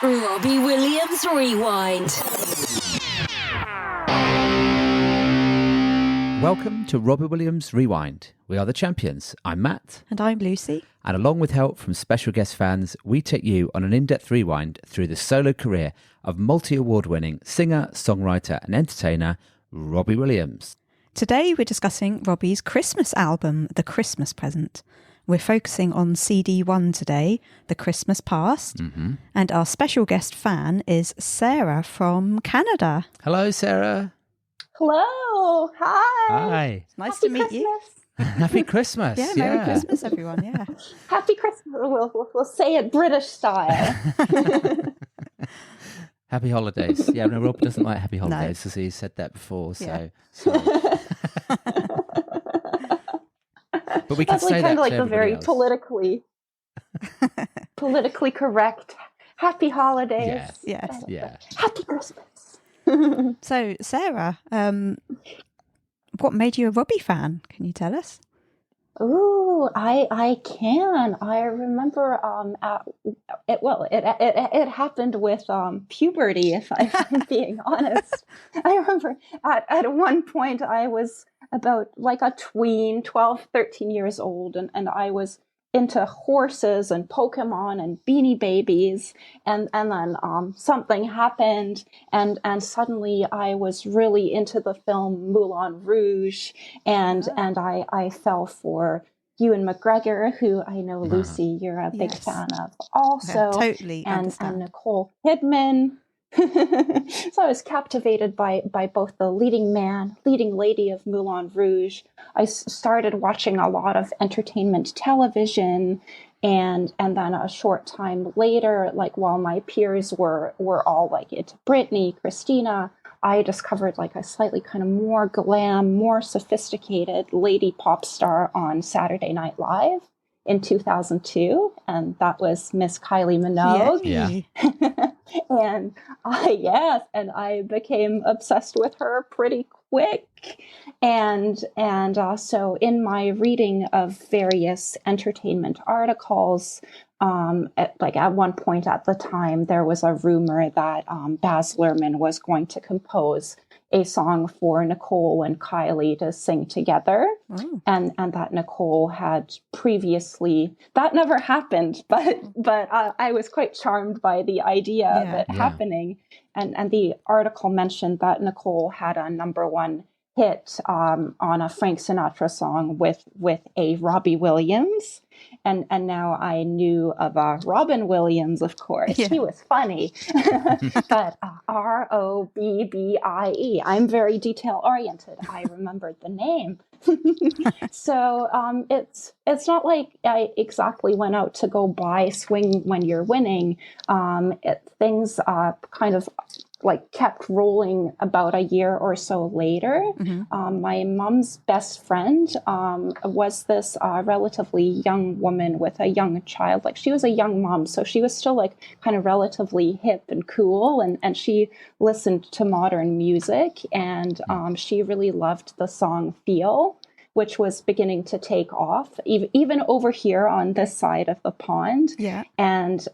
Robbie Williams Rewind. Welcome to Robbie Williams Rewind. We are the champions. I'm Matt. And I'm Lucy. And along with help from special guest fans, we take you on an in-depth rewind through the solo career of multi-award winning singer, songwriter and entertainer Robbie Williams. Today we're discussing Robbie's Christmas album, The Christmas Present. We're focusing on CD1 today, The Christmas Past. Mm-hmm. And our special guest fan is Sarah from Canada. Hello, Sarah. Hello. Hi. Hi. It's nice to meet you. Happy Christmas. Yeah, Merry Christmas, everyone. Yeah. Happy Christmas. We'll say it British style. Happy holidays. Yeah, no, Rob doesn't like happy holidays, because he said that before. So. But we can That's say kind that of like to the very else. politically correct. Happy holidays. Yeah. Yes. Yeah. Happy Christmas. So, Sarah, what made you a Robbie fan? Can you tell us? Ooh, I can. I remember it happened with puberty, if I'm being honest. I remember at one point I was about like a tween, 12, 13 years old, and I was into horses and Pokemon and Beanie Babies, and then something happened, and suddenly I was really into the film Moulin Rouge, and I fell for Ewan McGregor, who I know, Lucy, you're a big fan of also, totally and Nicole Kidman. So I was captivated by both the leading lady of Moulin Rouge. I started watching a lot of entertainment television, and then a short time later, like while my peers were all like into Britney, Christina, I discovered like a slightly kind of more glam, more sophisticated lady pop star on Saturday Night Live in 2002, and that was Miss Kylie Minogue. Yeah. And I became obsessed with her pretty quick. And so in my reading of various entertainment articles, at one point at the time, there was a rumor that Baz Luhrmann was going to compose a song for Nicole and Kylie to sing together. Oh. And that Nicole had previously, that never happened, but I was quite charmed by the idea of it happening. And the article mentioned that Nicole had a #1 hit on a Frank Sinatra song with a Robbie Williams. And now I knew of Robin Williams, of course. Yeah. He was funny. But Robbie. I'm very detail-oriented. I remembered the name. So it's not like I exactly went out to go buy Swing When You're Winning. Things kind of like kept rolling about a year or so later. Mm-hmm. My mom's best friend was this relatively young woman with a young child. Like she was a young mom, so she was still like kind of relatively hip and cool, and she listened to modern music, and she really loved the song Feel, which was beginning to take off, even over here on this side of the pond. Yeah. And,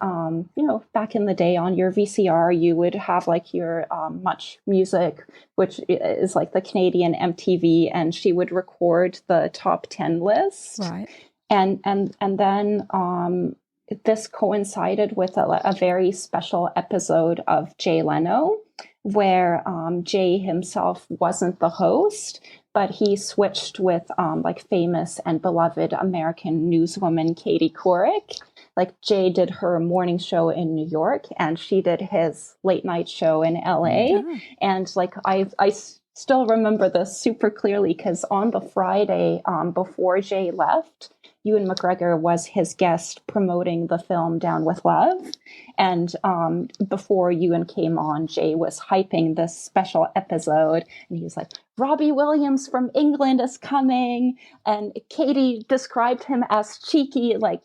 back in the day on your VCR, you would have like your Much Music, which is like the Canadian MTV, and she would record the top 10 list. Right. And then this coincided with a very special episode of Jay Leno, where Jay himself wasn't the host, but he switched with like famous and beloved American newswoman Katie Couric. Like Jay did her morning show in New York, and she did his late night show in LA. Mm-hmm. And like I still remember this super clearly, because on the Friday before Jay left, Ewan McGregor was his guest promoting the film Down with Love. And before Ewan came on, Jay was hyping this special episode, and he was like, Robbie Williams from England is coming, and Katie described him as cheeky, like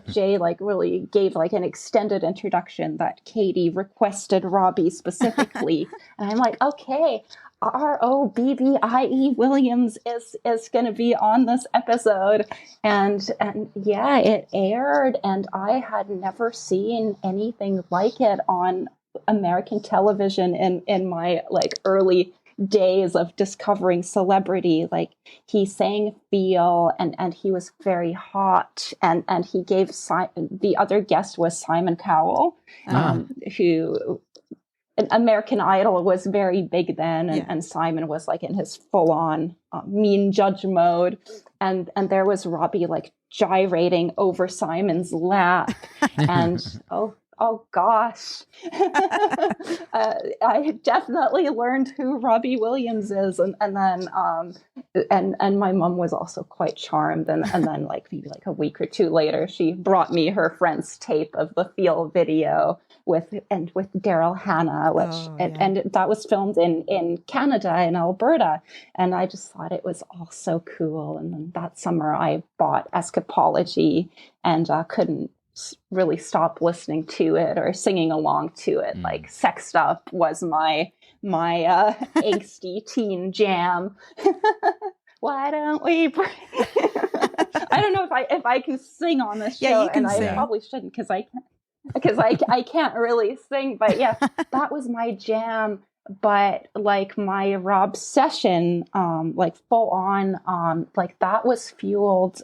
Jay like really gave like an extended introduction that Katie requested Robbie specifically, and I'm like, okay, Robbie Williams is going to be on this episode, and yeah, it aired, and I had never seen anything like it on American television in my like early days of discovering celebrity. Like, he sang Feel, and he was very hot, and he gave the other guest was Simon Cowell, who American Idol was very big then, and Simon was like in his full-on mean judge mode, and there was Robbie like gyrating over Simon's lap, and oh gosh. I definitely learned who Robbie Williams is, and then and my mom was also quite charmed, and then like maybe like a week or two later, she brought me her friend's tape of the Feel video with Daryl Hannah, which and that was filmed in Canada, in Alberta, and I just thought it was all so cool. And then that summer I bought Escapology, and couldn't really stop listening to it or singing along to it. Like, Sexed Up was my angsty teen jam. Why don't we I don't know if I can sing on this show, and I probably shouldn't because I can't really sing, but yeah, that was my jam. But like my Rob session, like full on, like that was fueled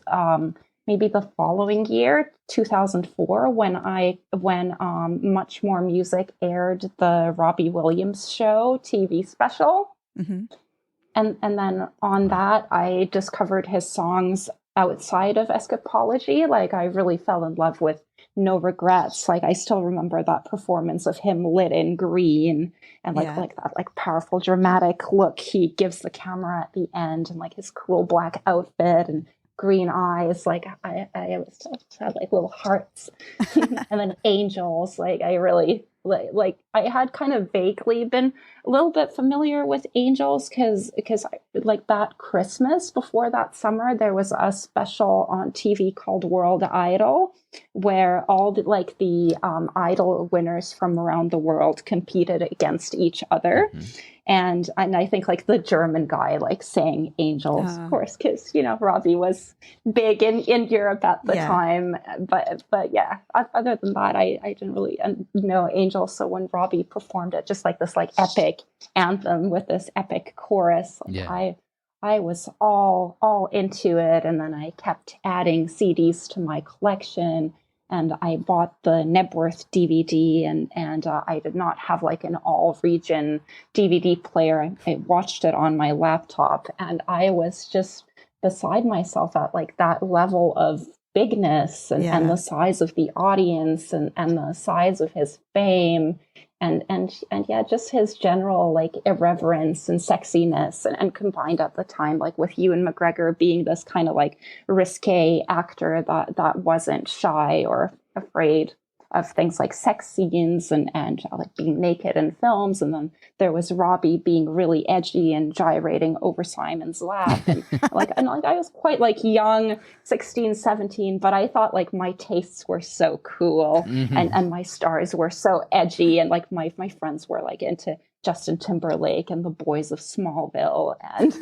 maybe the following year, 2004, when Much More Music aired the Robbie Williams Show TV special. Mm-hmm. And then on that, I discovered his songs outside of Escapology. Like, I really fell in love with No Regrets. Like, I still remember that performance of him lit in green, and like that like powerful dramatic look he gives the camera at the end, and like his cool black outfit and green eyes. Like, I always had like little hearts. And then Angels, like I really like I had kind of vaguely been a little bit familiar with Angels because like that Christmas before that summer, there was a special on TV called World Idol, where all the Idol winners from around the world competed against each other. Mm-hmm. And I think like the German guy like sang Angels, of course, because Robbie was big in Europe at the time. But yeah, other than that, I didn't really know Angels. So when Robbie performed it, just like this like epic anthem with this epic chorus, like, I was all into it. And then I kept adding CDs to my collection. And I bought the Nebworth DVD, and I did not have like an all-region DVD player. I watched it on my laptop, and I was just beside myself at like that level of bigness and the size of the audience and the size of his fame. And yeah, just his general like irreverence and sexiness, and combined at the time like with Ewan McGregor being this kind of like risque actor that wasn't shy or afraid of things like sex scenes and like being naked in films. And then there was Robbie being really edgy and gyrating over Simon's lap. And I was quite like young, 16, 17, but I thought like my tastes were so cool, and my stars were so edgy. And like my friends were like into Justin Timberlake and the Boys of Smallville. And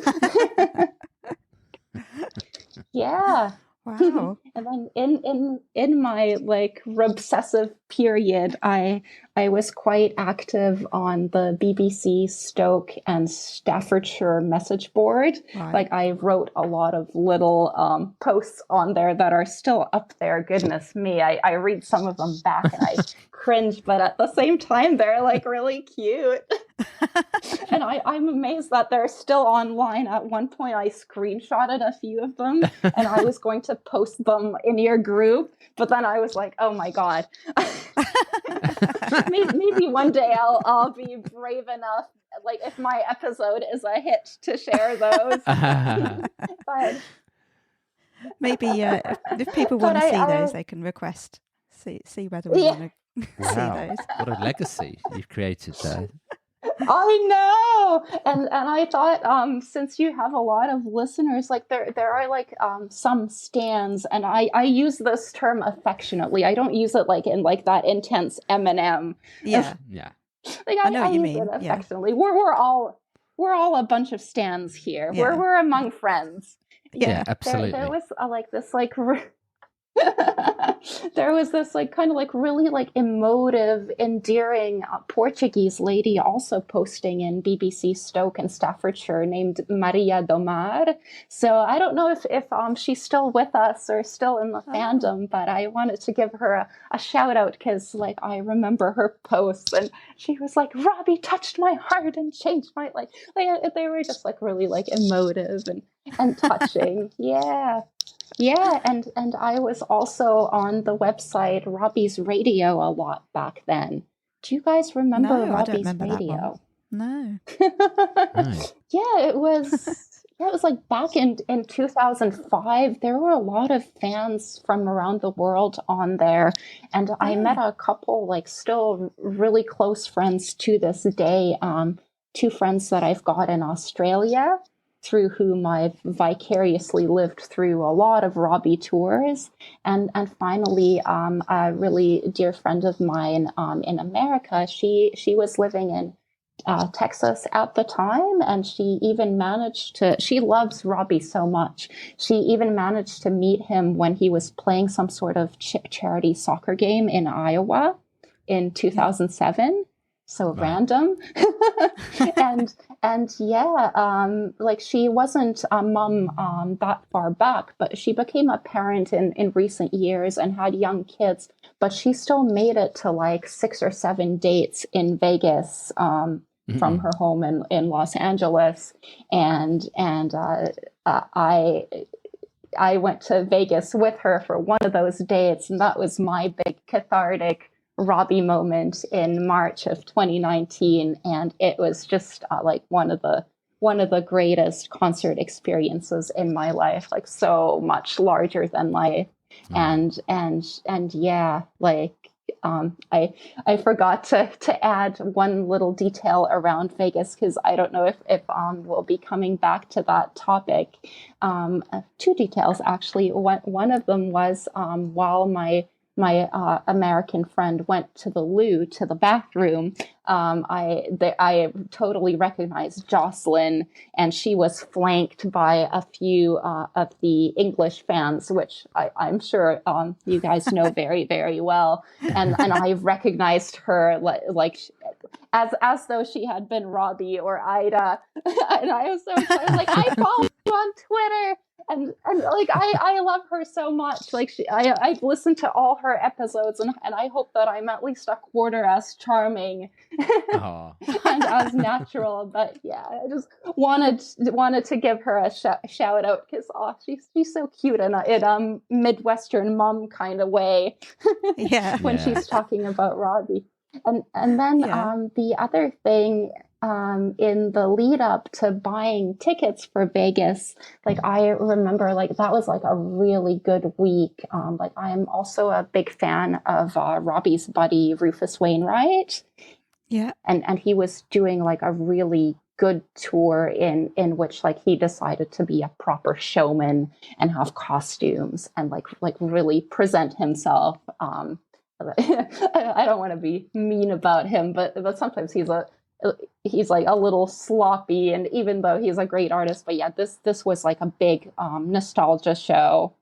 yeah. Wow. And then in my like obsessive period, I was quite active on the BBC Stoke and Staffordshire message board. Right. Like, I wrote a lot of little posts on there that are still up there. Goodness me, I read some of them back and I cringe, but at the same time, they're like really cute. And I'm amazed that they're still online. At one point, I screenshotted a few of them, and I was going to post them in your group, but then I was like, oh my God. maybe one day I'll be brave enough, like if my episode is a hit, to share those. But maybe if people want to see those, they can request. See whether we want to see those. What a legacy you've created there. I know, and I thought, since you have a lot of listeners, like there are like some stans, and I use this term affectionately. I don't use it like in like that intense Eminem. Yeah. Yeah. Like I know what you use mean. it Yeah. affectionately. We're all a bunch of stans here. Yeah. We're among friends. Yeah, absolutely. There was like this like. There was this like kind of like really like emotive, endearing Portuguese lady also posting in BBC Stoke in Staffordshire named Maria do Mar. So I don't know if she's still with us or still in the fandom, but I wanted to give her a shout out because like I remember her posts and she was like, Robbie touched my heart and changed my life. Like they were just like really like emotive and touching. Yeah. Yeah, and I was also on the website Robbie's Radio a lot back then. Do you guys remember No, I don't Robbie's remember that one. Radio? No. Nice. Yeah, it was like back in 2005. There were a lot of fans from around the world on there, and I met a couple like still really close friends to this day. Two friends that I've got in Australia, through whom I've vicariously lived through a lot of Robbie tours. And finally, a really dear friend of mine in America, she was living in Texas at the time, and she loves Robbie so much. She even managed to meet him when he was playing some sort of charity soccer game in Iowa in 2007. So random. and yeah, like she wasn't a mom that far back, but she became a parent in recent years and had young kids, but she still made it to like 6 or 7 dates in Vegas from her home in Los Angeles. And I went to Vegas with her for one of those dates, and that was my big cathartic Robbie moment in March of 2019, and it was just like one of the greatest concert experiences in my life, like so much larger than life. And yeah, like I forgot to add one little detail around Vegas, because I don't know if we'll be coming back to that topic. 2 details actually. One of them was while my American friend went to the loo, to the bathroom, I totally recognized Jocelyn, and she was flanked by a few of the English fans, which I'm sure you guys know very, very well. And I recognized her like as though she had been Robbie or Ida. And I was so excited. Like, I follow you on Twitter. And like I love her so much. Like I've listened to all her episodes, and I hope that I'm at least a quarter as charming and as natural. But yeah, I just wanted to give her a shout out, because she's so cute in a Midwestern mom kind of way. Yeah. When she's talking about Robbie. And then the other thing, in the lead up to buying tickets for Vegas, like I remember like that was like a really good week. Like I'm also a big fan of Robbie's buddy Rufus Wainwright. Yeah. And he was doing like a really good tour in which like he decided to be a proper showman and have costumes and like really present himself. I don't want to be mean about him, but sometimes he's like a little sloppy, and even though he's a great artist, but yeah, this was like a big nostalgia show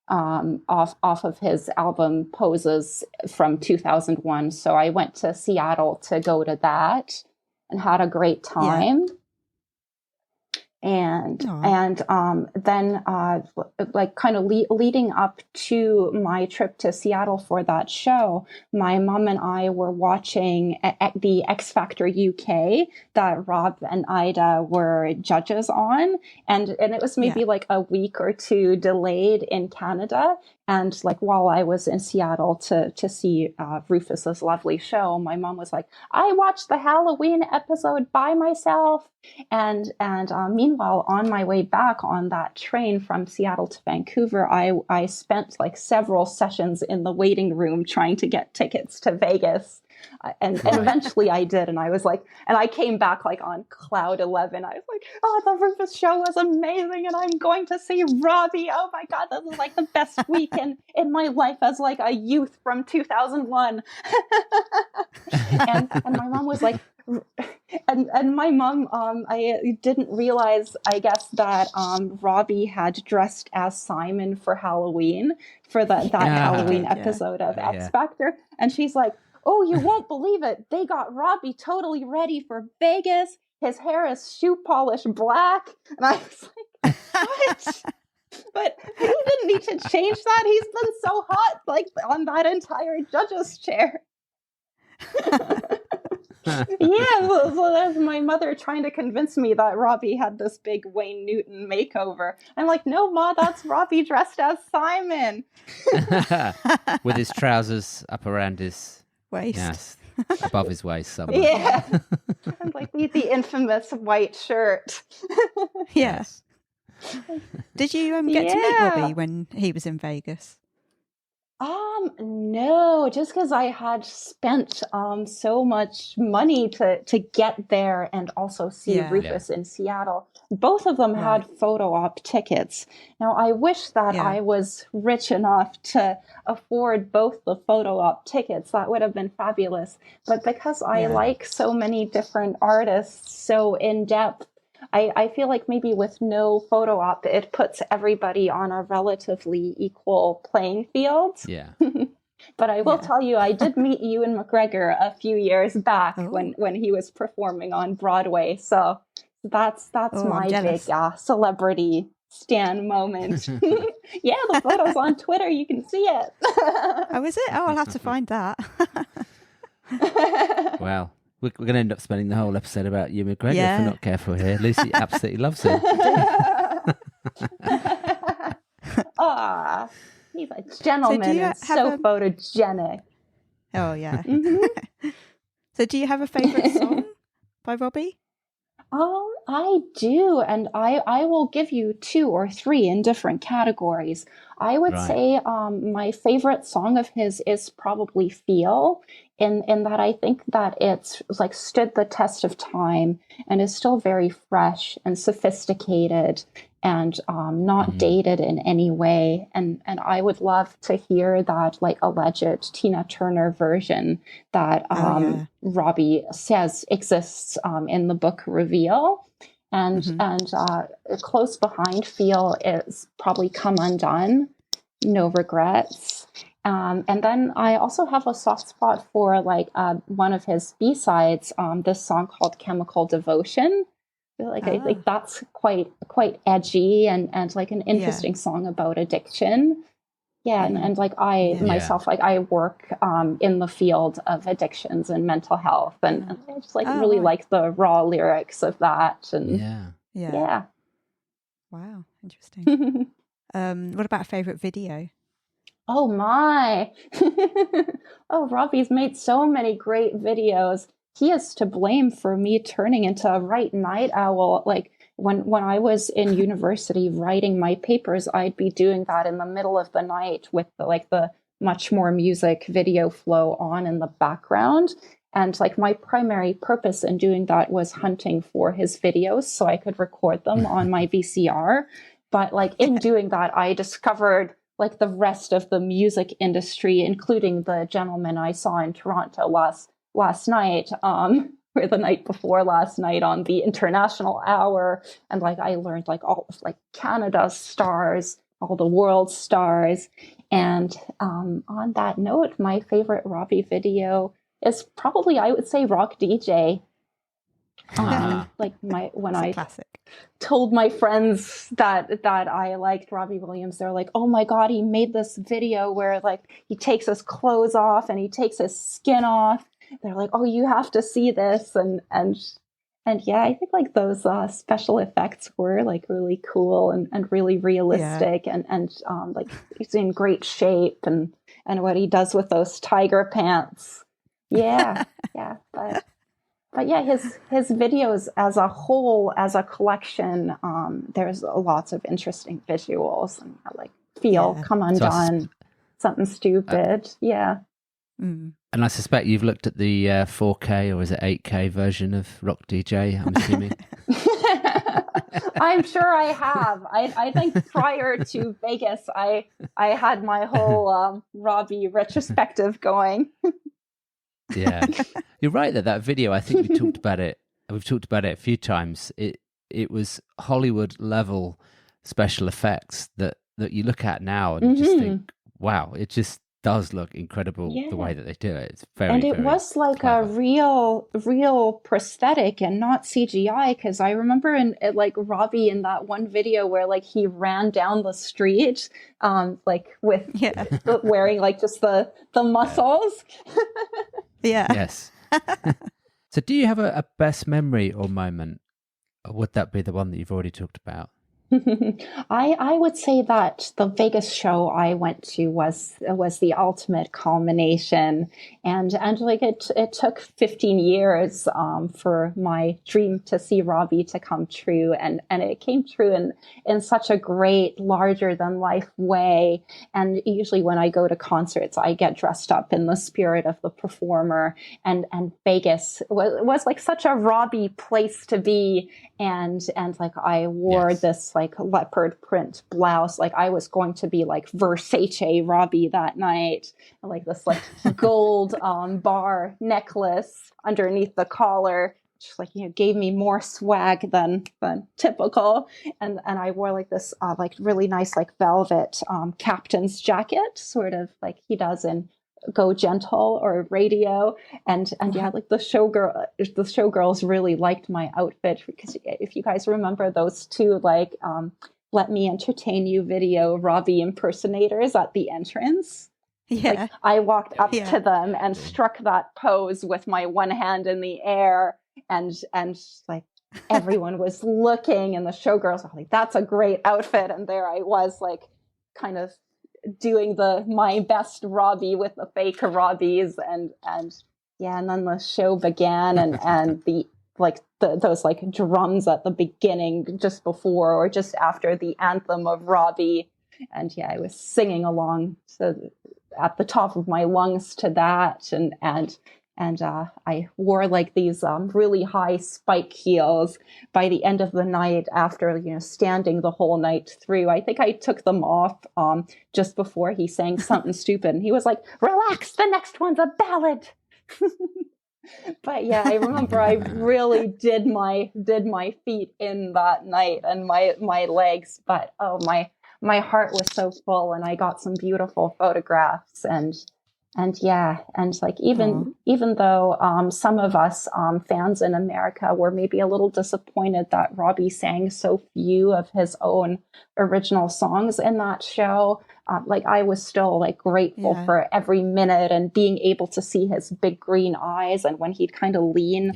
off of his album Poses from 2001. So I went to Seattle to go to that and had a great time. Yeah. And then like kind of leading up to my trip to Seattle for that show, my mom and I were watching the X Factor UK that Rob and Ida were judges on, and it was maybe like a week or 2 delayed in Canada. And like while I was in Seattle to see Rufus's lovely show, my mom was like, I watched the Halloween episode by myself. And meanwhile, on my way back on that train from Seattle to Vancouver, I spent like several sessions in the waiting room trying to get tickets to Vegas And eventually I did. And I was like, and I came back like on cloud 11. I was like, oh, the Rufus show was amazing. And I'm going to see Robbie. Oh my God, this is like the best weekend in my life as like a youth from 2001. and my mom was like, and my mom, I didn't realize, I guess, that Robbie had dressed as Simon for Halloween for that Halloween episode of X Factor. And she's like, oh, you won't believe it. They got Robbie totally ready for Vegas. His hair is shoe polish black. And I was like, what? But he didn't need to change that. He's been so hot, like on that entire judge's chair. So that's my mother trying to convince me that Robbie had this big Wayne Newton makeover. I'm like, no, Ma, that's Robbie dressed as Simon. With his trousers up around his waist. Yes, above his waist somewhere. Yeah. And like the infamous white shirt. Yes. Did you get to meet Robbie when he was in Vegas? No, just because I had spent so much money to get there and also see Rufus in Seattle. Both of them had photo op tickets. Now, I wish that I was rich enough to afford both the photo op tickets. That would have been fabulous. But because I like so many different artists so in depth, I feel like maybe with no photo op, it puts everybody on a relatively equal playing field. Yeah. But I will tell you, I did meet Ewan McGregor a few years back when he was performing on Broadway. So that's my big celebrity stan moment. Yeah, the photo's on Twitter. You can see it. Oh, is it? Oh, I'll have to find that. Wow. We're going to end up spending the whole episode about Ewan McGregor if we're not careful here. Lucy absolutely loves him. He's a gentleman and so photogenic. Oh, yeah. So do you have a favourite song by Robbie? I do, and I will give you 2 or 3 in different categories. I would say my favorite song of his is probably Feel, in that I think that it's like stood the test of time and is still very fresh and sophisticated and not dated in any way. And I would love to hear that like alleged Tina Turner version that Robbie says exists in the book Reveal. And close behind Feel is probably Come Undone, No Regrets. And then I also have a soft spot for like one of his B-sides, this song called Chemical Devotion. I think that's quite edgy and like an interesting song about addiction. Yeah, and like I myself, like I work in the field of addictions and mental health, and I just like really like the raw lyrics of that. And yeah. Wow, interesting. What about a favorite video? Oh my! Oh, Robbie's made so many great videos. He is to blame for me turning into a right night owl. Like when I was in university writing my papers, I'd be doing that in the middle of the night with the much more music video flow on in the background. And like my primary purpose in doing that was hunting for his videos so I could record them on my VCR. But like in doing that, I discovered like the rest of the music industry, including the gentleman I saw in Toronto last night, or the night before last night on the International Hour. And like I learned like all of like Canada's stars, all the world's stars. And on that note, my favorite Robbie video is probably, I would say, Rock DJ. Like when I classic. Told my friends that I liked Robbie Williams, they're like, "Oh my God, he made this video where like he takes his clothes off and he takes his skin off." They're like, "Oh, you have to see this." And yeah, I think like those special effects were like really cool and really realistic and like he's in great shape and what he does with those tiger pants. Yeah, yeah, but yeah, his videos as a whole, as a collection, there's lots of interesting visuals and like Feel, Come Undone, Something Stupid. And I suspect you've looked at the 4K or is it 8K version of Rock DJ, I'm assuming. I'm sure I have. I think prior to Vegas, I had my whole Robbie retrospective going. Yeah, you're right that video. I think we talked about it. We've talked about it a few times. It was Hollywood level special effects that you look at now and you just think, wow, it just does look incredible the way that they do it. It's very, and it very was like clever. a real prosthetic and not CGI, because I remember like Robbie in that one video where like he ran down the street like with wearing like just the muscles. Yeah. Yes. So do you have a best memory or moment, or would that be the one that you've already talked about? I would say that the Vegas show I went to was the ultimate culmination, and like it took 15 years for my dream to see Robbie to come true, and it came true in such a great, larger than life way. And usually when I go to concerts, I get dressed up in the spirit of the performer, and Vegas was like such a Robbie place to be, and like I wore this like leopard print blouse, like I was going to be like Versace Robbie that night, and like this like gold bar necklace underneath the collar, which like gave me more swag than typical, and I wore like this like really nice like velvet captain's jacket, sort of like he does in Go Gentle or Radio, and yeah, like the showgirls really liked my outfit, because if you guys remember those two like Let Me Entertain You video Robbie impersonators at the entrance. Like, I walked up to them and struck that pose with my one hand in the air, and like everyone was looking, and the showgirls were like, "That's a great outfit," and there I was like kind of doing my best Robbie with the fake Robbies, and then the show began, and the like those like drums at the beginning, just before or just after the anthem of Robbie, and I was singing along at the top of my lungs to that, and I wore like these really high spike heels by the end of the night, after standing the whole night through. I think I took them off just before he sang something stupid, and he was like, "Relax, the next one's a ballad." But yeah, I remember I really did my feet in that night, and my legs, but oh, my heart was so full, and I got some beautiful photographs, and like even though some of us fans in America were maybe a little disappointed that Robbie sang so few of his own original songs in that show, like I was still like grateful for every minute, and being able to see his big green eyes, and when he'd kind of lean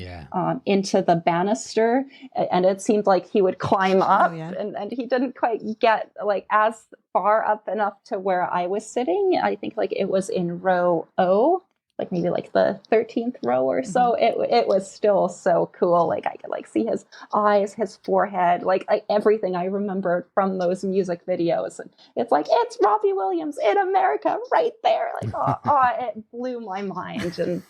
into the banister, and it seemed like he would climb up, and he didn't quite get like as far up enough to where I was sitting. I think like it was in row O, like maybe like the 13th row or so. It was still so cool. Like I could like see his eyes, his forehead, like everything I remembered from those music videos. And it's like, it's Robbie Williams in America right there. Like, it blew my mind. And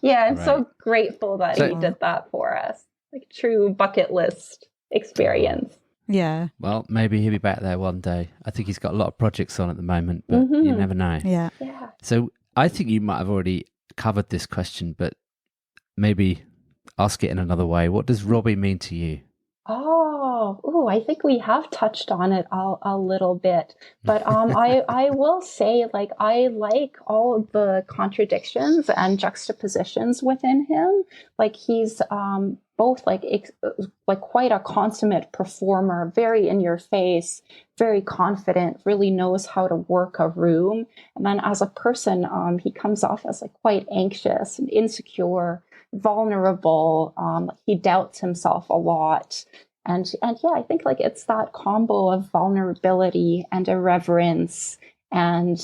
I'm so grateful that he did that for us. Like true bucket list experience. Yeah. Well, maybe he'll be back there one day. I think he's got a lot of projects on at the moment, but you never know. Yeah. So I think you might have already covered this question, but maybe ask it in another way. What does Robbie mean to you? I think we have touched on it a little bit, but I will say, like, I like all of the contradictions and juxtapositions within him. Like he's both like quite a consummate performer, very in your face, very confident, really knows how to work a room, and then as a person, he comes off as like quite anxious and insecure, vulnerable. He doubts himself a lot. And I think like it's that combo of vulnerability and irreverence, and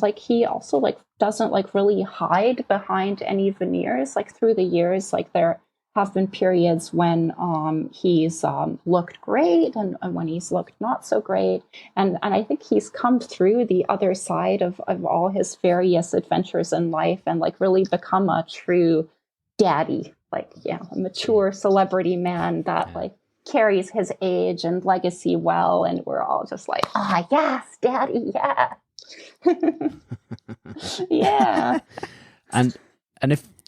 like he also like doesn't like really hide behind any veneers. Like through the years, like there have been periods when he's looked great and when he's looked not so great. And I think he's come through the other side of all his various adventures in life and like really become a true daddy, like, yeah, a mature celebrity man that like carries his age and legacy well. And we're all just like, ah, yes, daddy, yeah. Yeah. And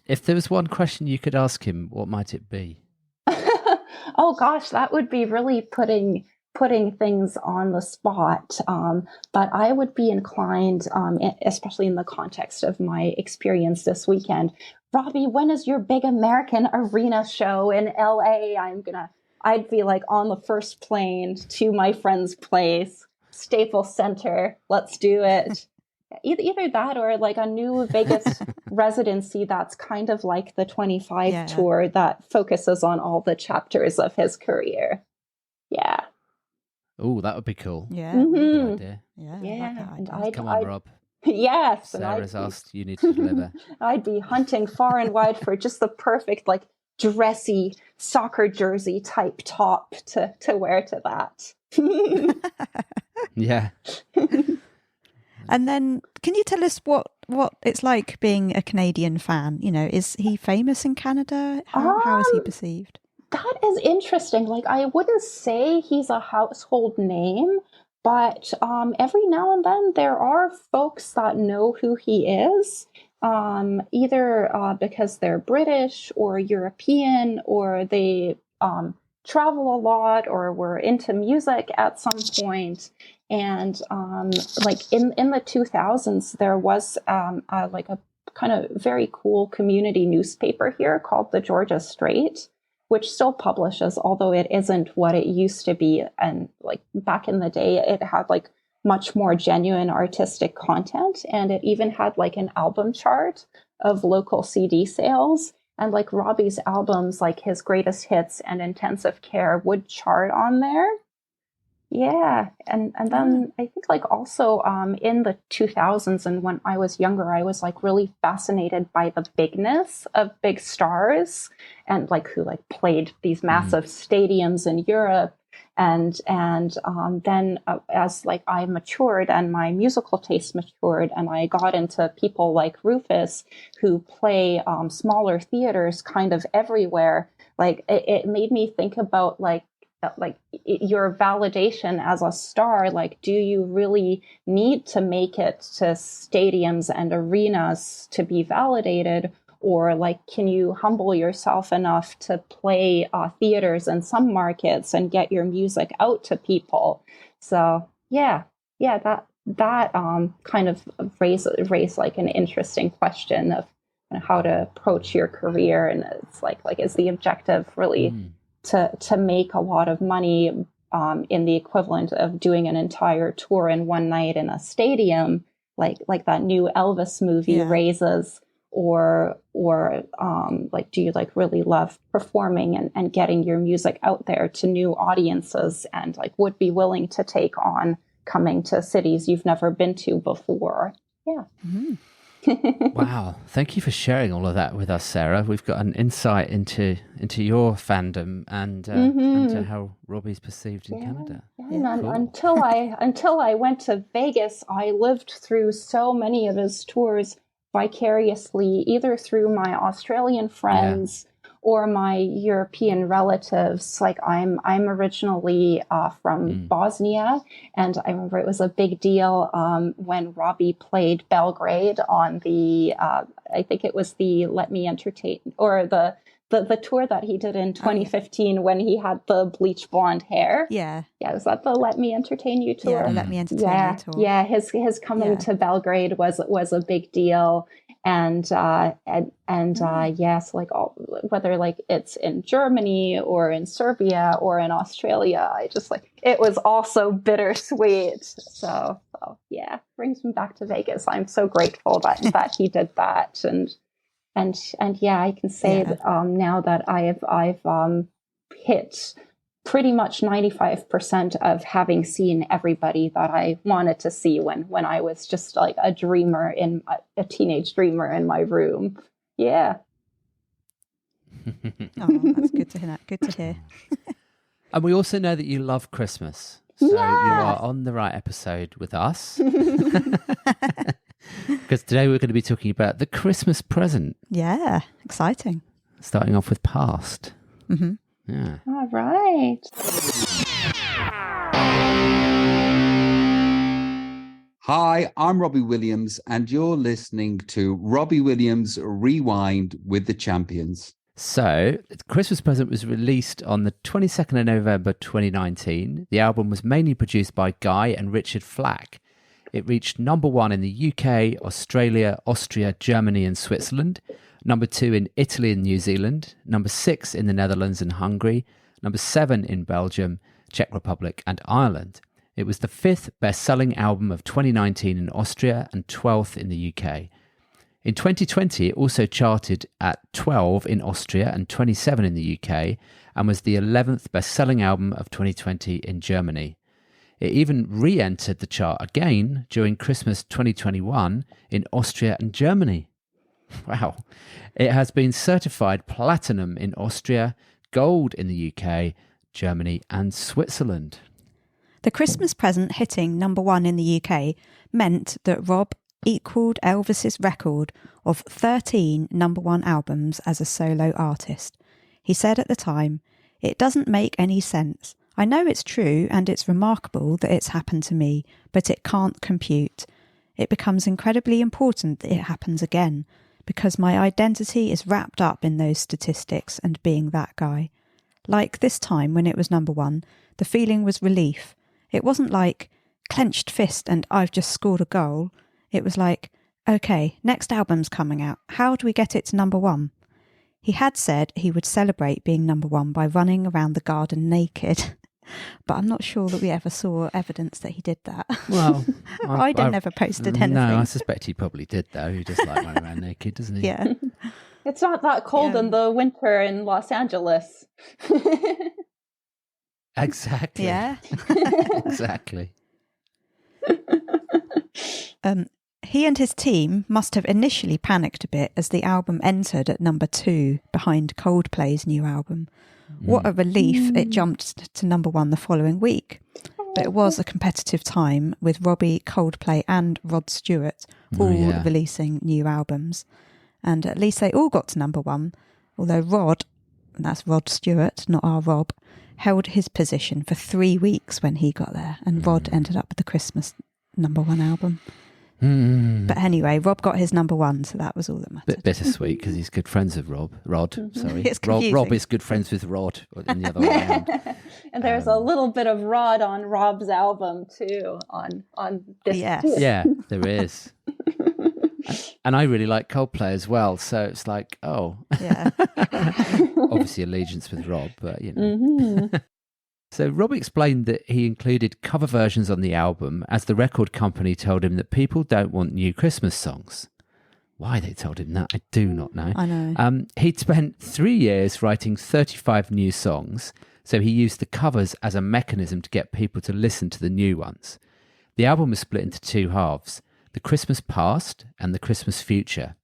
if there was one question you could ask him, what might it be? Oh gosh, that would be really putting things on the spot. But I would be inclined, especially in the context of my experience this weekend, Robbie, when is your big American arena show in LA? I'd be like on the first plane to my friend's place, Staples Center. Let's do it. Either that or like a new Vegas residency that's kind of like the 25 tour that focuses on all the chapters of his career. Yeah. Oh, that would be cool. Yeah. Good idea. Yeah. And Come on, Rob. Yes. Sarah's asked, you need to deliver. I'd be hunting far and wide for just the perfect, like, dressy soccer jersey type top to wear to that. Yeah. And then, can you tell us what it's like being a Canadian fan? You know, is he famous in Canada? How is he perceived? That is interesting. Like, I wouldn't say he's a household name, but every now and then there are folks that know who he is, either because they're British or European, or they travel a lot or were into music at some point. And like in the 2000s, there was like a kind of very cool community newspaper here called the Georgia Straight, which still publishes, although it isn't what it used to be. And like back in the day, it had like much more genuine artistic content. And it even had like an album chart of local CD sales. And like Robbie's albums, like his greatest hits and Intensive Care would chart on there. Yeah. And then I think like also in the 2000s and when I was younger, I was like really fascinated by the bigness of big stars and like who like played these massive stadiums in Europe. And then as like I matured and my musical taste matured and I got into people like Rufus who play smaller theaters kind of everywhere, like it made me think about like your validation as a star. Like, do you really need to make it to stadiums and arenas to be validated? Or like, can you humble yourself enough to play theaters in some markets and get your music out to people? So yeah, that kind of raised like an interesting question of how to approach your career. And it's like is the objective really to make a lot of money in the equivalent of doing an entire tour in one night in a stadium, like that new Elvis movie raises? Or like, do you like really love performing and getting your music out there to new audiences and like would be willing to take on coming to cities you've never been to before? Yeah. Wow. Thank you for sharing all of that with us, Sarah. We've got an insight into your fandom and into how Robbie's perceived in Canada. Yeah. And cool. until I went to Vegas, I lived through so many of his tours vicariously, either through my Australian friends or my European relatives. Like I'm originally from Bosnia, and I remember it was a big deal when Robbie played Belgrade on the I think it was the Let Me Entertain, or the tour that he did in 2015 when he had the bleach blonde hair. Yeah. Was that the Let Me Entertain You tour? Yeah, the Let Me Entertain You tour. Yeah, his coming to Belgrade was a big deal. And yes, like whether like it's in Germany or in Serbia or in Australia, I just like it was also bittersweet. So yeah, brings me back to Vegas. I'm so grateful that he did that. And yeah, I can say that now that I've hit pretty much 95% of having seen everybody that I wanted to see when I was just like a dreamer a teenage dreamer in my room. Yeah. Oh, that's good to hear. Good to hear. And we also know that you love Christmas. So you are on the right episode with us. Because today we're going to be talking about the Christmas present. Yeah, exciting. Starting off with past. Mm-hmm. Yeah. All right. Hi, I'm Robbie Williams, and you're listening to Robbie Williams Rewind with the Champions. So, the Christmas Present was released on the 22nd of November 2019. The album was mainly produced by Guy and Richard Flack. It reached number 1 in the UK, Australia, Austria, Germany and Switzerland, number 2 in Italy and New Zealand, number 6 in the Netherlands and Hungary, number 7 in Belgium, Czech Republic and Ireland. It was the 5th best-selling album of 2019 in Austria and 12th in the UK. In 2020, it also charted at 12 in Austria and 27 in the UK and was the 11th best-selling album of 2020 in Germany. It even re-entered the chart again during Christmas 2021 in Austria and Germany. Wow. It has been certified platinum in Austria, gold in the UK, Germany and Switzerland. The Christmas Present hitting number 1 in the UK meant that Rob equalled Elvis's record of 13 number 1 albums as a solo artist. He said at the time, "It doesn't make any sense. I know it's true and it's remarkable that it's happened to me, but it can't compute. It becomes incredibly important that it happens again, because my identity is wrapped up in those statistics and being that guy. Like this time when it was number 1, the feeling was relief. It wasn't like clenched fist and I've just scored a goal. It was like, okay, next album's coming out. How do we get it to number 1? He had said he would celebrate being number 1 by running around the garden naked. But I'm not sure that we ever saw evidence that he did that. Well, I never posted anything. No, I suspect he probably did, though. He just like running around naked, doesn't he? Yeah. It's not that cold in the winter in Los Angeles. Exactly. Yeah. Exactly. He and his team must have initially panicked a bit as the album entered at number 2 behind Coldplay's new album. What a relief it jumped to number 1 the following week. But it was a competitive time with Robbie, Coldplay and Rod Stewart all releasing new albums. And at least they all got to number 1, although Rod, and that's Rod Stewart, not our Rob, held his position for 3 weeks when he got there, and Rod ended up with the Christmas number 1 album. But anyway, Rob got his number 1, so that was all that mattered. Bit bittersweet because he's good friends with Rod, sorry. It's confusing. Rob is good friends with Rod, and the other way around. And there's a little bit of Rod on Rob's album too, on this. Yes. Too. Yeah, there is. And I really like Coldplay as well, so it's like, oh. Yeah. Obviously allegiance with Rob, but you know. So Rob explained that he included cover versions on the album as the record company told him that people don't want new Christmas songs. Why they told him that, I do not know. I know. He'd spent 3 years writing 35 new songs, so he used the covers as a mechanism to get people to listen to the new ones. The album was split into 2 halves, the Christmas Past and the Christmas Future.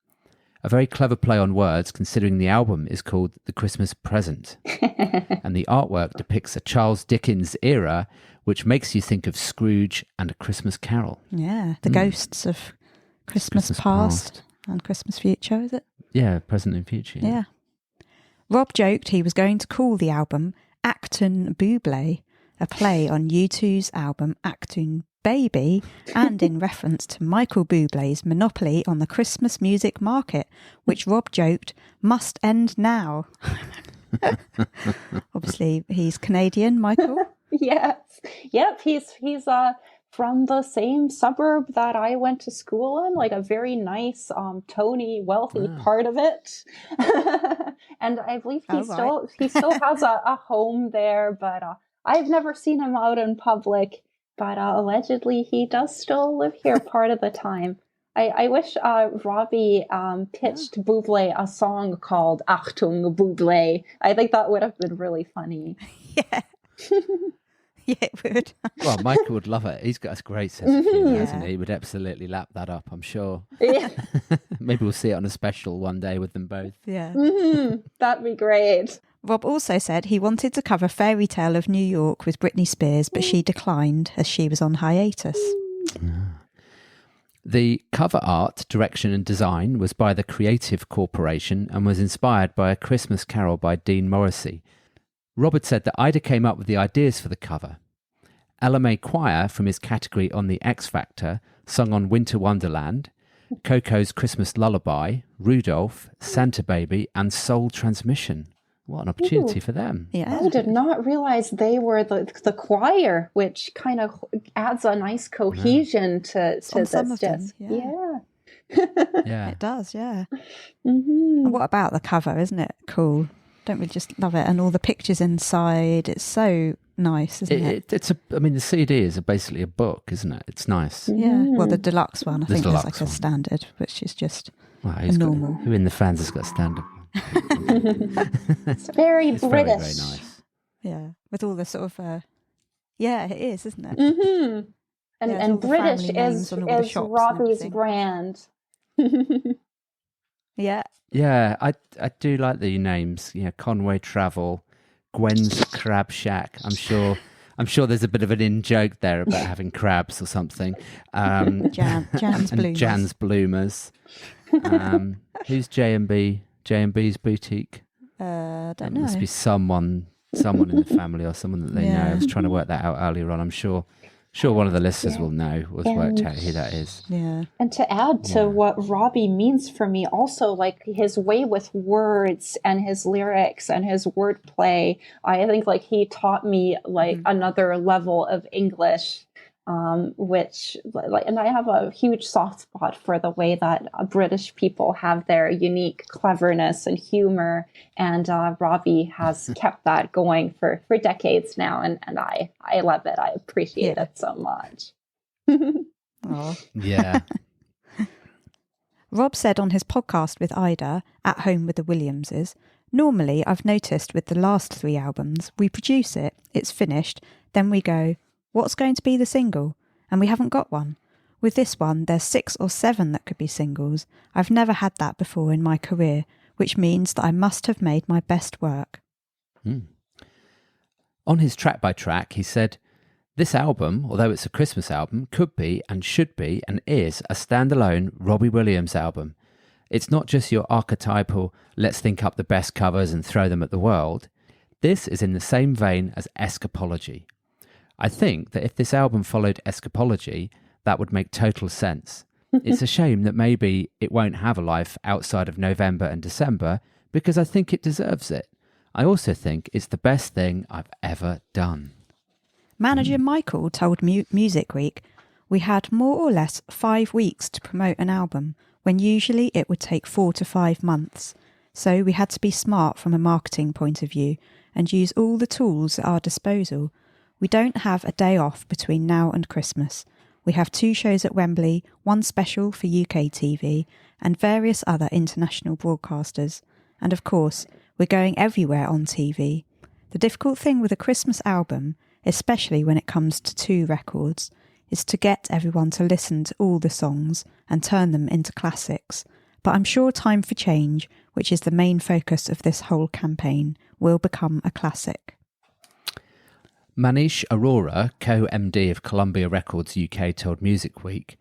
A very clever play on words, considering the album is called The Christmas Present. And the artwork depicts a Charles Dickens era, which makes you think of Scrooge and A Christmas Carol. Yeah, the ghosts of Christmas past and Christmas future, is it? Yeah, present and future. Yeah. Rob joked he was going to call the album Acton Bublé, a play on U2's album Acton Baby, and in reference to Michael Bublé's monopoly on the Christmas music market, which Rob joked must end now. Obviously, he's Canadian, Michael. Yes. Yep. He's from the same suburb that I went to school in, like a very nice, Tony, wealthy part of it. And I believe he still has a home there, but I've never seen him out in public. But allegedly, he does still live here part of the time. I wish Robbie pitched Bublé a song called Achtung Bublé. I think that would have been really funny. Yeah. Yeah, it would. Well, Michael would love it. He's got a great sense of humour, Yeah. hasn't he? He would absolutely lap that up, I'm sure. Yeah. Maybe we'll see it on a special one day with them both. Yeah. That'd be great. Rob also said he wanted to cover Fairy Tale of New York with Britney Spears, but she declined as she was on hiatus. The cover art, direction and design was by the Creative Corporation and was inspired by A Christmas Carol by Dean Morrissey. Robert said that Ida came up with the ideas for the cover. LMA Choir from his category on the X Factor sung on Winter Wonderland, Coco's Christmas Lullaby, Rudolph, Santa Baby and Soul Transmission. What an opportunity for them. Yeah. I did not realize they were the choir, which kind of adds a nice cohesion to On this some of them, disc. yeah. Yeah. It does, yeah. Mm-hmm. And what about the cover? Isn't it cool? Don't we just love it? And all the pictures inside. It's so nice, isn't it? The CD is basically a book, isn't it? It's nice. Yeah. Well, the deluxe one, I The think there's deluxe like a one. standard, which is just Wow, normal. who in the fans has got a standard? It's very It's British. very, very nice. yeah, with all the sort of yeah, it is, isn't it? Mm-hmm. And, Yeah, it's all and the British family names is on all the shops and Robbie's everything. brand. Yeah, Yeah, I do like the names. Yeah, Conway Travel, Gwen's Crab Shack. I'm sure there's a bit of an in joke there about having crabs or something. Jan's and Bloomers. Jan's Bloomers. Who's J&B? J&B's boutique. Don't That know. must be someone in the family or someone that they know. Yeah. I was trying to work that out earlier on. I'm sure one of the listeners will know, was worked out who that is. Yeah, And to add to what Robbie means for me, also like his way with words and his lyrics and his wordplay, I think like he taught me like another level of English, which like, and I have a huge soft spot for the way that British people have their unique cleverness and humor, and Robbie has kept that going for decades now, and I love it. I appreciate it so much. oh. Yeah. Rob said on his podcast with Ida, At Home with the Williamses, normally I've noticed with the last 3 albums, we produce it, it's finished, then we go, what's going to be the single? And we haven't got one. With this one, there's 6 or 7 that could be singles. I've never had that before in my career, which means that I must have made my best work. On his track by track, he said, this album, although it's a Christmas album, could be and should be and is a standalone Robbie Williams album. It's not just your archetypal, let's think up the best covers and throw them at the world. This is in the same vein as Escapology. I think that if this album followed Escapology, that would make total sense. It's a shame that maybe it won't have a life outside of November and December, because I think it deserves it. I also think it's the best thing I've ever done. Manager Michael told Music Week, we had more or less 5 weeks to promote an album, when usually it would take 4 to 5 months. So we had to be smart from a marketing point of view and use all the tools at our disposal. We don't have a day off between now and Christmas. We have 2 shows at Wembley, 1 special for UK TV, and various other international broadcasters. And of course, we're going everywhere on TV. The difficult thing with a Christmas album, especially when it comes to 2 records, is to get everyone to listen to all the songs and turn them into classics. But I'm sure Time for Change, which is the main focus of this whole campaign, will become a classic. Manish Arora, co-MD of Columbia Records UK, told Music Week,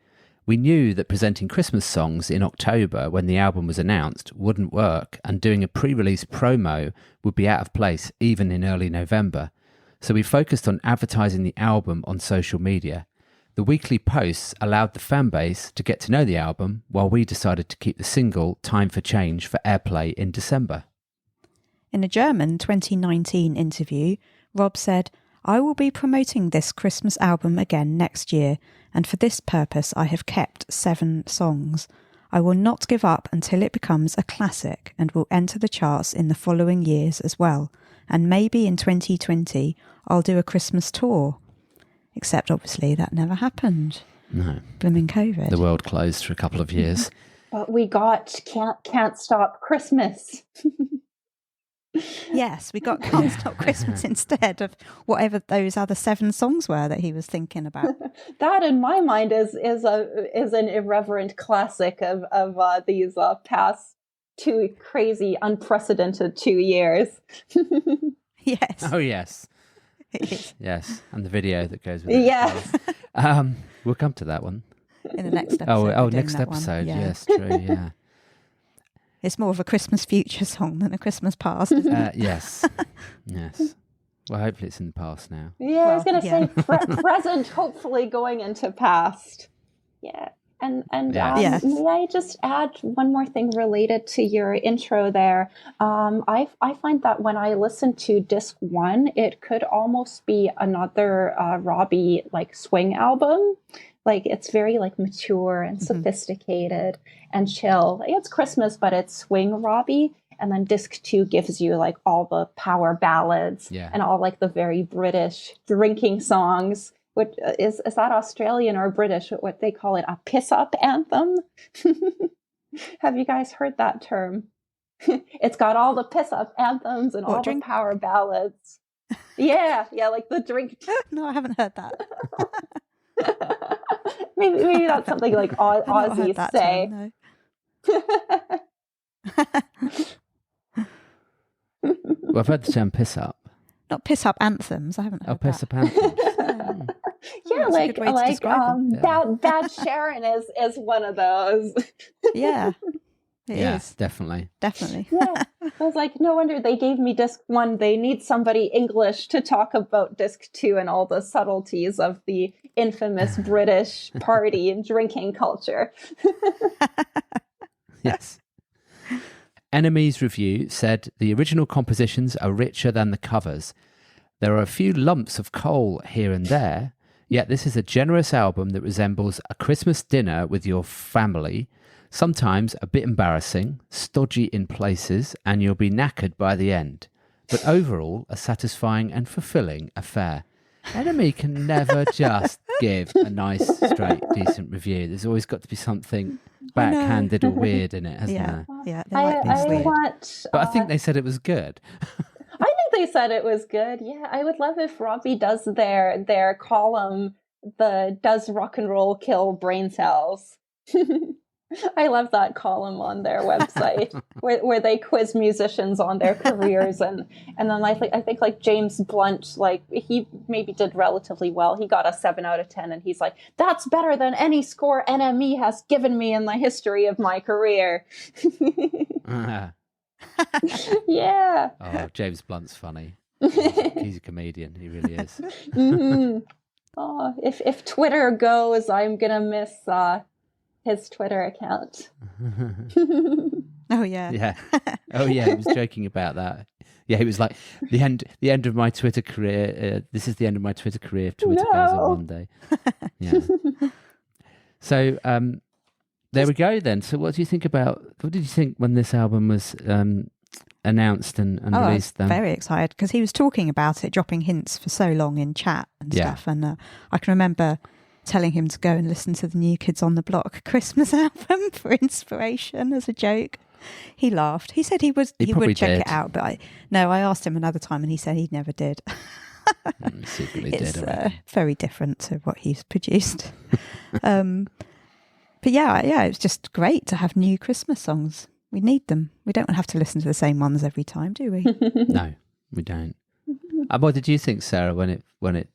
we knew that presenting Christmas songs in October when the album was announced wouldn't work, and doing a pre-release promo would be out of place even in early November. So we focused on advertising the album on social media. The weekly posts allowed the fan base to get to know the album, while we decided to keep the single Time for Change for airplay in December. In a German 2019 interview, Rob said, I will be promoting this Christmas album again next year, and for this purpose I have kept 7 songs. I will not give up until it becomes a classic and will enter the charts in the following years as well. And maybe in 2020 I'll do a Christmas tour. Except obviously that never happened. No. Blooming COVID. The world closed for a couple of years. But we got Can't Stop Christmas. Yes, we got Can't Stop Christmas instead of whatever those other 7 songs were that he was thinking about. That, in my mind, is an irreverent classic of these past 2 crazy, unprecedented 2 years. Yes. Oh, yes. It is. Yes. And the video that goes with it. Yes. We'll come to that one. In the next episode. Oh, we're doing next that one. episode. Yeah. Yes, true. Yeah. It's more of a Christmas future song than a Christmas past, isn't it? Yes. Yes. Well, hopefully it's in the past now. Yeah, I was Well, going to yeah. say present, hopefully going into past. Yeah. And Yeah. Yes. may I just add one more thing related to your intro there? I find that when I listen to disc 1, it could almost be another Robbie like swing album. Like it's very like mature and sophisticated and chill. It's Christmas, but it's swing Robbie. And then disc 2 gives you like all the power ballads and all like the very British drinking songs. What is that Australian or British? What they call it, a piss up anthem? Have you guys heard that term? It's got all the piss up anthems and all the power ballads. Yeah, like the drink. No, I haven't heard that. maybe that's something like Aussies say. Term, no. Well, I've heard the term piss up. Not piss up anthems. I haven't heard Piss that. up anthems. Yeah, That's a like good way to describe them. Bad Sharon is one of those. Yeah, it Yeah, is. definitely. Definitely. Yeah, I was like, no wonder they gave me disc 1. They need somebody English to talk about disc 2 and all the subtleties of the infamous British party and drinking culture. Yes. Enemy's review said the original compositions are richer than the covers. There are a few lumps of coal here and there, yet this is a generous album that resembles a Christmas dinner with your family, sometimes a bit embarrassing, stodgy in places, and you'll be knackered by the end. But overall, a satisfying and fulfilling affair. Enemy can never just give a nice, straight, decent review. There's always got to be something backhanded or weird in it, hasn't there? Yeah, they like being I weird. want. But I think they said it was good. I think they said it was good. Yeah, I would love if Robbie does their column, the Does Rock and Roll Kill Brain Cells? I love that column on their website where they quiz musicians on their careers and then I think like James Blunt, like he maybe did relatively well. He got a 7 out of 10 and he's like, that's better than any score NME has given me in the history of my career. Yeah. Oh, James Blunt's funny. He's a comedian. He really is. Mm-hmm. Oh, if Twitter goes, I'm gonna miss his Twitter account. Oh yeah. Yeah. Oh yeah, he was joking about that. Yeah, he was like, the end of my Twitter career. This is the end of my Twitter career if Twitter goes on Monday. Yeah. So there we go then. So what did you think when this album was announced and released then? Very excited because he was talking about it, dropping hints for so long in chat and stuff. And I can remember telling him to go and listen to the New Kids on the Block Christmas album for inspiration as a joke. He laughed. He said he would check it out, but I asked him another time and he said he never did. Secretly It's did. very different to what he's produced. But yeah, it's just great to have new Christmas songs. We need them. We don't have to listen to the same ones every time, do we? No, we don't. What did you think, Sarah, when it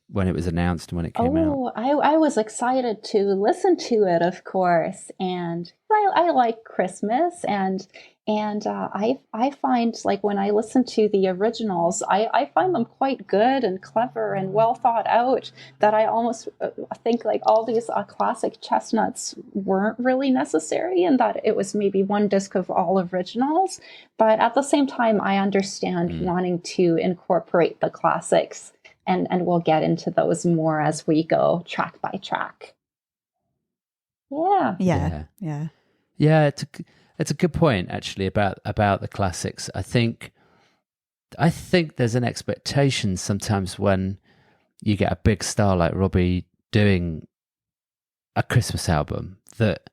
was announced and when it came out? I was excited to listen to it, of course, and I like Christmas, and I find like when I listen to the originals, I find them quite good and clever and well thought out. That I almost think like all these classic chestnuts weren't really necessary, and that it was maybe one disc of all originals. But at the same time, I understand wanting to incorporate the classics, and we'll get into those more as we go track by track. Yeah. Yeah, it's a good point actually about the classics. I think there's an expectation sometimes when you get a big star like Robbie doing a Christmas album that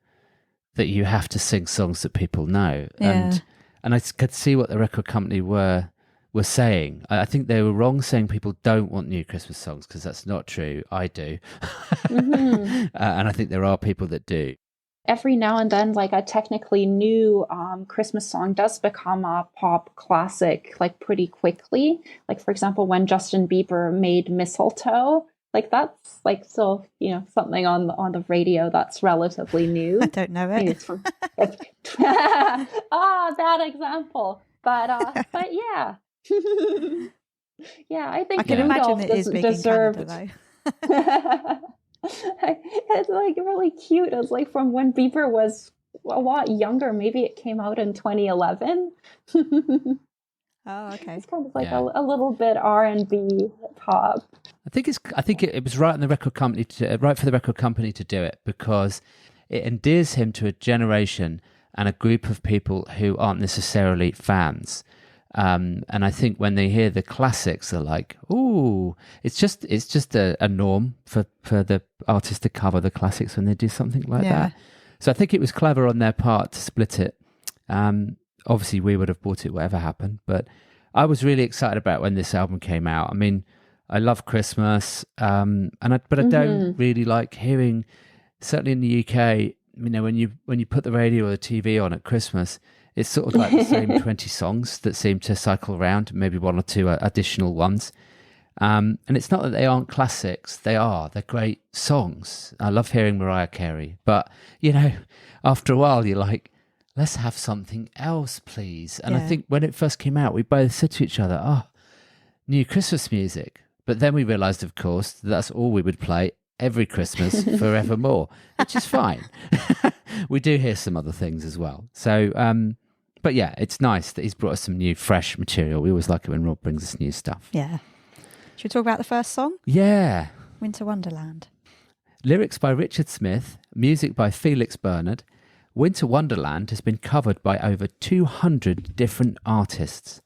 you have to sing songs that people know. Yeah. And I could see what the record company were were saying. I think they were wrong saying people don't want new Christmas songs, because that's not true. I do. And I think there are people that do. Every now and then, like a technically new Christmas song does become a pop classic, like pretty quickly. Like, for example, when Justin Bieber made Mistletoe, like that's like still, something on the radio that's relatively new. I don't know it. It's from, bad example. But yeah. Yeah, I think I can imagine it is big deserved. in Canada, though. It's like really cute. It's like from when Bieber was a lot younger. Maybe it came out in 2011. Oh, okay. It's kind of like a little bit R&B pop. I think it was right on the record company right for the record company to do it, because it endears him to a generation and a group of people who aren't necessarily fans. And I think when they hear the classics, they're like, "Ooh!" It's just a norm for the artist to cover the classics when they do something like that. So I think it was clever on their part to split it. Obviously, we would have bought it whatever happened, but I was really excited about when this album came out. I mean, I love Christmas, but I don't really like hearing. Certainly in the UK, when you put the radio or the TV on at Christmas, it's sort of like the same 20 songs that seem to cycle around, maybe one or two additional ones. And it's not that they aren't classics. They're great songs. I love hearing Mariah Carey. But, after a while, you're like, let's have something else, please. And I think when it first came out, we both said to each other, new Christmas music. But then we realised, of course, that's all we would play every Christmas forevermore, which is fine. We do hear some other things as well. So, but yeah, it's nice that he's brought us some new, fresh material. We always like it when Rob brings us new stuff. Yeah. Should we talk about the first song? Yeah. Winter Wonderland. Lyrics by Richard Smith, music by Felix Bernard. Winter Wonderland has been covered by over 200 different artists.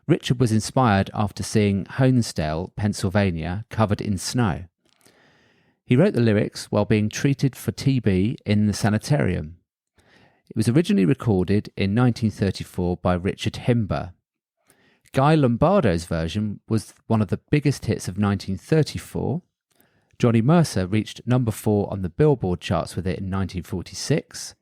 Richard was inspired after seeing Honesdale, Pennsylvania, covered in snow. He wrote the lyrics while being treated for TB in the sanitarium. It was originally recorded in 1934 by Richard Himber. Guy Lombardo's version was one of the biggest hits of 1934. Johnny Mercer reached number 4 on the Billboard charts with it in 1946.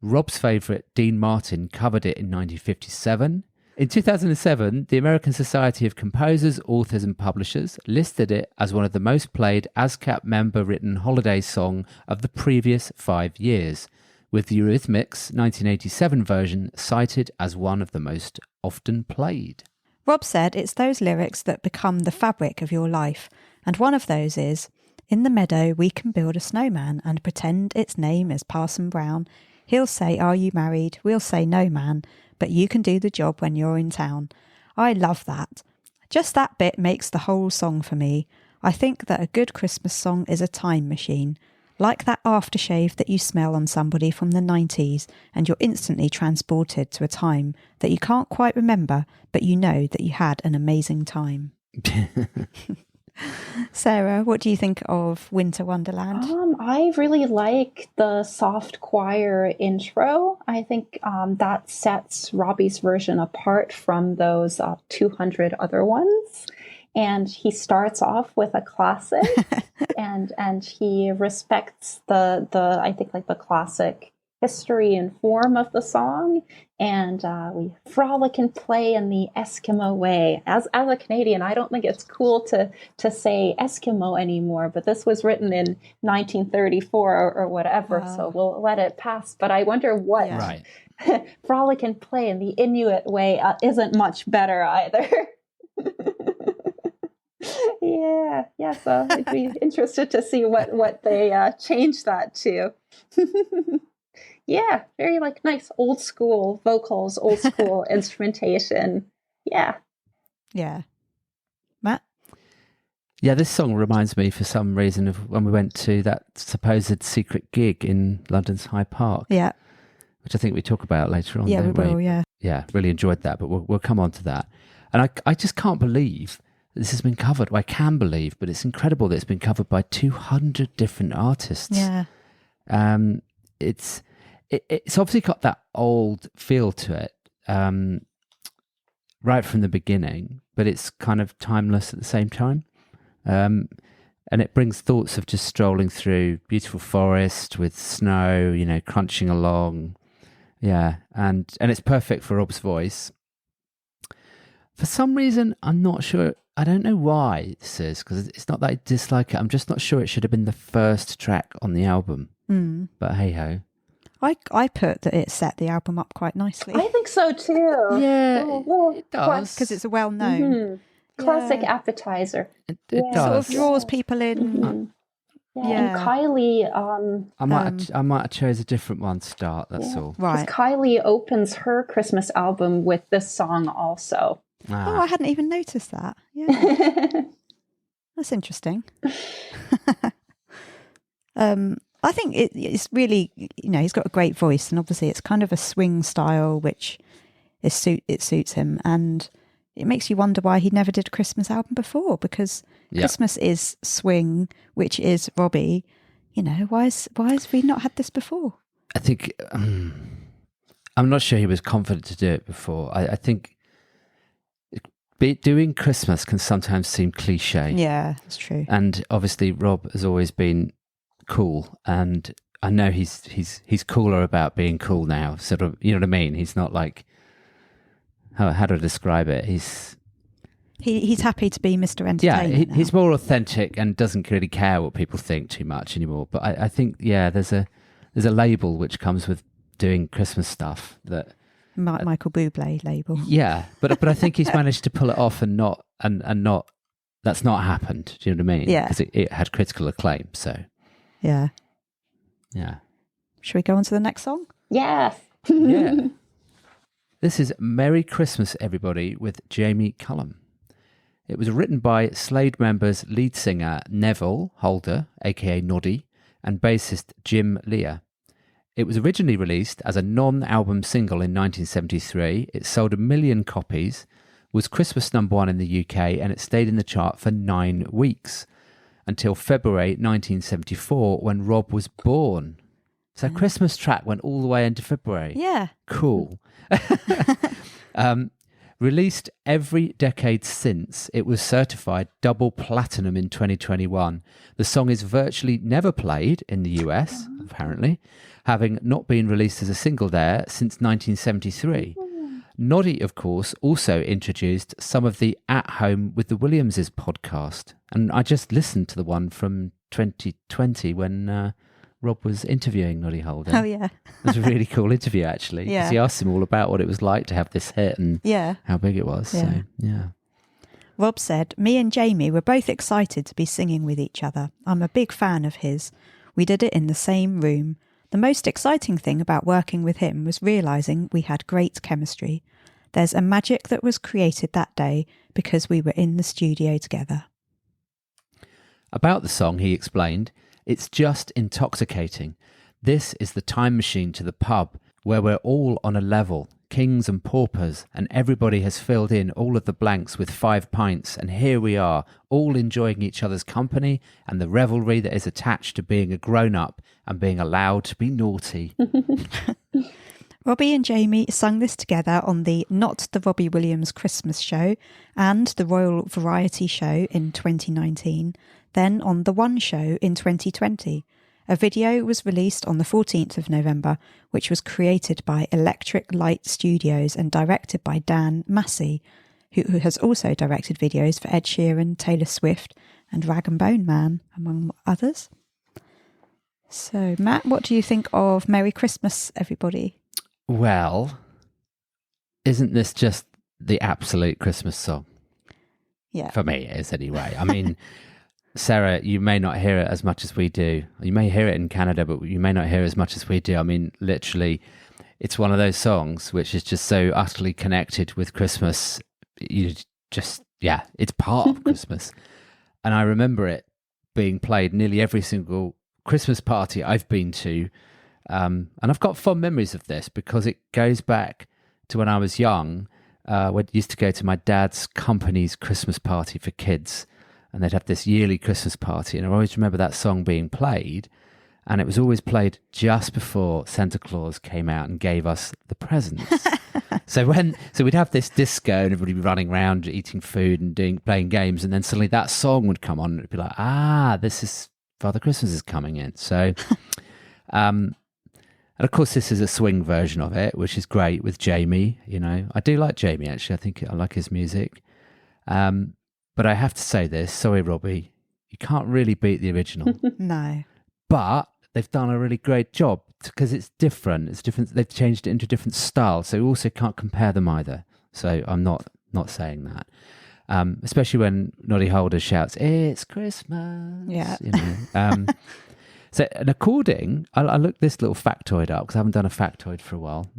Rob's favourite, Dean Martin, covered it in 1957. In 2007, the American Society of Composers, Authors and Publishers listed it as one of the most played ASCAP member-written holiday song of the previous 5 years, with the Eurythmics' 1987 version cited as one of the most often played. Rob said it's those lyrics that become the fabric of your life, and one of those is, "In the meadow we can build a snowman and pretend its name is Parson Brown. He'll say, 'Are you married?' We'll say, 'No, man,' but you can do the job when you're in town." I love that. Just that bit makes the whole song for me. I think that a good Christmas song is a time machine, like that aftershave that you smell on somebody from the 90s, and you're instantly transported to a time that you can't quite remember, but you know that you had an amazing time. Sarah, what do you think of Winter Wonderland? I really like the soft choir intro. I think that sets Robbie's version apart from those 200 other ones. And he starts off with a classic, and he respects the I think like the classic history and form of the song, and we frolic and play in the Eskimo way. As a Canadian, I don't think it's cool to say Eskimo anymore, but this was written in 1934 or whatever, so we'll let it pass. But I wonder what frolic and play in the Inuit way isn't much better either. So I'd be interested to see what they change that to. Yeah, very like nice old school vocals, old school instrumentation. Yeah. Matt? Yeah, this song reminds me for some reason of when we went to that supposed secret gig in London's Hyde Park. Yeah. Which I think we talk about later on. Yeah, we will, yeah. Yeah, really enjoyed that, but we'll come on to that. And I just can't believe this has been covered. Well, I can believe, but it's incredible that it's been covered by 200 different artists. Yeah. It's obviously got that old feel to it. right from the beginning, but it's kind of timeless at the same time. And it brings thoughts of just strolling through beautiful forest with snow, you know, crunching along. Yeah, and it's perfect for Rob's voice. For some reason, I'm not sure. I don't know why this is, because it's not that I dislike it. I'm just not sure it should have been the first track on the album. But hey ho. I put that it set the album up quite nicely. I think so too. Yeah, it does. Because it's a well-known. Classic appetizer. It Sort does. of draws people in. And Kylie... I might have chose a different one to start, that's all. Right. Kylie opens her Christmas album with this song also. Oh, I hadn't even noticed that. Yeah. That's interesting. I think it's really, you know, he's got a great voice, and obviously it's kind of a swing style, which it suits him, and it makes you wonder why he never did a Christmas album before, because Christmas is swing, which is Robbie. You know, why has we not had this before? I think I'm not sure he was confident to do it before. I think doing Christmas can sometimes seem cliche. Yeah, that's true. And obviously Rob has always been cool, and I know he's cooler about being cool now. Sort of, you know what I mean? He's not like, how do I describe it? He's happy to be Mr. Entertainment. Yeah, he's more authentic and doesn't really care what people think too much anymore. But I think there's a label which comes with doing Christmas stuff that Michael Bublé label. Yeah, but I think he's managed to pull it off and not that's not happened. Do you know what I mean? Yeah, because it had critical acclaim. So yeah. Should we go on to the next song? Yes. Yeah. This is Merry Christmas, Everybody with Jamie Cullum. It was written by Slade members lead singer Neville Holder, aka Noddy, and bassist Jim Lear. It was originally released as a non-album single in 1973. It sold 1 million copies, was Christmas #1 in the UK, and it stayed in the chart for 9 weeks, until February 1974, when Rob was born. So Christmas track went all the way into February. Yeah. Cool. Released every decade since, it was certified double platinum in 2021. The song is virtually never played in the US, apparently, having not been released as a single there since 1973. Noddy, of course, also introduced some of the At Home with the Williamses podcast. And I just listened to the one from 2020 when Rob was interviewing Noddy Holder. Oh, yeah. It was a really cool interview, actually. Because Yeah. he asked him all about what it was like to have this hit and Yeah. how big it was. Yeah. So, yeah. Rob said, "Me and Jamie were both excited to be singing with each other. I'm a big fan of his. We did it in the same room. The most exciting thing about working with him was realising we had great chemistry. There's a magic that was created that day because we were in the studio together." About the song, he explained, "It's just intoxicating. This is the time machine to the pub where we're all on a level, kings and paupers, and everybody has filled in all of the blanks with 5 pints, and here we are, all enjoying each other's company and the revelry that is attached to being a grown-up and being allowed to be naughty." Robbie and Jamie sung this together on the Not the Robbie Williams Christmas Show and the Royal Variety Show in 2019, then on The One Show in 2020. A video was released on the 14th of November, which was created by Electric Light Studios and directed by Dan Massey, who has also directed videos for Ed Sheeran, Taylor Swift and Rag and Bone Man, among others. So, Matt, what do you think of Merry Christmas, Everybody? Well, isn't this just the absolute Christmas song? Yeah. For me, it is anyway. I mean, Sarah, you may not hear it as much as we do. You may hear it in Canada, but you may not hear it as much as we do. I mean, literally, it's one of those songs which is just so utterly connected with Christmas. You just, yeah, it's part of Christmas. And I remember it being played nearly every single Christmas party I've been to. And I've got fond memories of this because it goes back to when I was young. When I used to go to my dad's company's Christmas party for kids, and they'd have this yearly Christmas party, and I always remember that song being played, and it was always played just before Santa Claus came out and gave us the presents. So we'd have this disco and everybody be running around eating food and playing games, and then suddenly that song would come on and it'd be like, this is Father Christmas is coming in. So and of course this is a swing version of it, which is great with Jamie. I do like Jamie, actually. I like his music. But I have to say this, sorry Robbie, you can't really beat the original. No. But they've done a really great job because it's different. It's different. They've changed it into different styles, so you also can't compare them either. So I'm not saying that. Especially when Noddy Holder shouts, "It's Christmas!" Yeah. So an according, I looked this little factoid up because I haven't done a factoid for a while.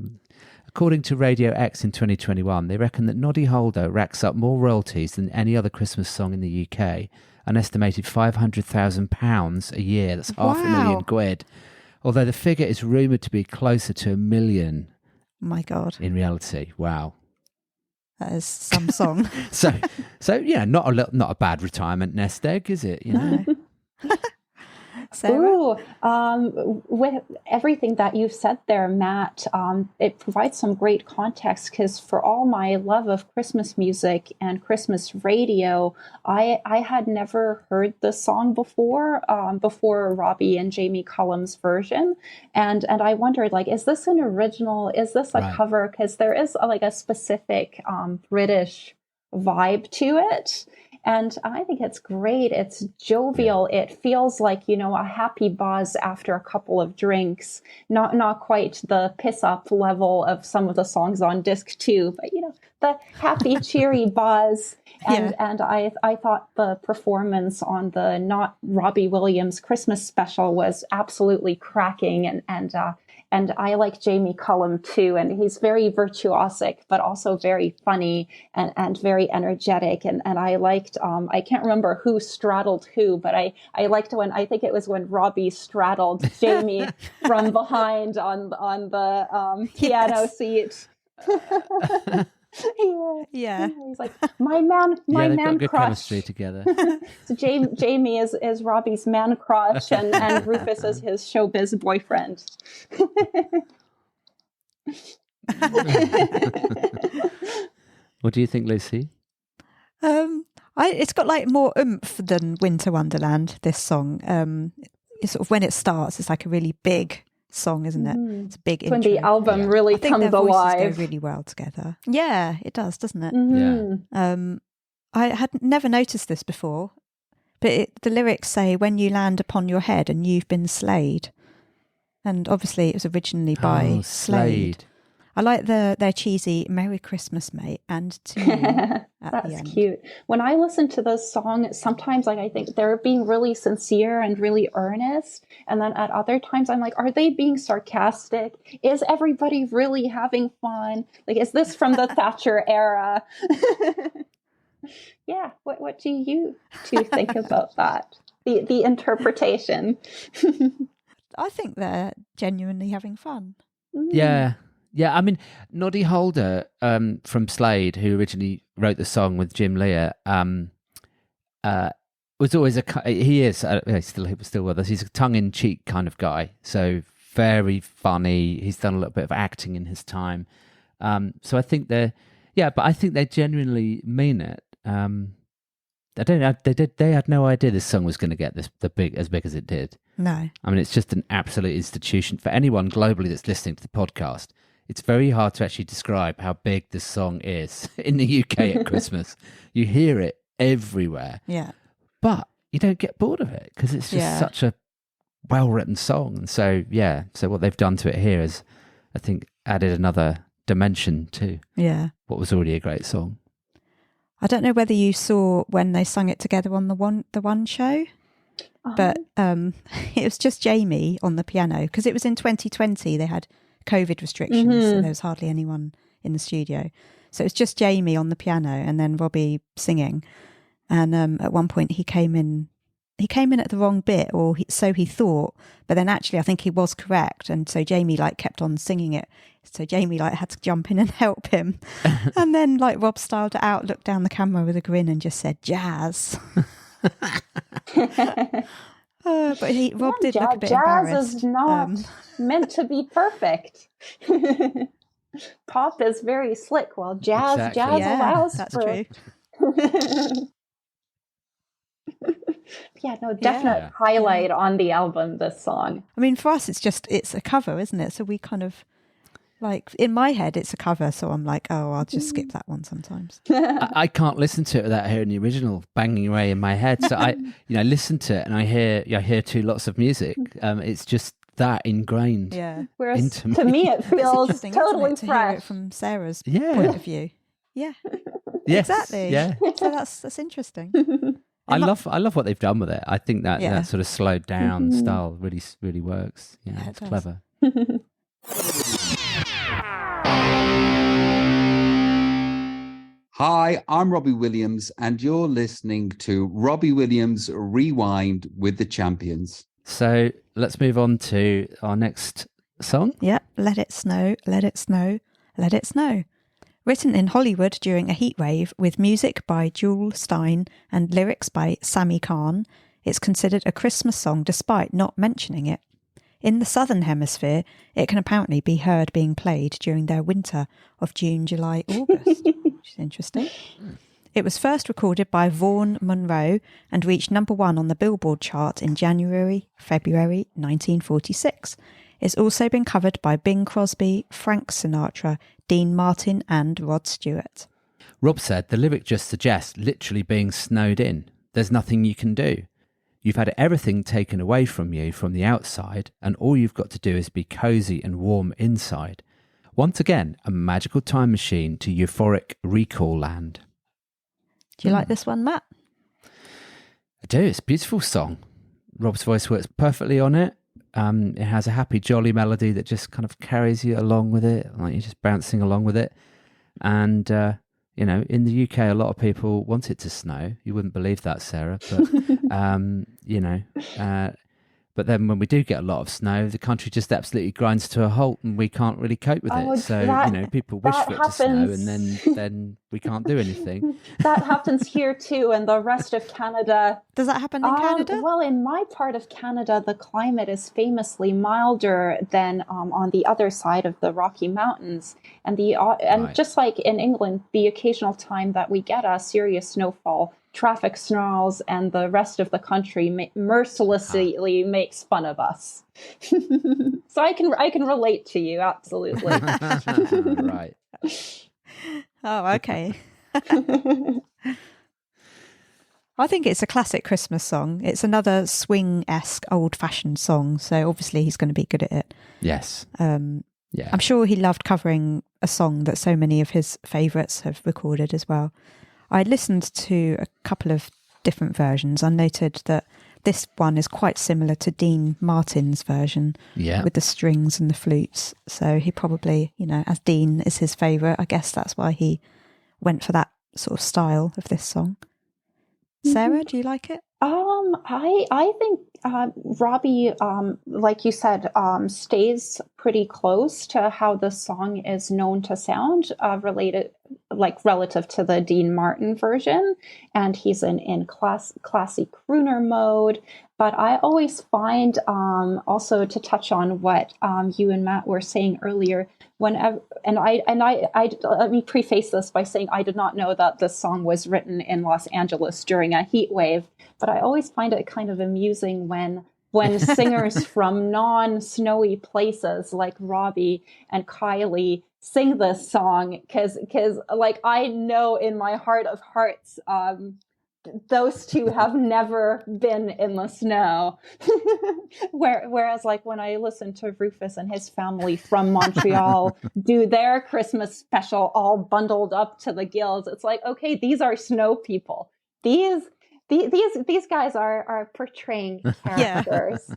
According to Radio X in 2021, they reckon that Noddy Holder racks up more royalties than any other Christmas song in the UK, an estimated £500,000 a year. That's £500,000. Although the figure is rumoured to be closer to £1 million. My God. In reality. Wow. That is some song. So yeah, not a bad retirement nest egg, is it? No. Sarah? Ooh, with everything that you've said there, Matt, it provides some great context because for all my love of Christmas music and Christmas radio, I had never heard this song before Robbie and Jamie Cullum's version. And I wondered, is this an original? Is this a cover? Because there is a specific British vibe to it. And I think it's great. It's jovial. It feels like, a happy buzz after a couple of drinks. Not quite the piss up level of some of the songs on disc 2, but, the happy, cheery buzz. And I thought the performance on the not Robbie Williams Christmas special was absolutely cracking. And I like Jamie Cullum too, and he's very virtuosic, but also very funny and very energetic. And I liked, I can't remember who straddled who, but I liked I think it was when Robbie straddled Jamie from behind on the piano seat. Yeah. He's like, my man they've got good crush. chemistry together. So Jamie is Robbie's man crush, and Rufus is his showbiz boyfriend. What do you think, Lucy? It's got more oomph than Winter Wonderland, this song. It's sort of when it starts, it's like a really big song, isn't it? It's a big intro. When the album really comes alive. I think their voices go really well together. Yeah, it does, doesn't it? Mm-hmm. Yeah. I had never noticed this before, but the lyrics say, "When you land upon your head and you've been slayed." And obviously it was originally by Slade. I like their cheesy "Merry Christmas, mate," and to you at That's the end. cute. When I listen to this song, sometimes I think they're being really sincere and really earnest. And then at other times I'm like, are they being sarcastic? Is everybody really having fun? Is this from the Thatcher era? Yeah. What do you two think about that? The interpretation. I think they're genuinely having fun. Yeah. Yeah, I mean, Noddy Holder from Slade, who originally wrote the song with Jim Lear, was always he's still with us. He's a tongue-in-cheek kind of guy, so very funny. He's done a little bit of acting in his time, so I think but I think they genuinely mean it. I don't know. They had no idea this song was going to get as big as it did. No, I mean, it's just an absolute institution for anyone globally that's listening to the podcast. It's very hard to actually describe how big this song is in the UK at Christmas. You hear it everywhere. Yeah. But you don't get bored of it because it's just such a well-written song. And so what they've done to it here is, I think, added another dimension to what was already a great song. I don't know whether you saw when they sung it together on the one show, but it was just Jamie on the piano because it was in 2020. They had COVID restrictions, so there was hardly anyone in the studio. So it was just Jamie on the piano and then Robbie singing. And at one point he came in at the wrong bit, or so he thought, but then actually I think he was correct. And so Jamie kept on singing it. So Jamie had to jump in and help him. And then Rob styled it out, looked down the camera with a grin and just said, "Jazz." But Rob did look a bit embarrassed. Jazz is not meant to be perfect. pop is very slick, while jazz Exactly. allows that's for. true. Yeah, no, definite highlight on the album, this song. I mean, for us, it's a cover, isn't it? So we kind of, like, in my head, it's a cover. So I'm like, oh, I'll just skip that one sometimes. I can't listen to it without hearing the original banging away in my head. So I listen to it and I hear two lots of music. It's just that ingrained. Yeah. Whereas to me, it feels totally to hear it fresh. from Sarah's point of view. Yeah. Yes. Exactly. Yeah. So that's interesting. I love what they've done with it. I think that sort of slowed down style really works. Yeah, it's clever. Hi, I'm Robbie Williams, and you're listening to Robbie Williams Rewind with the Champions. So let's move on to our next song. Yeah. Let It Snow, Let It Snow, Let It Snow. Written in Hollywood during a heatwave with music by Jule Stein and lyrics by Sammy Kahn, it's considered a Christmas song despite not mentioning it. In the Southern Hemisphere, it can apparently be heard being played during their winter of June, July, August, which is interesting. It was first recorded by Vaughn Monroe and reached number 1 on the Billboard chart in February 1946. It's also been covered by Bing Crosby, Frank Sinatra, Dean Martin and Rod Stewart. Rob said the lyric just suggests literally being snowed in. There's nothing you can do. You've had everything taken away from you from the outside, and all you've got to do is be cosy and warm inside. Once again, a magical time machine to euphoric recall land. Do you like this one, Matt? I do. It's a beautiful song. Rob's voice works perfectly on it. It has a happy, jolly melody that just kind of carries you along with it, like you're just bouncing along with it. And, in the UK, a lot of people want it to snow. You wouldn't believe that, Sarah. But, but then when we do get a lot of snow, the country just absolutely grinds to a halt and we can't really cope with it. So, people wish for it to snow and then we can't do anything. That happens here too, and the rest of Canada. Does that happen in Canada? Well, in my part of Canada, the climate is famously milder than on the other side of the Rocky Mountains. And just like in England, the occasional time that we get a serious snowfall, traffic snarls and the rest of the country mercilessly makes fun of us. So I can relate to you, absolutely. Right. Oh, okay. I think it's a classic Christmas song. It's another swing-esque, old-fashioned song, so obviously he's going to be good at it. Yes. Yeah. I'm sure he loved covering a song that so many of his favourites have recorded as well. I listened to a couple of different versions. I noted that this one is quite similar to Dean Martin's version with the strings and the flutes. So he probably, as Dean is his favourite, I guess that's why he went for that sort of style of this song. Sarah, do you like it? I think Robbie, like you said, stays pretty close to how the song is known to sound, relative to the Dean Martin version, and he's in classy crooner mode. But I always find, also to touch on what you and Matt were saying earlier, whenever, and I let me preface this by saying I did not know that this song was written in Los Angeles during a heat wave, but I always find it kind of amusing when singers from non-snowy places like Robbie and Kylie sing this song, because I know in my heart of hearts, those two have never been in the snow. Whereas when I listen to Rufus and his family from Montreal do their Christmas special all bundled up to the gills, it's like, okay, these are snow people. These guys are portraying characters.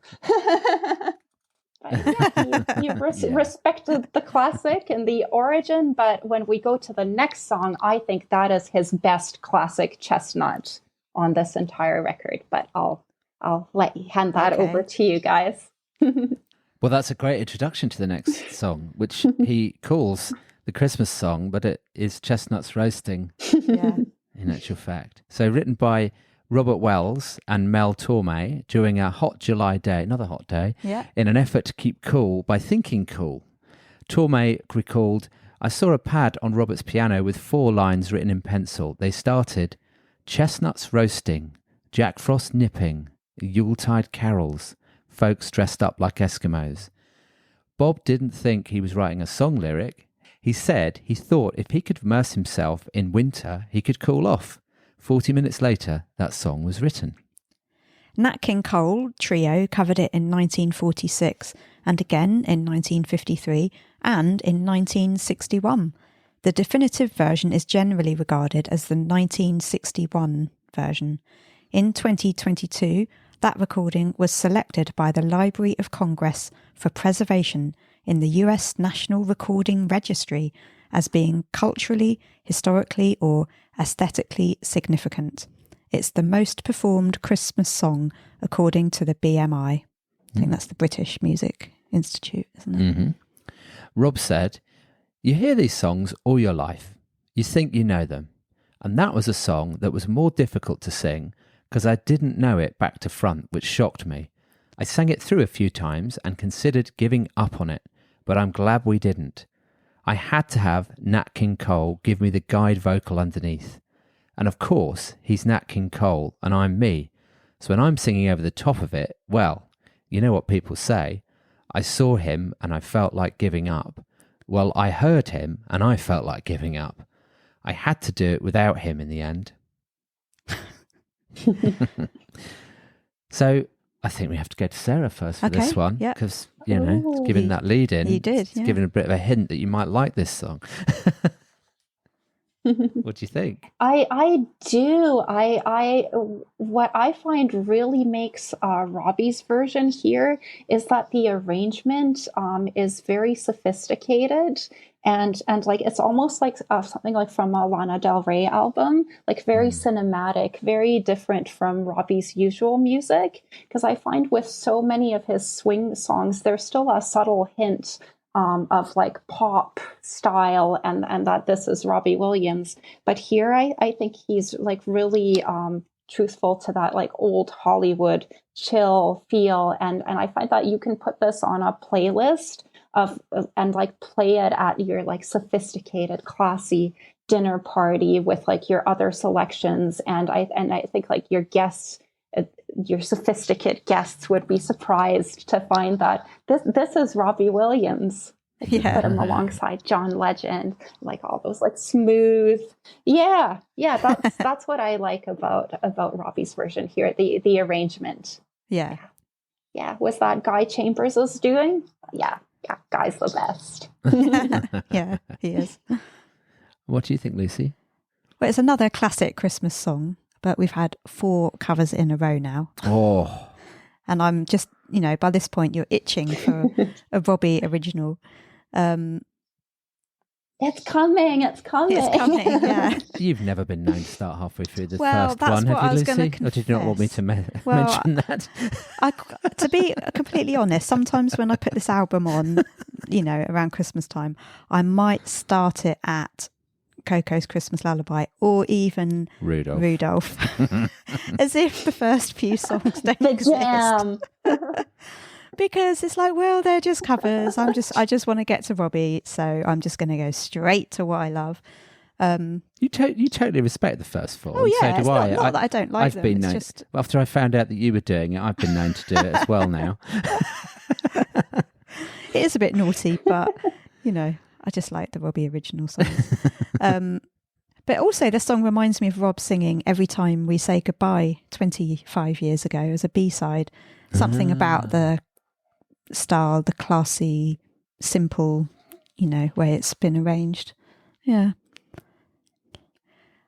You respected the classic and the origin, but when we go to the next song, I think that is his best classic chestnut on this entire record. But I'll hand that over to you guys. Well, that's a great introduction to the next song, which he calls the Christmas song, but it is chestnuts roasting. In actual fact. So written by Robert Wells and Mel Torme during a hot July day, another hot day, in an effort to keep cool by thinking cool. Torme recalled, I saw a pad on Robert's piano with 4 lines written in pencil. They started, chestnuts roasting, Jack Frost nipping, Yuletide carols, folks dressed up like Eskimos. Bob didn't think he was writing a song lyric. He said he thought if he could immerse himself in winter, he could cool off. 40 minutes later, that song was written. Nat King Cole Trio covered it in 1946 and again in 1953 and in 1961. The definitive version is generally regarded as the 1961 version. In 2022, that recording was selected by the Library of Congress for preservation in the US National Recording Registry as being culturally, historically, or aesthetically significant. It's the most performed Christmas song according to the BMI. I think that's the British Music Institute, isn't it? Mm-hmm. Rob said, you hear these songs all your life. You think you know them. And that was a song that was more difficult to sing because I didn't know it back to front, which shocked me. I sang it through a few times and considered giving up on it, but I'm glad we didn't. I had to have Nat King Cole give me the guide vocal underneath. And of course, he's Nat King Cole and I'm me. So when I'm singing over the top of it, well, you know what people say. I saw him and I felt like giving up. Well, I heard him and I felt like giving up. I had to do it without him in the end. So I think we have to go to Sarah first for this one. Because, you know, it's giving that lead in. You did, It's giving a bit of a hint that you might like this song. What do you think? I do. What I find really makes Robbie's version here is that the arrangement is very sophisticated and like it's almost like something like from a Lana Del Rey album, like very cinematic, very different from Robbie's usual music. Because I find with so many of his swing songs, there's still a subtle hint of like pop style and that this is Robbie Williams. But here I think he's like really truthful to that like old Hollywood chill feel. And I find that you can put this on a playlist and like play it at your like sophisticated, classy dinner party with like your other selections. And I think like your guests, your sophisticated guests would be surprised to find that this is Robbie Williams. If you put him alongside John Legend, like all those like smooth, that's what I like about Robbie's version here. The arrangement. Yeah. Was that Guy Chambers' doing? Yeah, Guy's the best. Yeah, he is. What do you think, Lucy? Well, it's another classic Christmas song. But we've had 4 covers in a row now. Oh. And I'm just, you know, by this point, you're itching for a Robbie original. It's coming, yeah. You've never been known to start halfway through the Well, first that's one, what I have was you, gonna Lucy? Or did you not want me to confess. mention that? To be completely honest, sometimes when I put this album on, you know, around Christmas time, I might start it at Coco's Christmas Lullaby or even Rudolph. As if the first few songs don't exist. Because it's like, well, they're just covers. I just want to get to Robbie, so I'm just going to go straight to what I love. You totally respect the first 4. Oh yeah, so do it's I. Not that I don't like I've them. been it's known, just after I found out that you were doing it, I've been known to do it as well now. It is a bit naughty, but you know, I just like the Robbie original songs. But also, this song reminds me of Rob singing Every Time We Say Goodbye 25 years ago as a B-side. Something about the style, the classy, simple, you know, way it's been arranged. Yeah.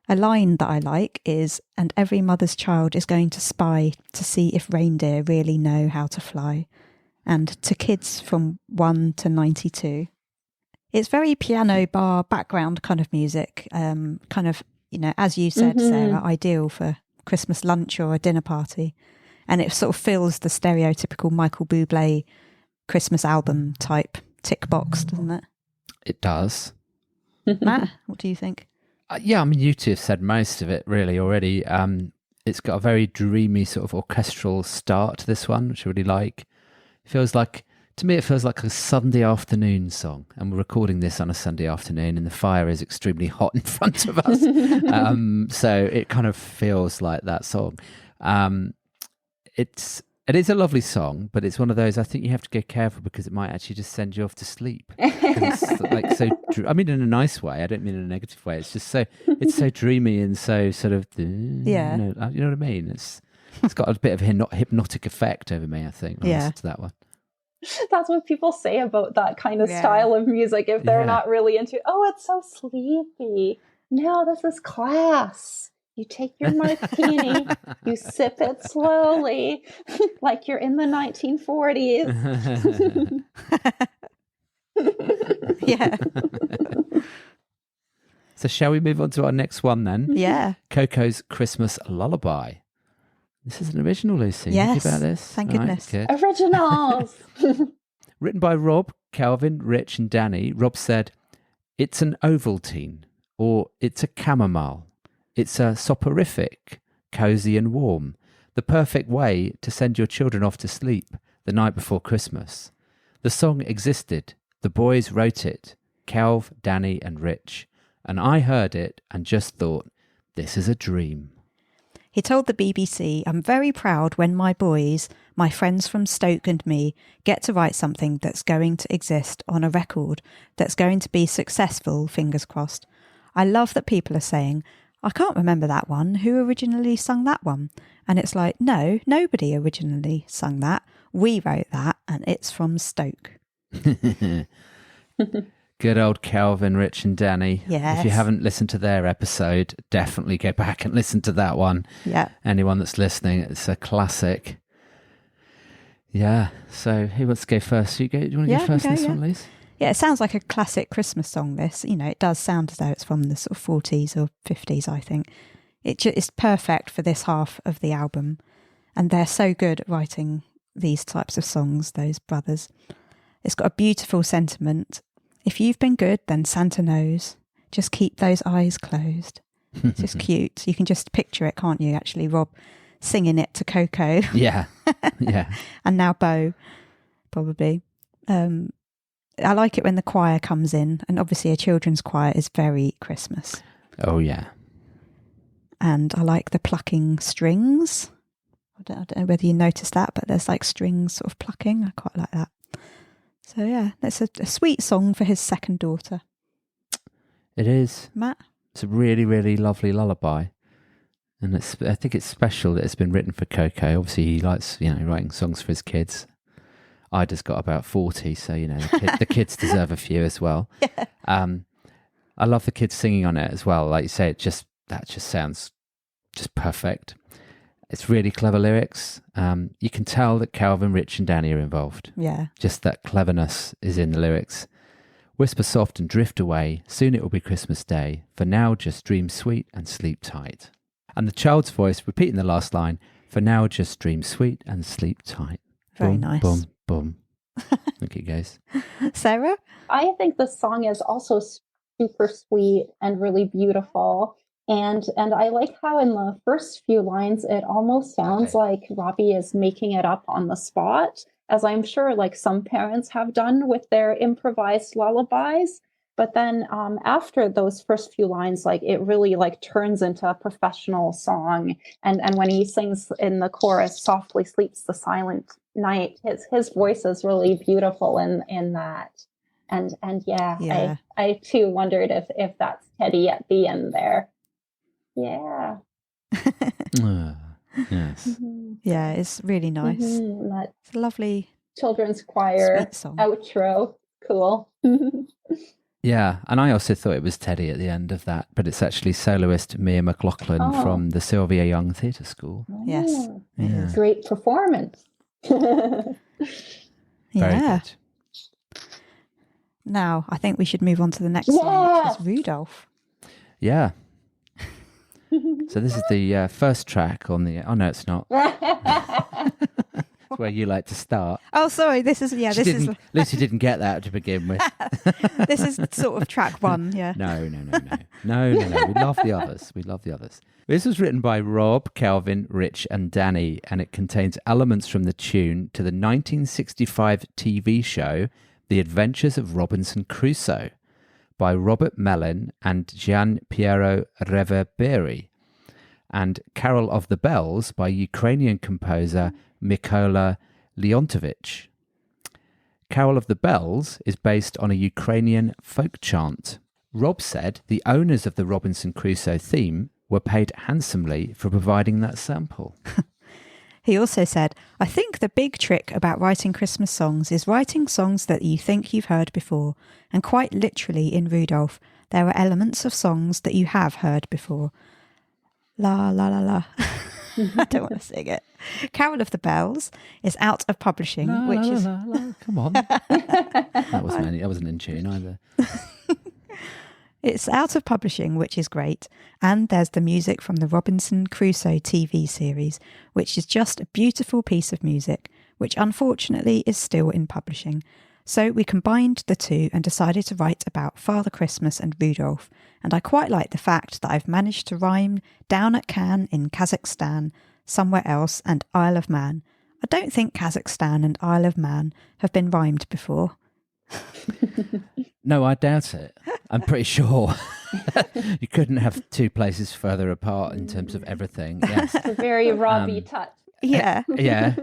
A line that I like is, and every mother's child is going to spy to see if reindeer really know how to fly. And to kids from 1 to 92. It's very piano bar background kind of music, kind of, you know, as you said, Sarah, ideal for Christmas lunch or a dinner party. And it sort of fills the stereotypical Michael Bublé Christmas album type tick box, doesn't it? It does. Matt, what do you think? Yeah, I mean, you two have said most of it really already. It's got a very dreamy sort of orchestral start to this one, which I really like. It feels like To me, it feels like a Sunday afternoon song, and we're recording this on a Sunday afternoon, and the fire is extremely hot in front of us. So it kind of feels like that song. It is a lovely song, but it's one of those, I think you have to go careful because it might actually just send you off to sleep. It's like so, I mean, in a nice way. I don't mean in a negative way. It's just it's so dreamy and so sort of, Yeah. you know what I mean? It's got a bit of a hypnotic effect over me, I think, when I listen to that one. That's what people say about that kind of style of music if they're not really into, oh, it's so sleepy. No, this is class. You take your martini, you sip it slowly, like you're in the 1940s. Yeah. So shall we move on to our next one then? Yeah. Coco's Christmas Lullaby. This is an original, Lucy. Yes. Think about this. Thank goodness. Good. Originals. Written by Rob, Calvin, Rich and Danny. Rob said, it's an Ovaltine, or it's a chamomile. It's a soporific, cozy and warm, the perfect way to send your children off to sleep the night before Christmas. The song existed, the boys wrote it, Calv, Danny and Rich, and I heard it and just thought, this is a dream. He told the BBC, I'm very proud when my boys, my friends from Stoke and me, get to write something that's going to exist on a record, that's going to be successful, fingers crossed. I love that people are saying, I can't remember that one. Who originally sung that one? And it's like, no, nobody originally sung that. We wrote that, and it's from Stoke. Good old Calvin, Rich and Danny. Yes. If you haven't listened to their episode, definitely go back and listen to that one. Yeah. Anyone that's listening, it's a classic. Yeah. So who wants to go first? Do you want to go first on this one, Liz? Yeah, it sounds like a classic Christmas song, this. You know, it does sound as though it's from the sort of 40s or 50s, I think. It's perfect for this half of the album. And they're so good at writing these types of songs, those brothers. It's got a beautiful sentiment. If you've been good, then Santa knows. Just keep those eyes closed. It's just cute. You can just picture it, can't you, actually, Rob singing it to Coco. Yeah. Yeah. And now Bo, probably. I like it when the choir comes in, and obviously a children's choir is very Christmas. Oh, yeah. And I like the plucking strings. I don't know whether you noticed that, but there's like strings sort of plucking. I quite like that. So yeah, that's a sweet song for his second daughter. It is. Matt? It's a really, really lovely lullaby. And I think it's special that it's been written for Coco. Obviously, he likes, writing songs for his kids. I just got about 40, so, the kids deserve a few as well. Yeah. I love the kids singing on it as well. Like you say, that just sounds just perfect. It's really clever lyrics. You can tell that Calvin, Rich and Danny are involved. Yeah. Just that cleverness is in the lyrics. Whisper soft and drift away. Soon it will be Christmas Day. For now, just dream sweet and sleep tight. And the child's voice repeating the last line. For now, just dream sweet and sleep tight. Very boom, nice. Boom, boom. Look, it goes. Sarah? I think the song is also super sweet and really beautiful. And I like how in the first few lines, it almost sounds like Robbie is making it up on the spot, as I'm sure like some parents have done with their improvised lullabies. But then after those first few lines, like it really like turns into a professional song. And when he sings in the chorus, softly sleeps the silent night, his voice is really beautiful in that. And yeah. I too wondered if that's Teddy at the end there. Yeah. Yes. Mm-hmm. Yeah, it's really nice. Mm-hmm. That It's a lovely children's choir sweet song. outro. Cool. Yeah, and I also thought it was Teddy at the end of that, but it's actually soloist Mia McLaughlin from the Sylvia Young Theatre School. Yes. Yeah. Great performance. Very Yeah. good. Now, I think we should move on to the next song, which is Rudolph. Yeah. So this is the first track on the... Oh, no, it's not. where you like to start. Oh, sorry. This is Lucy didn't get that to begin with. this is sort of track one. Yeah. No. We love the others. This was written by Rob, Calvin, Rich, and Danny, and it contains elements from the tune to the 1965 TV show The Adventures of Robinson Crusoe by Robert Mellon and Gian Piero Reverberi, and Carol of the Bells by Ukrainian composer Mykola Leontovich. Carol of the Bells is based on a Ukrainian folk chant. Rob said the owners of the Robinson Crusoe theme were paid handsomely for providing that sample. He also said, I think the big trick about writing Christmas songs is writing songs that you think you've heard before. And quite literally in Rudolph, there are elements of songs that you have heard before. La, la, la, la. I don't want to sing it. Carol of the Bells is out of publishing, which is... Come on. That wasn't in tune either. It's out of publishing, which is great. And there's the music from the Robinson Crusoe TV series, which is just a beautiful piece of music, which unfortunately is still in publishing. So we combined the two and decided to write about Father Christmas and Rudolph. And I quite like the fact that I've managed to rhyme down at Cannes in Kazakhstan, somewhere else, and Isle of Man. I don't think Kazakhstan and Isle of Man have been rhymed before. No, I doubt it. I'm pretty sure you couldn't have two places further apart in terms of everything. Yes. It's a very Robbie touch. Yeah. Yeah.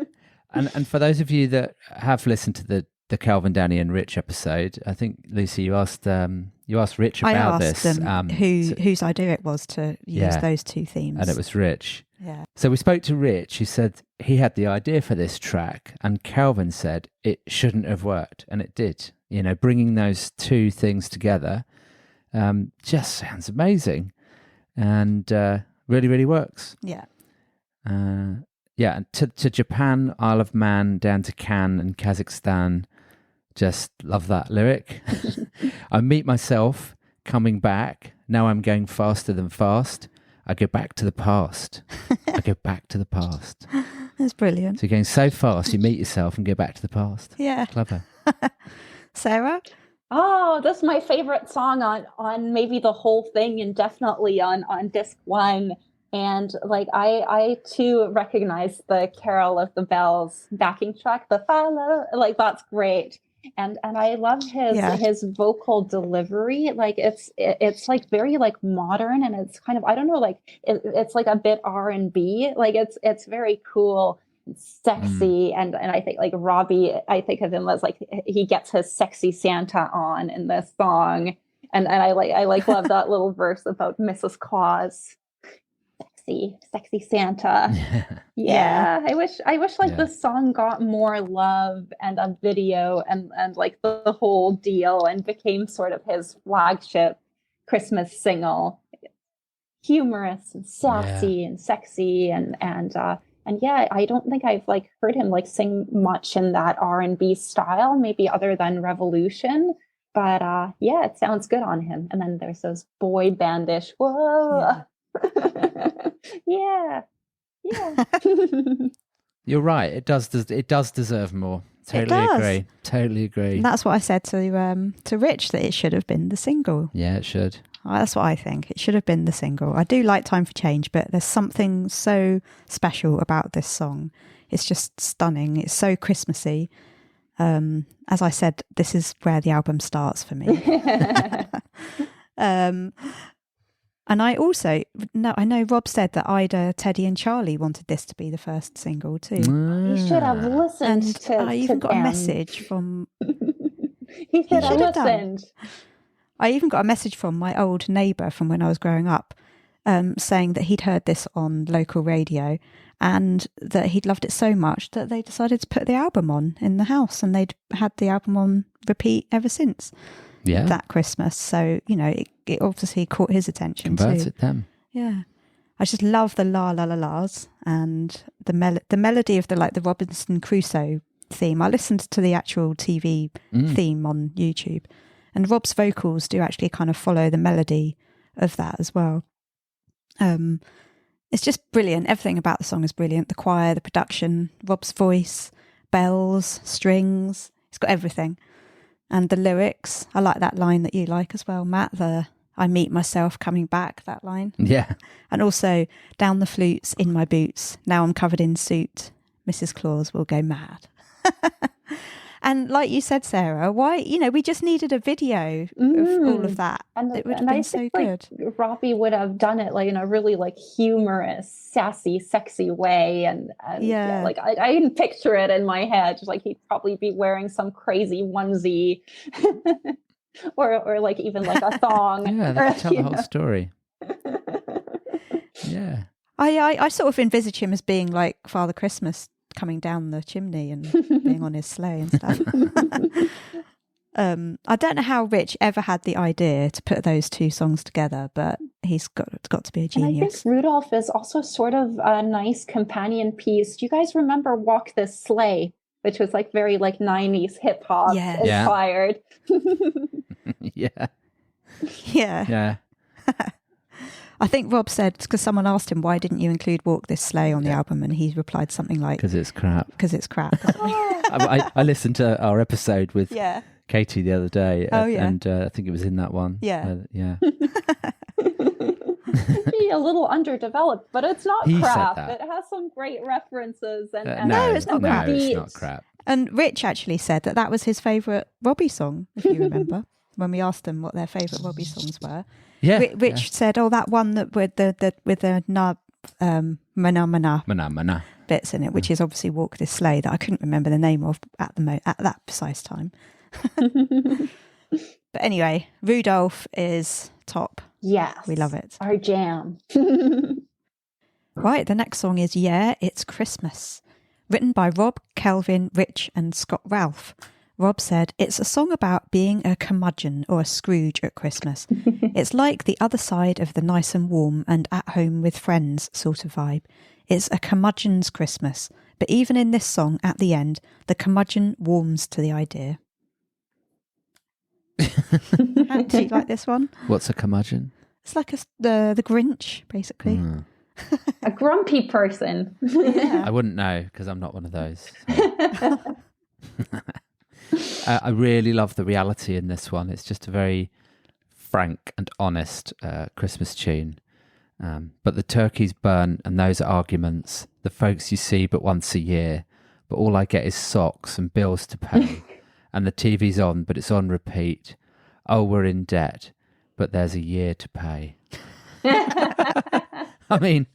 And for those of you that have listened to the Calvin, Danny and Rich episode, I think, Lucy, you asked Rich about this. I asked them whose idea it was to use those two themes. And it was Rich. Yeah. So we spoke to Rich, who said he had the idea for this track, and Calvin said it shouldn't have worked, and it did. You know, bringing those two things together just sounds amazing, and really, really works. Yeah. Yeah, and to Japan, Isle of Man, down to Cannes and Kazakhstan, just love that lyric. I meet myself coming back. Now I'm going faster than fast. I go back to the past. I go back to the past. That's brilliant. So you're going so fast, you meet yourself and go back to the past. Yeah. Clever. Sarah? Oh, this is my favorite song on maybe the whole thing, and definitely on disc one. And like I too recognize the Carol of the Bells backing track, the follow, like that's great. And I love his vocal delivery. Like it's like very like modern, and it's kind of, I don't know, like it's like a bit R&B. Like it's very cool, and sexy, and I think like Robbie, I think of him as like he gets his sexy Santa on in this song, and I love that little verse about Mrs. Claus. Sexy Santa. Yeah. I wish like this song got more love and a video and like the whole deal, and became sort of his flagship Christmas single. Humorous and sassy and sexy and yeah, I don't think I've like heard him like sing much in that R&B style, maybe other than Revolution. But yeah, it sounds good on him. And then there's those boy bandish whoa. Yeah. You're right. It does deserve more. Totally agree. And that's what I said to Rich, that it should have been the single. Yeah, it should. That's what I think. It should have been the single. I do like Time for Change, but there's something so special about this song. It's just stunning. It's so Christmassy. As I said, this is where the album starts for me. And I know Rob said that Ida, Teddy and Charlie wanted this to be the first single too. You should have listened and to I even got them. a message from... He should have listened. I even got a message from my old neighbour from when I was growing up, saying that he'd heard this on local radio and that he'd loved it so much that they decided to put the album on in the house, and they'd had the album on repeat ever since. Yeah. That Christmas. So, you know, it obviously caught his attention too. Converted them. Yeah. I just love the la la la la's and the melody of the Robinson Crusoe theme. I listened to the actual TV theme on YouTube, and Rob's vocals do actually kind of follow the melody of that as well. It's just brilliant. Everything about the song is brilliant. The choir, the production, Rob's voice, bells, strings. It's got everything. And the lyrics, I like that line that you like as well, Matt, the I meet myself coming back, that line. Yeah. And also, down the flutes, in my boots, now I'm covered in soot, Mrs. Claus will go mad. And like you said, Sarah, why, we just needed a video of all of that. And, it would have and been I so think good. like Robbie would have done it like in a really like humorous, sassy, sexy way. And Yeah. like I can picture it in my head. Like he'd probably be wearing some crazy onesie or like even like a thong. Yeah, they could tell the whole story. Yeah. I sort of envisage him as being like Father Christmas coming down the chimney and being on his sleigh and stuff. I don't know how Rich ever had the idea to put those two songs together, but he's got to be a genius. And I think Rudolph is also sort of a nice companion piece. Do you guys remember Walk This Sleigh, which was like very like 90s hip hop inspired? Yeah. Yeah. Yeah. I think Rob said, because someone asked him, why didn't you include Walk This Sleigh on the album? And he replied something like, Because it's crap. Because it's crap. I listened to our episode with Yeah. Katie the other day. Oh, yeah. And I think it was in that one. Yeah. Yeah. Maybe a little underdeveloped, but it's not He said crap. that. It has some great references. And No, it's not crap. It's not crap. And Rich actually said that was his favourite Robbie song, if you remember, when we asked them what their favourite Robbie songs were. Yeah. Rich said, that one that with the mana bits in it, which is obviously Walk This Sleigh, that I couldn't remember the name of at that precise time. But anyway, Rudolph is top. Yes. We love it. Our jam. Right, the next song is Yeah, It's Christmas. Written by Rob, Kelvin, Rich and Scott Ralph. Rob said, it's a song about being a curmudgeon or a Scrooge at Christmas. It's like the other side of the nice and warm and at home with friends sort of vibe. It's a curmudgeon's Christmas. But even in this song, at the end, the curmudgeon warms to the idea. Do you like this one? What's a curmudgeon? It's like the Grinch, basically. A grumpy person. Yeah. I wouldn't know because I'm not one of those. So. I really love the reality in this one. It's just a very frank and honest Christmas tune. But the turkeys burn and those are arguments. The folks you see but once a year. But all I get is socks and bills to pay. And the TV's on, but it's on repeat. Oh, we're in debt, but there's a year to pay. I mean,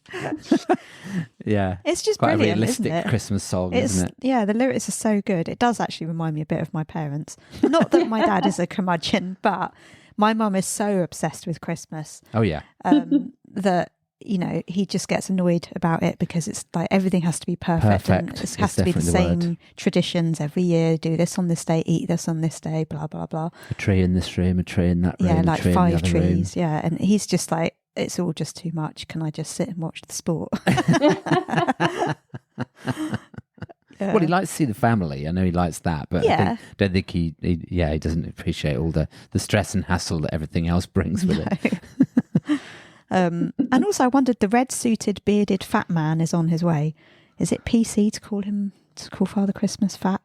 yeah. It's just quite brilliant, a realistic isn't it? Christmas song, isn't it? Yeah, the lyrics are so good. It does actually remind me a bit of my parents. Not that my dad is a curmudgeon, but my mum is so obsessed with Christmas Oh, yeah. that, he just gets annoyed about it because it's like everything has to be perfect. And Perfect it has is to be the definitely the same word. traditions every year. Do this on this day, eat this on this day, blah, blah, blah. A tree in this room, a tree in that room, Yeah, a like tree in the 5 other trees. Yeah. And he's just like, it's all just too much. Can I just sit and watch the sport? Yeah. Well, he likes to see the family. I know he likes that, but I don't think he doesn't appreciate all the stress and hassle that everything else brings with it. And also I wondered, the red suited bearded fat man is on his way. Is it PC to call Father Christmas fat?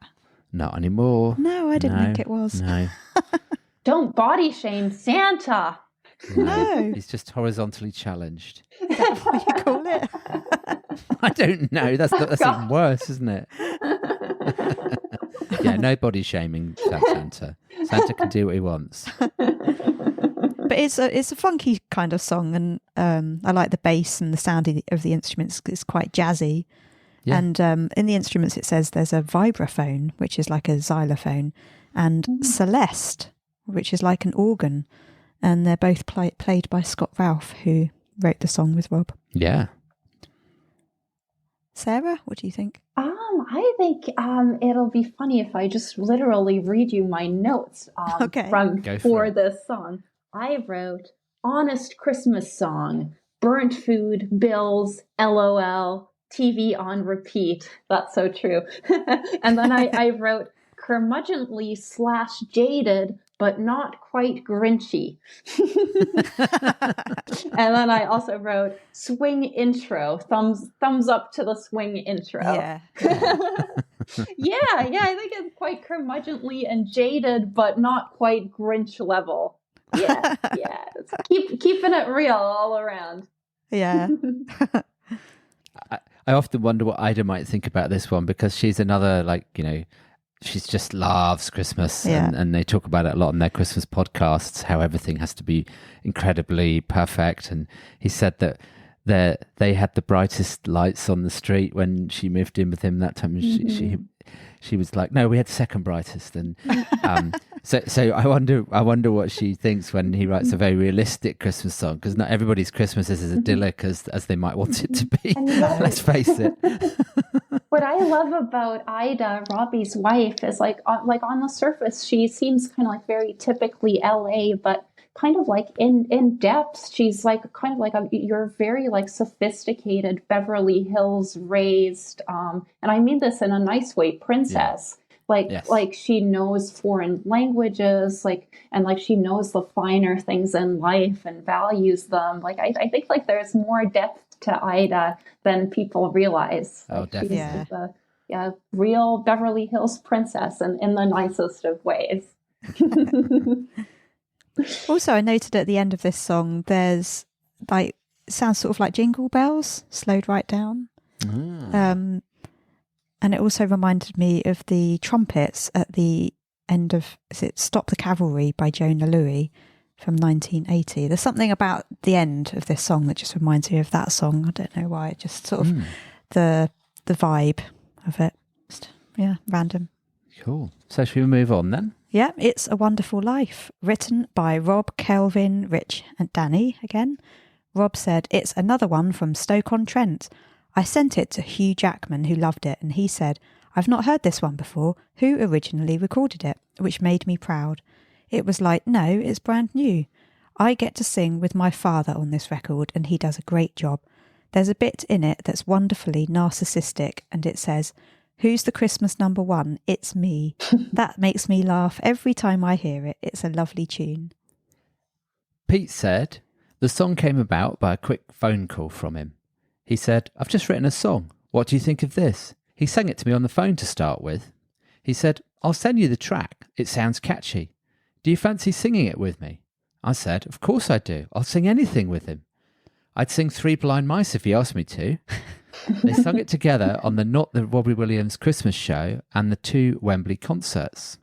Not anymore. No, I didn't think it was. No. Don't body shame Santa. No. He's just horizontally challenged. Is that what you call it? I don't know. That's even worse, isn't it? Yeah, no body shaming Santa. Santa can do what he wants. But it's a funky kind of song, and I like the bass and the sound of the instruments. It's quite jazzy. Yeah. And in the instruments it says there's a vibraphone, which is like a xylophone, and Celeste, which is like an organ. And they're both played by Scott Ralph, who wrote the song with Rob. Yeah. Sarah, what do you think? I think it'll be funny if I just literally read you my notes Okay. for this song. I wrote honest Christmas song, burnt food, bills, LOL, TV on repeat. That's so true. And then I wrote curmudgeonly /jaded but not quite Grinchy. And then I also wrote swing intro, thumbs up to the swing intro. Yeah. I think it's quite curmudgeonly and jaded, but not quite Grinch level. Yeah. It's keeping it real all around. Yeah. I often wonder what Ida might think about this one, because she's another, like, you know, she's just loves Christmas, and they talk about it a lot on their Christmas podcasts, how everything has to be incredibly perfect. And he said that they had the brightest lights on the street when she moved in with him that time. She was like, no, we had second brightest. And so I wonder what she thinks when he writes a very realistic Christmas song, because not everybody's Christmas is as idyllic as they might want it to be. Let's face it. What I love about Ida, Robbie's wife, is like on the surface, she seems kind of like very typically LA, but kind of like in depth, she's like kind of like you're very like sophisticated Beverly Hills raised, and I mean this in a nice way, princess. Yeah. Like she knows foreign languages, and she knows the finer things in life and values them. Like I think like there's more depth to Ida than people realize. Oh, definitely. She's like a real Beverly Hills princess, and in the nicest of ways. Also, I noted at the end of this song, there's like, it sounds sort of like jingle bells slowed right down. And it also reminded me of the trumpets at the end of, is it Stop the Cavalry by Jonah Louie from 1980. There's something about the end of this song that just reminds me of that song. I don't know why. Just sort of the vibe of it. Just, random. Cool. So should we move on then? Yeah, It's a Wonderful Life, written by Rob, Kelvin, Rich and Danny again. Rob said, it's another one from Stoke-on-Trent. I sent it to Hugh Jackman, who loved it, and he said, I've not heard this one before. Who originally recorded it? Which made me proud. It was like, no, it's brand new. I get to sing with my father on this record, and he does a great job. There's a bit in it that's wonderfully narcissistic, and it says, who's the Christmas number one? It's me. That makes me laugh every time I hear it. It's a lovely tune. Pete said, the song came about by a quick phone call from him. He said, I've just written a song. What do you think of this? He sang it to me on the phone to start with. He said, I'll send you the track. It sounds catchy. Do you fancy singing it with me? I said, of course I do. I'll sing anything with him. I'd sing Three Blind Mice if he asked me to. They sung it together on the Not the Robbie Williams Christmas show and the 2 Wembley concerts.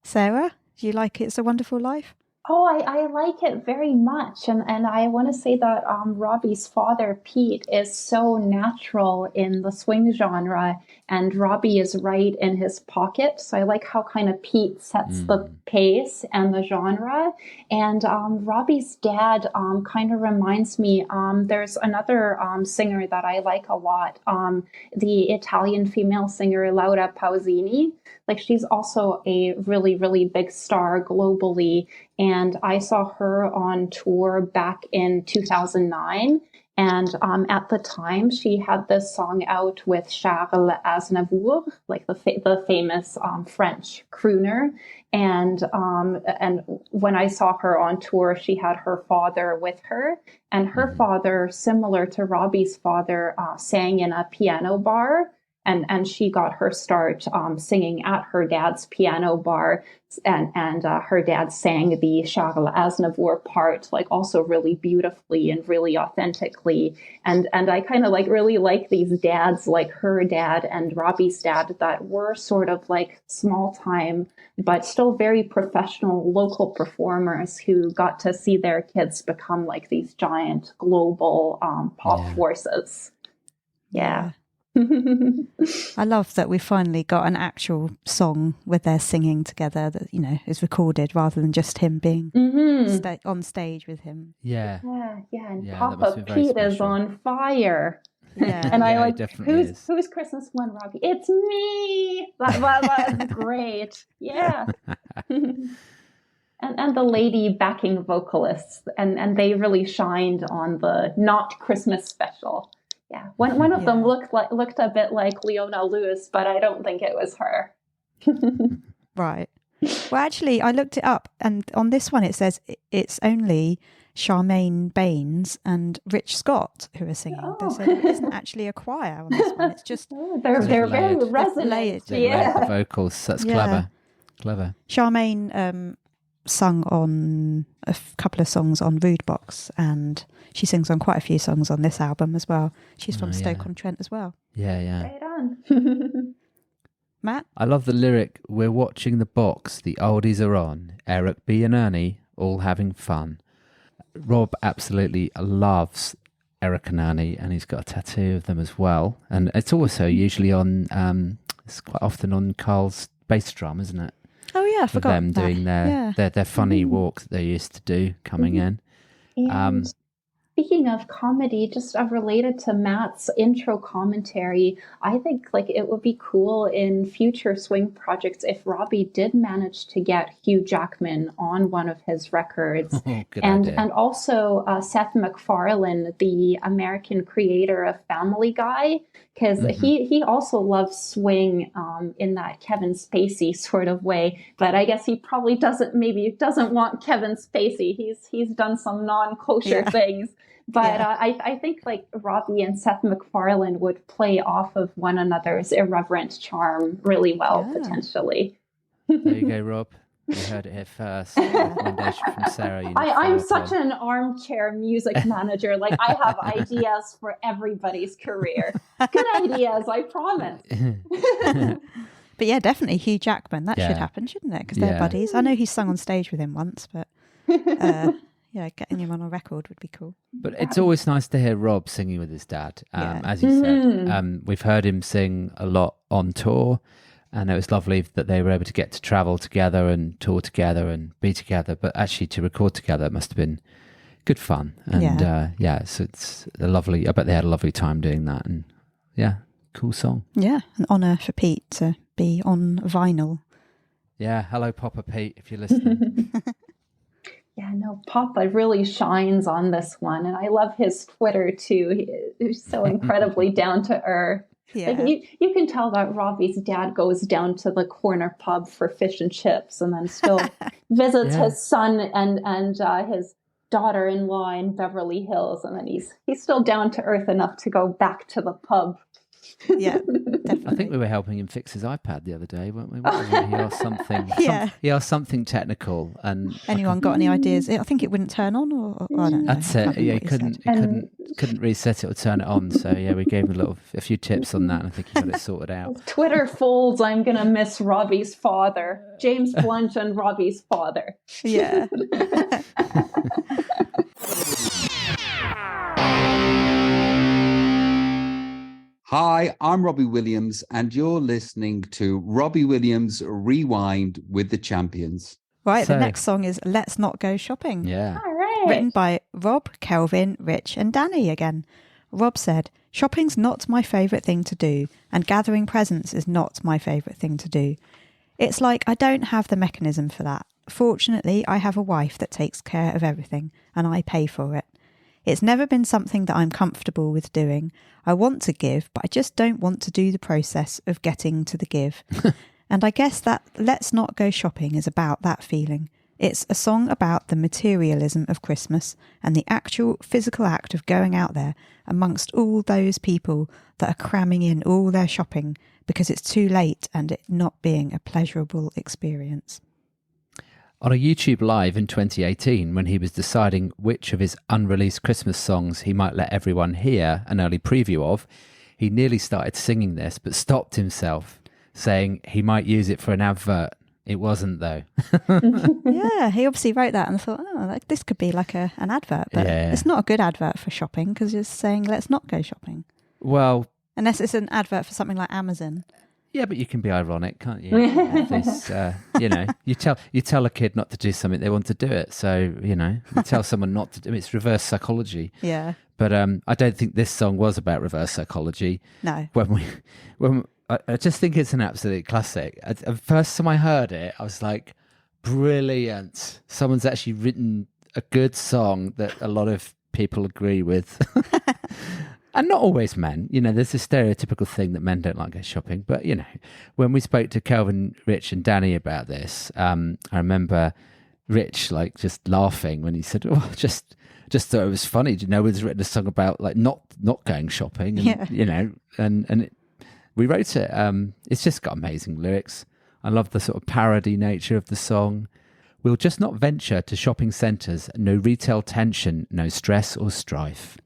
Sarah, do you like It's a Wonderful Life? Oh, I like it very much. And I want to say that Robbie's father, Pete, is so natural in the swing genre, and Robbie is right in his pocket. So I like how kind of Pete sets the pace and the genre. And Robbie's dad kind of reminds me, there's another singer that I like a lot, the Italian female singer Laura Pausini. Like, she's also a really, really big star globally. And I saw her on tour back in 2009. And at the time, she had this song out with Charles Aznavour, like the famous French crooner. And when I saw her on tour, she had her father with her. And her father, similar to Robbie's father, sang in a piano bar. And she got her start singing at her dad's piano bar, and her dad sang the Charles Aznavour part, like, also really beautifully and really authentically. And I kind of really like these dads, like her dad and Robbie's dad, that were sort of like small time, but still very professional local performers who got to see their kids become like these giant global pop forces. Yeah. I love that we finally got an actual song with their singing together that, is recorded rather than just him being on stage with him. Yeah. And Papa Pete is on fire. Yeah. And I who's Christmas one, Robbie? It's me. That's great. Yeah. And the lady backing vocalists, and they really shined on the Not Christmas special. Yeah, one of them looked a bit like Leona Lewis, but I don't think it was her. Right. Well, actually, I looked it up, and on this one it says it's only Charmaine Baines and Rich Scott who are singing. Oh. So it isn't actually a choir on this one. It's just They're very layered. resonant. layered. They layered the vocals. That's Yeah. clever. Charmaine sung on a couple of songs on Rude Box, and she sings on quite a few songs on this album as well. She's from Stoke-on-Trent as well. Yeah. Right on. Matt? I love the lyric, "We're watching the box, the oldies are on, Eric B and Ernie all having fun." Rob absolutely loves Eric and Ernie, and he's got a tattoo of them as well. And it's also usually on, it's quite often on Carl's bass drum, isn't it? Oh yeah, I For forgot them that. doing their funny walk that they used to do coming in. And speaking of comedy, just related to Matt's intro commentary, I think like it would be cool in future swing projects if Robbie did manage to get Hugh Jackman on one of his records. Oh, good and idea. and also Seth MacFarlane, the American creator of Family Guy, because he also loves swing in that Kevin Spacey sort of way. But I guess he probably doesn't want Kevin Spacey. He's done some non-kosher things. But I think like Robbie and Seth MacFarlane would play off of one another's irreverent charm really well, potentially. There you go, Rob. You heard it here first. Recommendation from Sarah. You need to I'm follow such an armchair music manager. Like I have ideas for everybody's career. Good ideas, I promise. But yeah, definitely Hugh Jackman. That should happen, shouldn't it? Because they're buddies. I know he's sung on stage with him once, but getting him on a record would be cool. But it's always nice to hear Rob singing with his dad. As you said, we've heard him sing a lot on tour, and it was lovely that they were able to get to travel together and tour together and be together. But actually, to record together must have been good fun. And so it's a lovely. I bet they had a lovely time doing that. And cool song. Yeah, an honour for Pete to be on vinyl. Yeah, hello, Papa Pete, if you're listening. Yeah, no, Papa really shines on this one. And I love his Twitter too. He's so incredibly down to earth. Yeah. Like you can tell that Robbie's dad goes down to the corner pub for fish and chips and then still visits his son and his daughter-in-law in Beverly Hills. And then he's still down to earth enough to go back to the pub. Yeah, definitely. I think we were helping him fix his iPad the other day, weren't we? He asked something. He asked something technical, and anyone got any ideas? I think it wouldn't turn on, or I don't know. That's it. Yeah, he couldn't reset it or turn it on. So we gave him a few tips on that, and I think he got it sorted out. Twitter folds. I'm gonna miss Robbie's father, James Blunt, and Robbie's father. Yeah. Hi, I'm Robbie Williams, and you're listening to Robbie Williams Rewind with the Champions. Right, the next song is Let's Not Go Shopping. Yeah. All right. Written by Rob, Kelvin, Rich and Danny again. Rob said, "Shopping's not my favourite thing to do, and gathering presents is not my favourite thing to do. It's like I don't have the mechanism for that. Fortunately, I have a wife that takes care of everything, and I pay for it. It's never been something that I'm comfortable with doing. I want to give, but I just don't want to do the process of getting to the give. And I guess that Let's Not Go Shopping is about that feeling. It's a song about the materialism of Christmas and the actual physical act of going out there amongst all those people that are cramming in all their shopping because it's too late and it not being a pleasurable experience." On a YouTube Live in 2018, when he was deciding which of his unreleased Christmas songs he might let everyone hear an early preview of, he nearly started singing this, but stopped himself, saying he might use it for an advert. It wasn't, though. Yeah, he obviously wrote that and thought, this could be like an advert, but it's not a good advert for shopping because it's saying let's not go shopping. Well, unless it's an advert for something like Amazon. Yeah, but you can be ironic, can't you? This, you tell a kid not to do something, they want to do it. So, you tell someone not to do it. It's reverse psychology. Yeah. But I don't think this song was about reverse psychology. No. I just think it's an absolute classic. The first time I heard it, I was like, brilliant. Someone's actually written a good song that a lot of people agree with. And not always men. There's this stereotypical thing that men don't like go shopping. But, when we spoke to Kelvin, Rich and Danny about this, I remember Rich just laughing when he said, "Oh, just thought it was funny. He's written a song about not going shopping." And, and we wrote it. It's just got amazing lyrics. I love the sort of parody nature of the song. We'll just not venture to shopping centres. No retail tension, no stress or strife.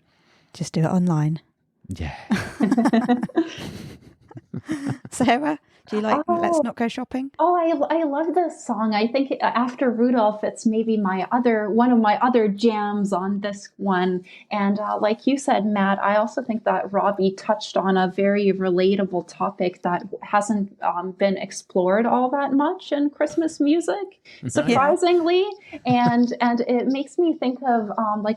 Just do it online. Yeah. Sarah, do you like Let's Not Go Shopping? Oh, I love this song. I think after Rudolph, it's maybe one of my other jams on this one. And like you said, Matt, I also think that Robbie touched on a very relatable topic that hasn't been explored all that much in Christmas music, surprisingly. And it makes me think of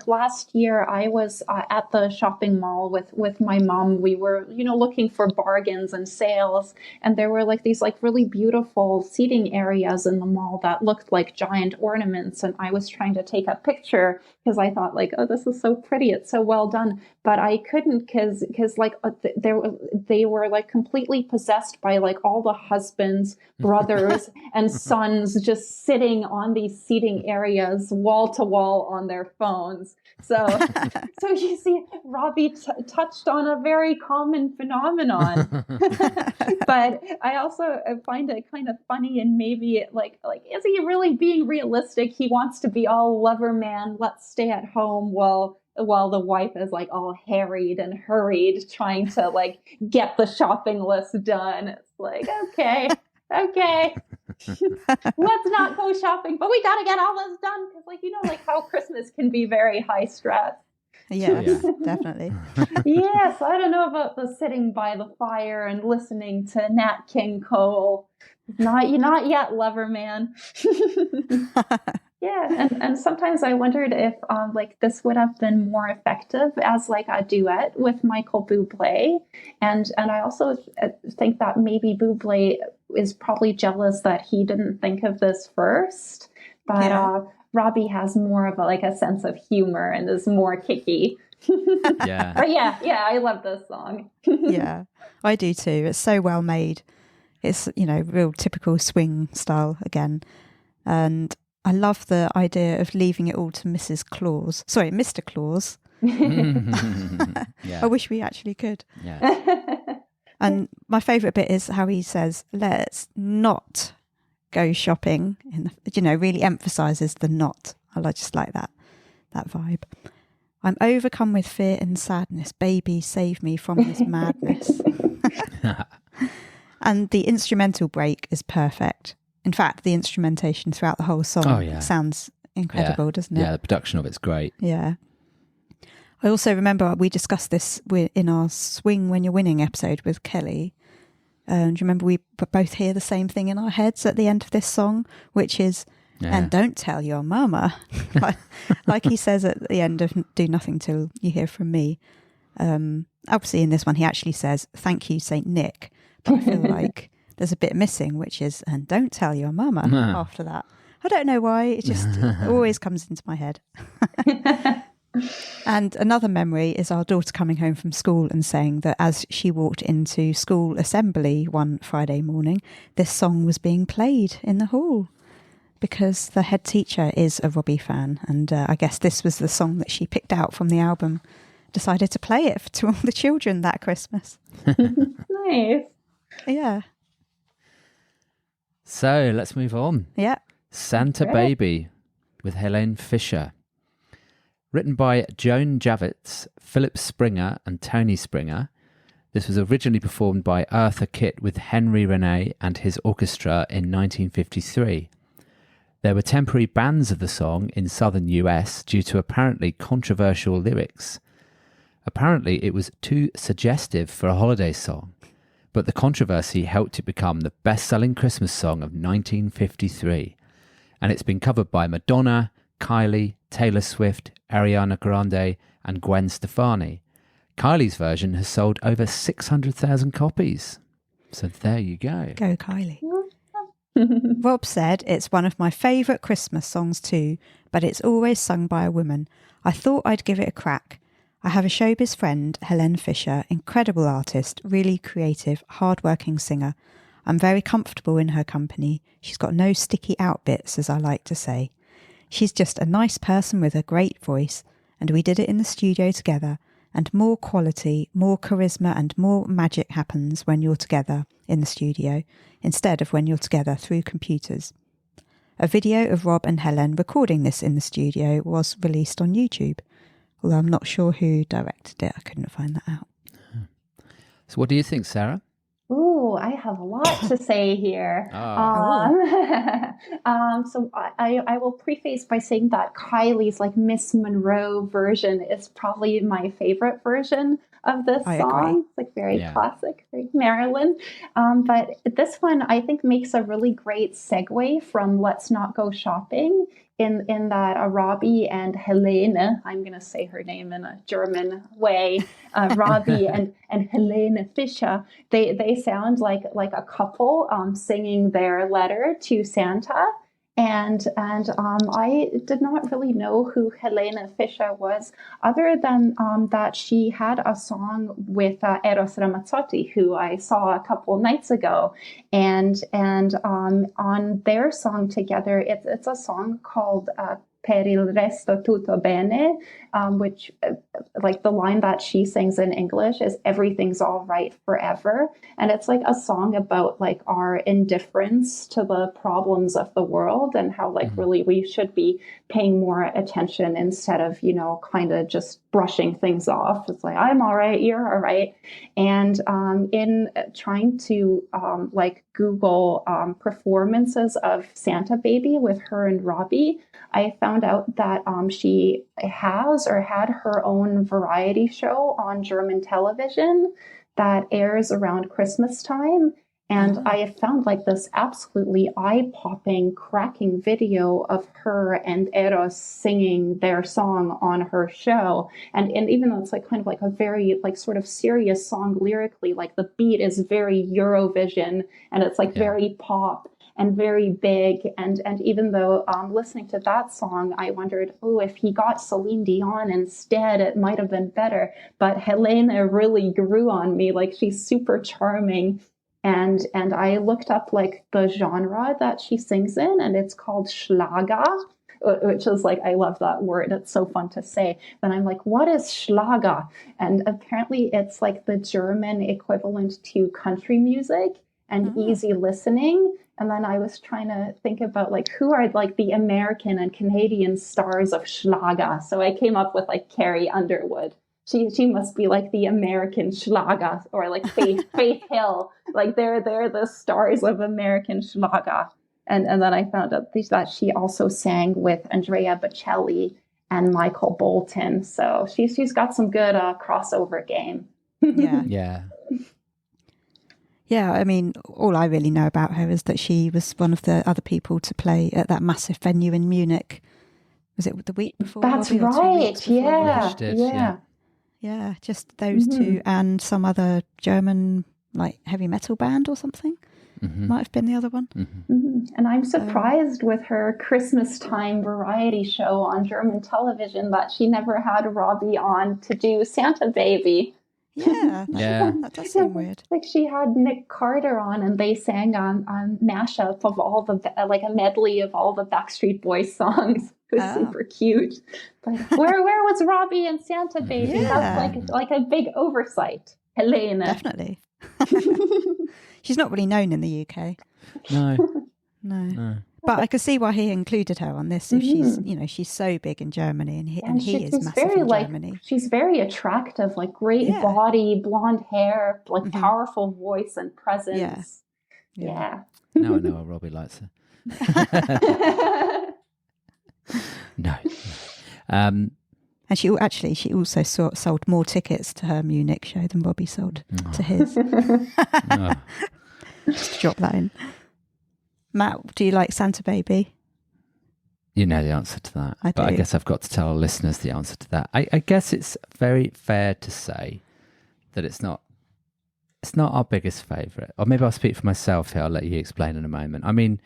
last year, I was at the shopping mall with my mom. We were, looking for bargains and sales, and there were these really beautiful seating areas in the mall that looked like giant ornaments, and I was trying to take a picture because I thought oh, this is so pretty, it's so well done, but I couldn't because they were completely possessed by all the husbands, brothers and sons just sitting on these seating areas wall to wall on their phones. So you see, Robbie touched on a very common phenomenon. But I also find it kind of funny, and maybe is he really being realistic? He wants to be all lover man, let's stay at home while the wife is all harried and hurried trying to get the shopping list done. It's okay. Let's not go shopping, but we got to get all this done because how Christmas can be very high stress. Yes, definitely. Yes, I don't know about the sitting by the fire and listening to Nat King Cole. Not yet, lover man. Yeah, and sometimes I wondered if this would have been more effective as a duet with Michael Bublé, and I also think that maybe Bublé is probably jealous that he didn't think of this first, but Robbie has more of a sense of humor and is more kicky. Yeah. But yeah, I love this song. Yeah, I do too. It's so well made. It's real typical swing style again, and I love the idea of leaving it all to Mrs. Claus. Sorry, Mr. Claus. Yeah. I wish we actually could. Yeah. And my favourite bit is how he says, "Let's not go shopping." Really emphasises the not. I just like that vibe. "I'm overcome with fear and sadness. Baby, save me from this madness." And the instrumental break is perfect. In fact, the instrumentation throughout the whole song sounds incredible, doesn't it? Yeah, the production of it's great. Yeah. I also remember we discussed this in our Swing When You're Winning episode with Kelly. Do you remember we both hear the same thing in our heads at the end of this song, which is, "And don't tell your mama." like he says at the end of "Do Nothing Till You Hear From Me." Obviously in this one he actually says, "Thank you, Saint Nick." But I feel like there's a bit missing, which is, "And don't tell your mama" after that. I don't know why, it just always comes into my head. And another memory is our daughter coming home from school and saying that as she walked into school assembly one Friday morning, this song was being played in the hall because the head teacher is a Robbie fan, and I guess this was the song that she picked out from the album, decided to play it to all the children that Christmas. Nice. Yeah. So let's move on. Yeah. Santa Baby with Helene Fischer. Written by Joan Javits, Philip Springer and Tony Springer, this was originally performed by Arthur Kitt with Henry René and his orchestra in 1953. There were temporary bans of the song in southern US due to apparently controversial lyrics. Apparently it was too suggestive for a holiday song, but the controversy helped it become the best-selling Christmas song of 1953. And it's been covered by Madonna, Kylie, Taylor Swift, Ariana Grande and Gwen Stefani. Kylie's version has sold over 600,000 copies. So there you go. Go Kylie. Rob said, "It's one of my favourite Christmas songs too, but it's always sung by a woman. I thought I'd give it a crack. I have a showbiz friend, Helene Fisher, incredible artist, really creative, hard-working singer. I'm very comfortable in her company. She's got no sticky out bits, as I like to say. She's just a nice person with a great voice, and we did it in the studio together, and more quality, more charisma and more magic happens when you're together in the studio, instead of when you're together through computers. A video of Rob and Helen recording this in the studio was released on YouTube, although I'm not sure who directed it. I couldn't find that out. So what do you think, Sarah? Ooh, I have a lot to say here. So I will preface by saying that Kylie's like Miss Monroe version is probably my favorite version of this song. Agree. It's like very classic, very Marilyn. But this one I think makes a really great segue from Let's Not Go Shopping in that Robbie and Helene, I'm going to say her name in a German way, Robbie and Helene Fischer, they sound like a couple singing their letter to Santa. And I did not really know who Helene Fischer was, other than that she had a song with Eros Ramazzotti, who I saw a couple nights ago, and on their song together, it's a song called Per il resto tutto bene, which like the line that she sings in English is everything's all right forever. And it's like a song about like our indifference to the problems of the world and how like really we should be paying more attention instead of, you know, kind of just brushing things off. It's like, I'm all right, you're all right. And in trying to like Google performances of Santa Baby with her and Robbie, I found out that she has or had her own variety show on German television that airs around Christmas time. And I have found like this absolutely eye-popping, cracking video of her and Eros singing their song on her show. And even though it's like kind of like a very like sort of serious song lyrically, like the beat is very Eurovision and it's like very pop and very big. And even though listening to that song, I wondered, oh, if he got Celine Dion instead, it might have been better. But Helena really grew on me. Like she's super charming. And I looked up like the genre that she sings in, and it's called Schlager, which is like, I love that word. It's so fun to say. Then I'm like, what is Schlager? And apparently it's like the German equivalent to country music and easy listening. And then I was trying to think about like who are like the American and Canadian stars of Schlager. So I came up with like Carrie Underwood. She must be like the American Schlager, or like Faith Hill. Like they're the stars of American Schlager. And then I found out that she also sang with Andrea Bocelli and Michael Bolton. So she's got some good crossover game. Yeah. Yeah, I mean, all I really know about her is that she was one of the other people to play at that massive venue in Munich. Was it the week before? That's Robbie, right. Yeah. Yeah, just those two and some other German like heavy metal band or something. Might have been the other one. And I'm surprised with her Christmas time variety show on German television that she never had Robbie on to do Santa Baby. Yeah, that does seem weird. Like she had Nick Carter on, and they sang on mashup of all the like a medley of all the Backstreet Boys songs. It was super cute. But where was Robbie and Santa Baby? That's like a big oversight. Helena. Definitely. She's not really known in the UK. No. But I could see why he included her on this. If she's so big in Germany, and he is massive in Germany. She's very attractive, like great body, blonde hair, like powerful voice and presence. Yeah. Now I know why Robbie likes her. No. And she also sold more tickets to her Munich show than Robbie sold to his. Just to drop that in. Matt, do you like Santa Baby? You know the answer to that. I guess I've got to tell our listeners the answer to that. I guess it's very fair to say that it's not our biggest favourite. Or maybe I'll speak for myself here. I'll let you explain in a moment. I mean,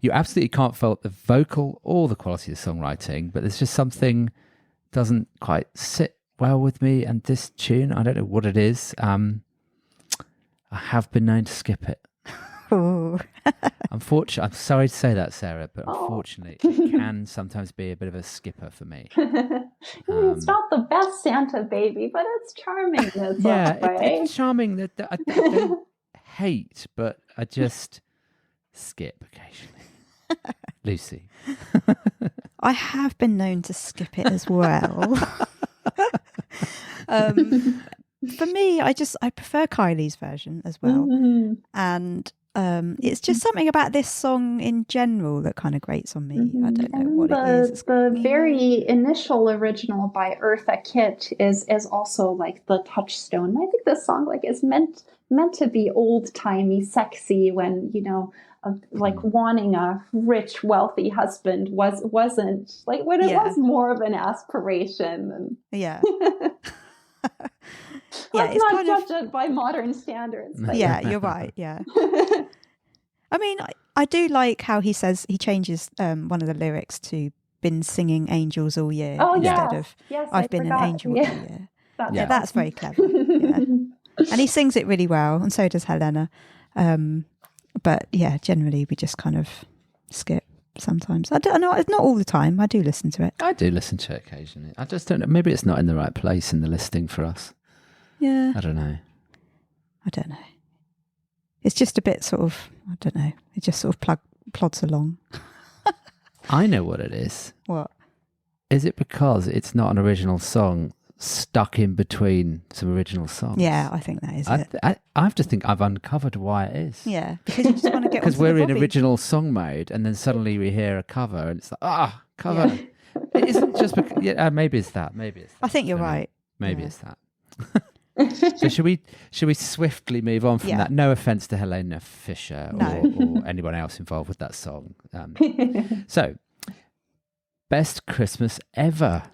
you absolutely can't fault the vocal or the quality of the songwriting, but there's just something doesn't quite sit well with me, and this tune, I don't know what it is. I have been known to skip it. Oh. Unfortunately, I'm sorry to say that, Sarah, but unfortunately, it can sometimes be a bit of a skipper for me. It's not the best Santa Baby, but it's charming. It's charming. That I don't hate, but I just skip occasionally. Lucy. I have been known to skip it as well. For me, I prefer Kylie's version as well. And it's just something about this song in general that kind of grates on me. I don't know what it is. The very initial original by Eartha Kitt is also like the touchstone. I think this song like is meant to be old timey, sexy when like wanting a rich, wealthy husband wasn't like when it was more of an aspiration. And yeah. Let's not judge it by modern standards. But yeah, you're right. Yeah. I mean, I do like how he says he changes one of the lyrics to "been singing angels all year" instead of "I've been an angel all year." That's very clever. Yeah. And he sings it really well, and so does Helena. But yeah, generally we just kind of skip sometimes. I don't know, it's not all the time. I do listen to it. I do listen to it occasionally. I just don't know. Maybe it's not in the right place in the listing for us. Yeah. I don't know. It's just a bit sort of, I don't know. It just sort of plods along. I know what it is. What? Is it because it's not an original song stuck in between some original songs? Yeah, I think that is it. I have to think I've uncovered why it is. Yeah, because you just want to get because we're in original song mode, and then suddenly we hear a cover, and it's like, cover. Yeah. It isn't just because. Maybe it's that. I think you're right. Maybe it's that. So should we swiftly move on from that? No offense to Helena Fisher or anyone else involved with that song. So, best Christmas ever.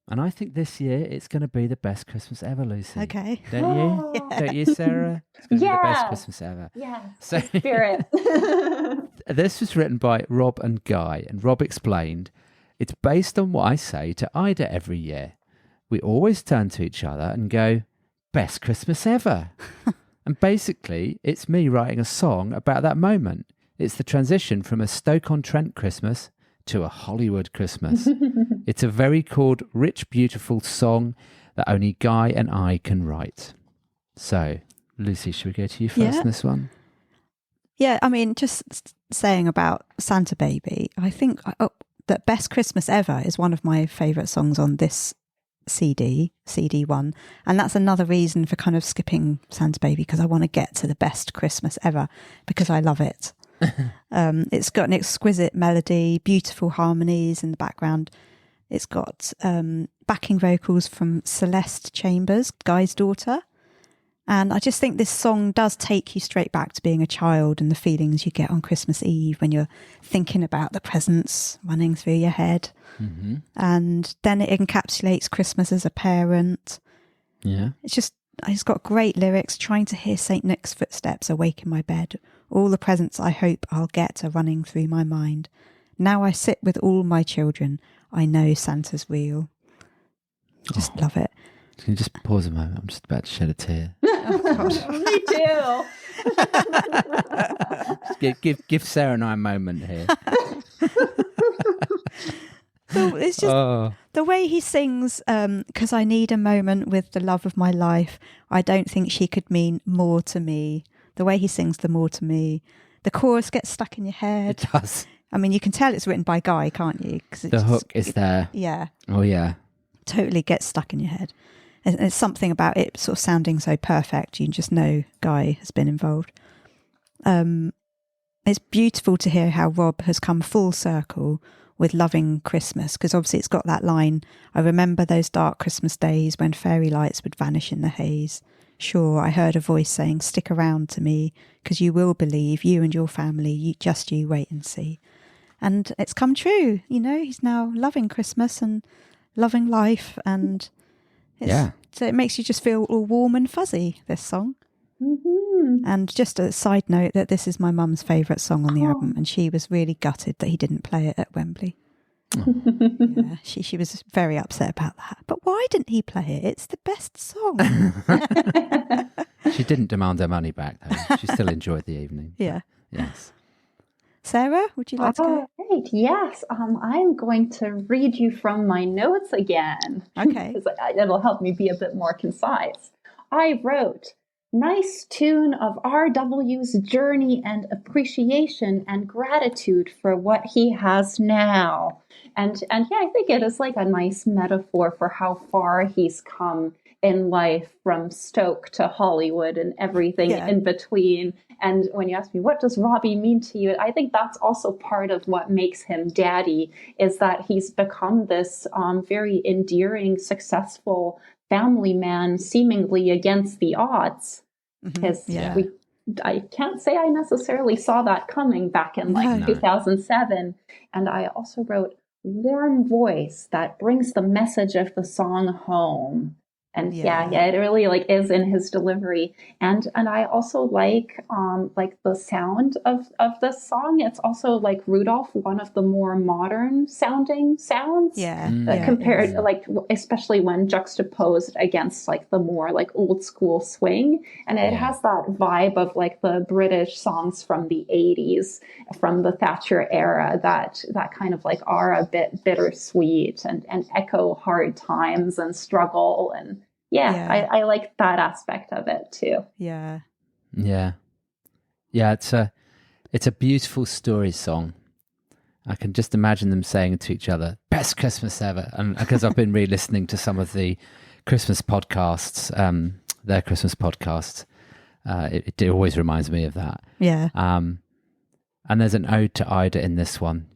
And I think this year it's going to be the best Christmas ever, Lucy. Okay. Don't you? Yeah. Don't you, Sarah? It's going to be the best Christmas ever. Yeah. So, spirit. This was written by Rob and Guy, and Rob explained, it's based on what I say to Ida every year. We always turn to each other and go, best Christmas ever. And basically, it's me writing a song about that moment. It's the transition from a Stoke-on-Trent Christmas to a Hollywood Christmas. It's a very called, rich, beautiful song that only Guy and I can write. So, Lucy, should we go to you first on this one? Yeah, I mean, just saying about Santa Baby, I think that Best Christmas Ever is one of my favourite songs on this CD1. And that's another reason for kind of skipping Santa Baby, because I want to get to the Best Christmas Ever, because I love it. It's got an exquisite melody, beautiful harmonies in the background. It's got backing vocals from Celeste Chambers, Guy's daughter. And I just think this song does take you straight back to being a child and the feelings you get on Christmas Eve when you're thinking about the presents running through your head. Mm-hmm. And then it encapsulates Christmas as a parent. Yeah. It's got great lyrics. Trying to hear St. Nick's footsteps awake in my bed. All the presents I hope I'll get are running through my mind. Now I sit with all my children. I know Santa's real. Just love it. Can you just pause a moment? I'm just about to shed a tear. Me too. Just give Sarah and I a moment here. It's just the way he sings, because I need a moment with the love of my life. I don't think she could mean more to me. The way he sings the more to me. The chorus gets stuck in your head. It does. I mean, you can tell it's written by Guy, can't you? The hook is there. Yeah. Oh, yeah. Totally gets stuck in your head. And it's something about it sort of sounding so perfect. You just know Guy has been involved. It's beautiful to hear how Rob has come full circle with loving Christmas, because obviously it's got that line, I remember those dark Christmas days when fairy lights would vanish in the haze. Sure, I heard a voice saying, stick around to me, because you will believe, you and your family, you wait and see. And it's come true, he's now loving Christmas and loving life, and so it makes you just feel all warm and fuzzy, this song. Mm-hmm. And just a side note that this is my mum's favourite song on the album, and she was really gutted that he didn't play it at Wembley. Yeah, she was very upset about that. But why didn't he play it? It's the best song. She didn't demand her money back, though. She still enjoyed the evening. Yeah. Yes. Sarah, would you like to go? All right, yes. I'm going to read you from my notes again. Okay. 'Cause it'll help me be a bit more concise. I wrote, nice tune of RW's journey and appreciation and gratitude for what he has now. And yeah, I think it is like a nice metaphor for how far he's come in life, from Stoke to Hollywood and everything in between. And when you ask me, what does Robbie mean to you? I think that's also part of what makes him daddy, is that he's become this very endearing, successful family man, seemingly against the odds. Because I can't say I necessarily saw that coming back in 2007. And I also wrote, warm voice that brings the message of the song home. And it really is in his delivery. And I also like the sound of this song. It's also like Rudolph, one of the more modern sounding sounds. Compared, especially when juxtaposed against the more old school swing. And it has that vibe of the British songs from the 80s, from the Thatcher era, that kind of are a bit bittersweet and echo hard times and struggle. And I like that aspect of it too. Yeah. It's a beautiful story song. I can just imagine them saying to each other, "Best Christmas ever," and because I've been re-listening to some of the Christmas podcasts, their Christmas podcasts, it always reminds me of that. Yeah. And there's an ode to Ida in this one,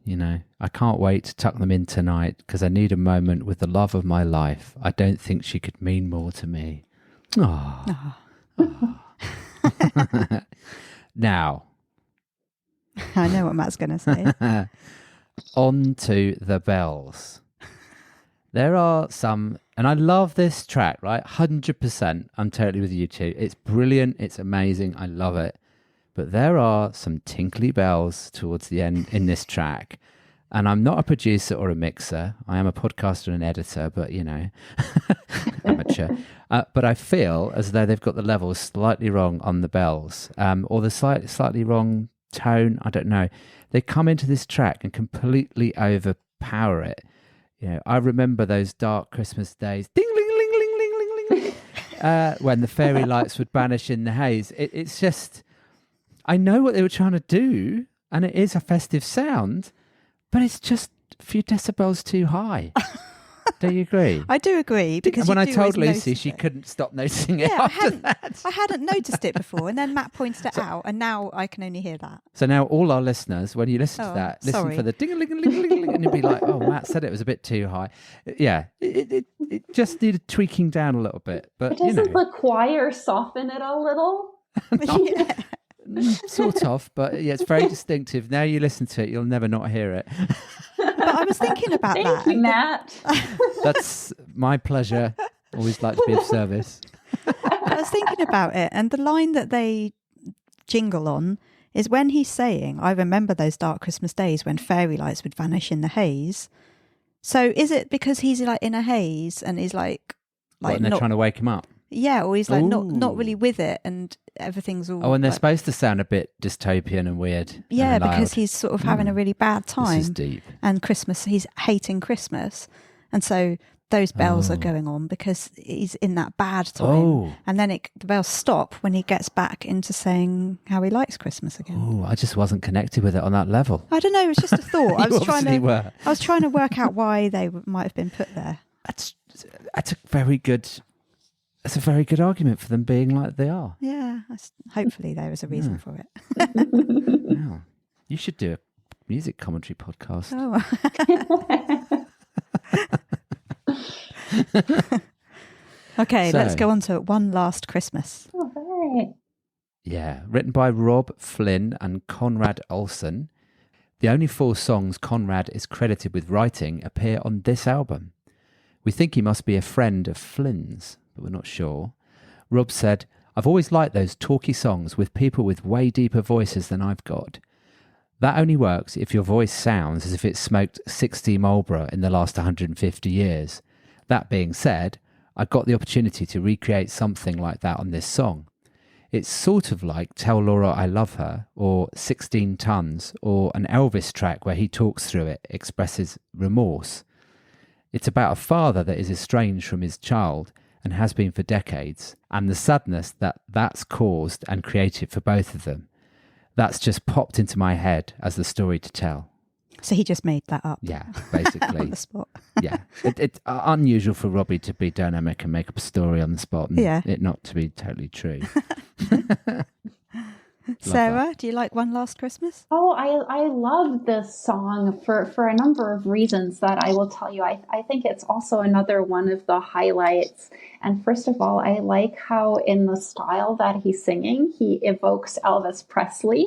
I can't wait to tuck them in tonight because I need a moment with the love of my life. I don't think she could mean more to me. Oh. Now. I know what Matt's going to say. On to the bells. There are some, and I love this track, right? 100%. I'm totally with you too. It's brilliant. It's amazing. I love it. But there are some tinkly bells towards the end in this track. And I'm not a producer or a mixer. I am a podcaster and an editor, but, amateur. But I feel as though they've got the levels slightly wrong on the bells, or the slightly wrong tone. I don't know. They come into this track and completely overpower it. I remember those dark Christmas days. Ding, ling, ling, ling, ling, ling, ling. When the fairy lights would vanish in the haze. It's just... I know what they were trying to do, and it is a festive sound, but it's just a few decibels too high. Do you agree? I do agree, because when I told Lucy, she couldn't stop noticing it after that. I hadn't noticed it before, and then Matt pointed it out, and now I can only hear that. So now all our listeners, when you listen to that, listen for the ding-a-ling-a-ling-a-ling, and you'll be like, oh, Matt said it was a bit too high. Yeah, it just needed tweaking down a little bit. But doesn't the choir soften it a little? Sort of, but it's very distinctive. Now you listen to it, you'll never not hear it. But I was thinking about that. Thank you, Matt. That's my pleasure. Always like to be of service. I was thinking about it, and the line that they jingle on is when he's saying, I remember those dark Christmas days when fairy lights would vanish in the haze. So is it because he's in a haze and he's and they're trying to wake him up? Yeah, or he's not really with it, and everything's all... Oh, and they're supposed to sound a bit dystopian and weird. Yeah, and because he's sort of having a really bad time. This is deep. And Christmas, he's hating Christmas. And so those bells are going on because he's in that bad time. Oh. And then the bells stop when he gets back into saying how he likes Christmas again. Oh, I just wasn't connected with it on that level. I don't know, it was just a thought. I was trying to work out why they might have been put there. That's a very good... That's a very good argument for them being like they are. Yeah, hopefully there is a reason for it. Wow. You should do a music commentary podcast. Oh. Okay, let's go on to One Last Christmas. All right. Yeah, written by Rob Flynn and Conrad Olson. The only 4 songs Conrad is credited with writing appear on this album. We think he must be a friend of Flynn's, but we're not sure. Rob said, I've always liked those talky songs with people with way deeper voices than I've got. That only works if your voice sounds as if it's smoked 60 Marlboro in the last 150 years. That being said, I got the opportunity to recreate something like that on this song. It's sort of like Tell Laura I Love Her, or 16 Tons, or an Elvis track where he talks through it, expresses remorse. It's about a father that is estranged from his child and has been for decades, and the sadness that's caused and created for both of them. That's just popped into my head as the story to tell. So he just made that up. Yeah, basically. On the spot. Yeah. It's unusual for Robbie to be dynamic and make up a story on the spot and it not to be totally true. Sarah, do you like One Last Christmas? Oh, I love this song for a number of reasons that I will tell you. I think it's also another one of the highlights. And first of all, I like how in the style that he's singing, he evokes Elvis Presley.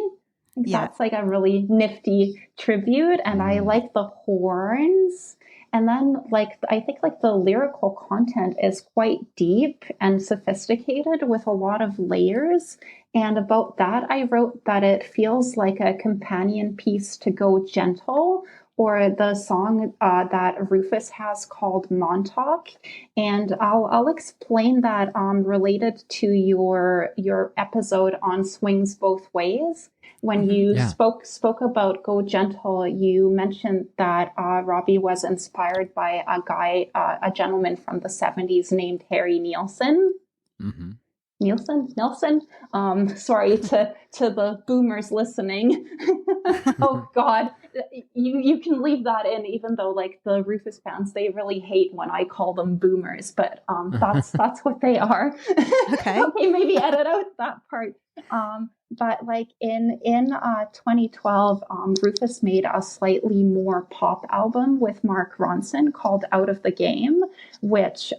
That's like a really nifty tribute. And I like the horns. And then I think the lyrical content is quite deep and sophisticated with a lot of layers. And about that, I wrote that it feels like a companion piece to Go Gentle, or the song that Rufus has called Montauk. And I'll explain that related to your episode on Swings Both Ways. When you spoke about Go Gentle, you mentioned that Robbie was inspired by a gentleman from the 70s named Harry Nielsen. Mm-hmm. Nelson. Sorry to the boomers listening. Oh God, you can leave that in, even though the Rufus fans, they really hate when I call them boomers, but that's what they are. Okay. Okay, maybe edit out that part. But in 2012, Rufus made a slightly more pop album with Mark Ronson called Out of the Game, which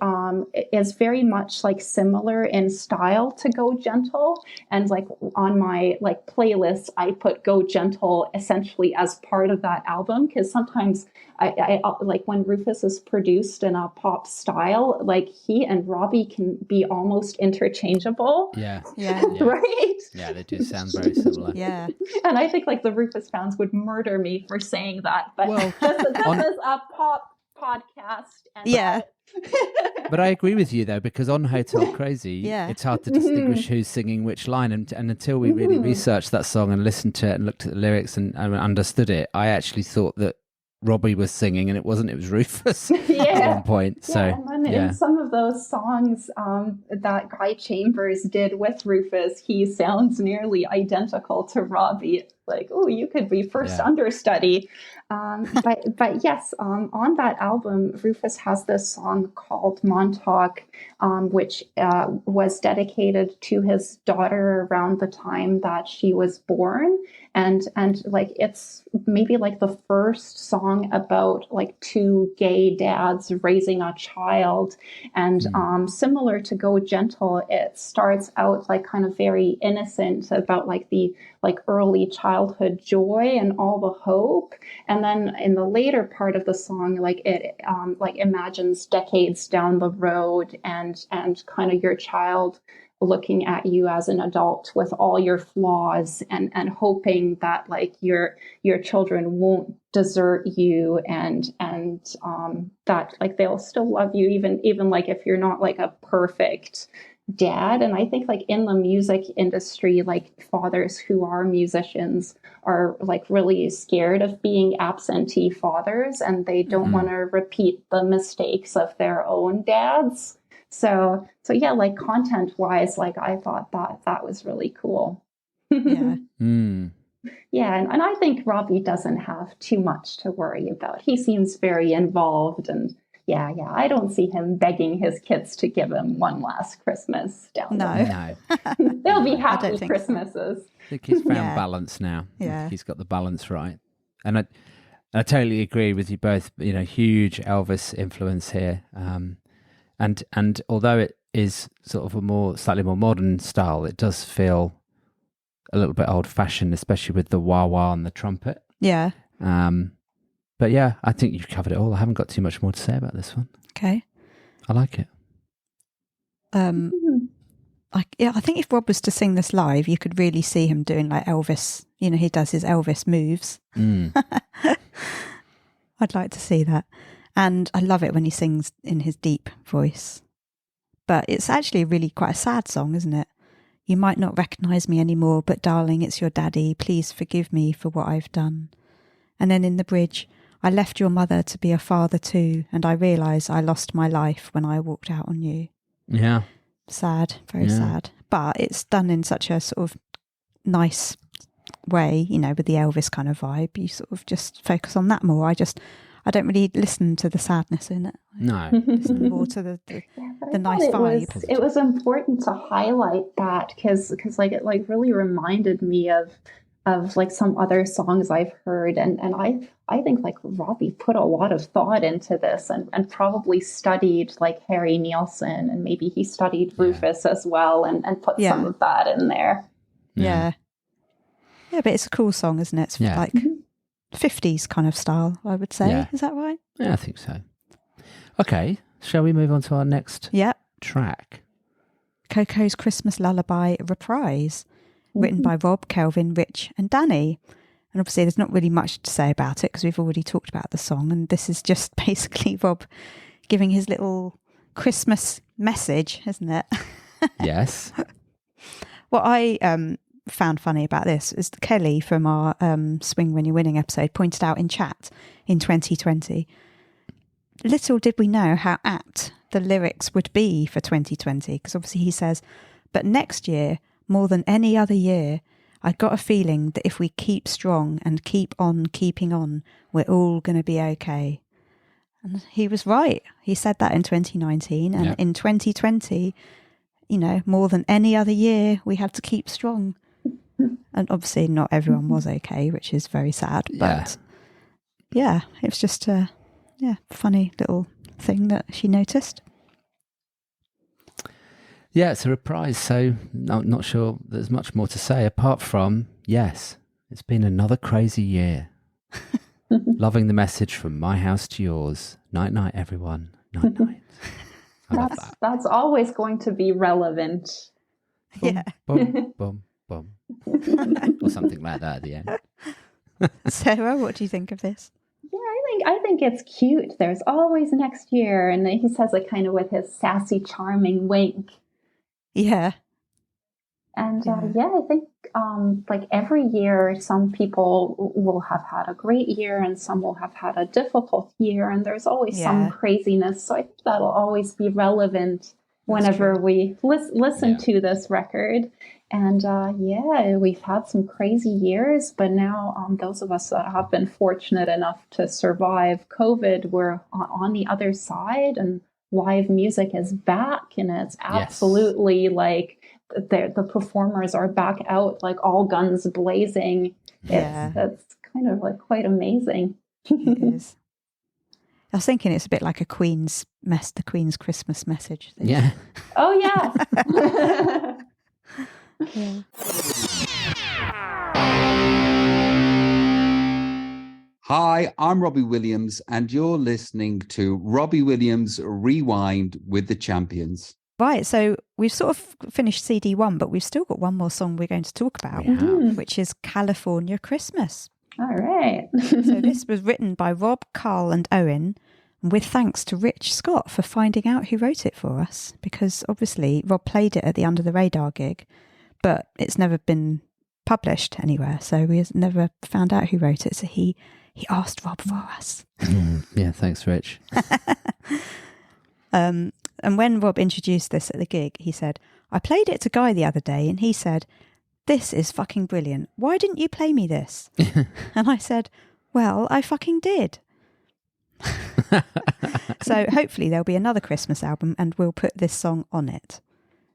is very much similar in style to Go Gentle. And on my playlist, I put Go Gentle essentially as part of that album, because sometimes I when Rufus is produced in a pop style, he and Robbie can be almost interchangeable. Yeah. Right? Yeah, they do sound very similar. Yeah. And I think the Rufus fans would murder me for saying that, but this is a pop podcast. And But I agree with you though, because on Hotel Crazy, it's hard to distinguish who's singing which line, and until we really researched that song and listened to it and looked at the lyrics and understood it, I actually thought that Robbie was singing and it wasn't, it was Rufus at one point. So and then in some of those songs that Guy Chambers did with Rufus, he sounds nearly identical to Robbie. You could be first understudy. But yes, on that album, Rufus has this song called Montauk, which was dedicated to his daughter around the time that she was born. And it's maybe the first song about two gay dads raising a child. And similar to Go Gentle, it starts out kind of very innocent about the early childhood joy and all the hope. And then in the later part of the song, it imagines decades down the road and kind of your child looking at you as an adult with all your flaws and hoping that your children won't desert you and that they'll still love you even if you're not a perfect dad. And I think in the music industry, fathers who are musicians are really scared of being absentee fathers, and they don't want to repeat the mistakes of their own dads. So yeah, content wise, I thought that was really cool. Yeah. Yeah, and I think Robbie doesn't have too much to worry about. He seems very involved, and yeah, I don't see him begging his kids to give him one last Christmas down there. No. They'll be happy Christmases. I think he's found balance now. Yeah. He's got the balance right. And I totally agree with you both. Huge Elvis influence here. And although it is sort of a slightly more modern style, it does feel a little bit old fashioned, especially with the wah wah and the trumpet. Yeah. But yeah, I think you've covered it all. I haven't got too much more to say about this one. Okay. I like it. I think if Rob was to sing this live, you could really see him doing like Elvis. You know, he does his Elvis moves. I'd like to see that. And I love it when he sings in his deep voice. But it's actually really quite a sad song, isn't it? You might not recognise me anymore, but darling, it's your daddy. Please forgive me for what I've done. And then in the bridge, I left your mother to be a father too, and I realise I lost my life when I walked out on you. Yeah. Sad, very sad. But it's done in such a sort of nice way, you know, with the Elvis kind of vibe. You sort of just focus on that more. I don't really listen to the sadness in it. No. Listen more to the nice vibe. It was important to highlight that because like it like really reminded me of like some other songs I've heard, and I think like Robbie put a lot of thought into this and probably studied like Harry Nilsson, and maybe he studied Rufus as well and put some of that in there. Yeah, but it's a cool song, isn't it? It's like 50s kind of style, I would say. Yeah. Is that right? Yeah, I think so. Okay, shall we move on to our next track? Coco's Christmas Lullaby Reprise, written by Rob, Kelvin, Rich and Danny. And obviously there's not really much to say about it because we've already talked about the song, and this is just basically Rob giving his little Christmas message, isn't it? Yes. What I found funny about this is Kelly from our Swing When You're Winning episode pointed out in chat in 2020, little did we know how apt the lyrics would be for 2020, because obviously he says, but next year, more than any other year, I got a feeling that if we keep strong and keep on keeping on, we're all going to be okay. And he was right. He said that in 2019, and in 2020, you know, more than any other year, we had to keep strong. And obviously not everyone was okay, which is very sad. But yeah, it was just a funny little thing that she noticed. Yeah, it's a reprise, so I'm not sure there's much more to say apart from, yes, it's been another crazy year. Loving the message from my house to yours. Night, night, everyone. Night, night. That's always going to be relevant. Boom, boom, boom, boom. Or something like that at the end. Sarah, what do you think of this? Yeah, I think it's cute. There's always next year, and he says it kind of with his sassy, charming wink. Yeah. And I think like every year, some people will have had a great year and some will have had a difficult year, and there's always some craziness. So I think that'll always be relevant whenever we listen to this record. And we've had some crazy years, but now those of us that have been fortunate enough to survive COVID, we're on the other side, and live music is back, and it's absolutely like the performers are back out like all guns blazing. It's kind of like quite amazing. It is. I was thinking it's a bit like the Queen's Christmas message. Yeah. Oh yeah. Yeah. Hi, I'm Robbie Williams, and you're listening to Robbie Williams Rewind with the Champions. Right, so we've sort of finished CD1, but we've still got one more song we're going to talk about, which is California Christmas. All right. So this was written by Rob, Carl and Owen, with thanks to Rich Scott for finding out who wrote it for us, because obviously Rob played it at the Under the Radar gig, but it's never been published anywhere, so we never found out who wrote it. So he asked Rob for us. Yeah, thanks, Rich. And when Rob introduced this at the gig, he said, I played it to Guy the other day, and he said, this is fucking brilliant. Why didn't you play me this? And I said, well, I fucking did. So hopefully there'll be another Christmas album and we'll put this song on it.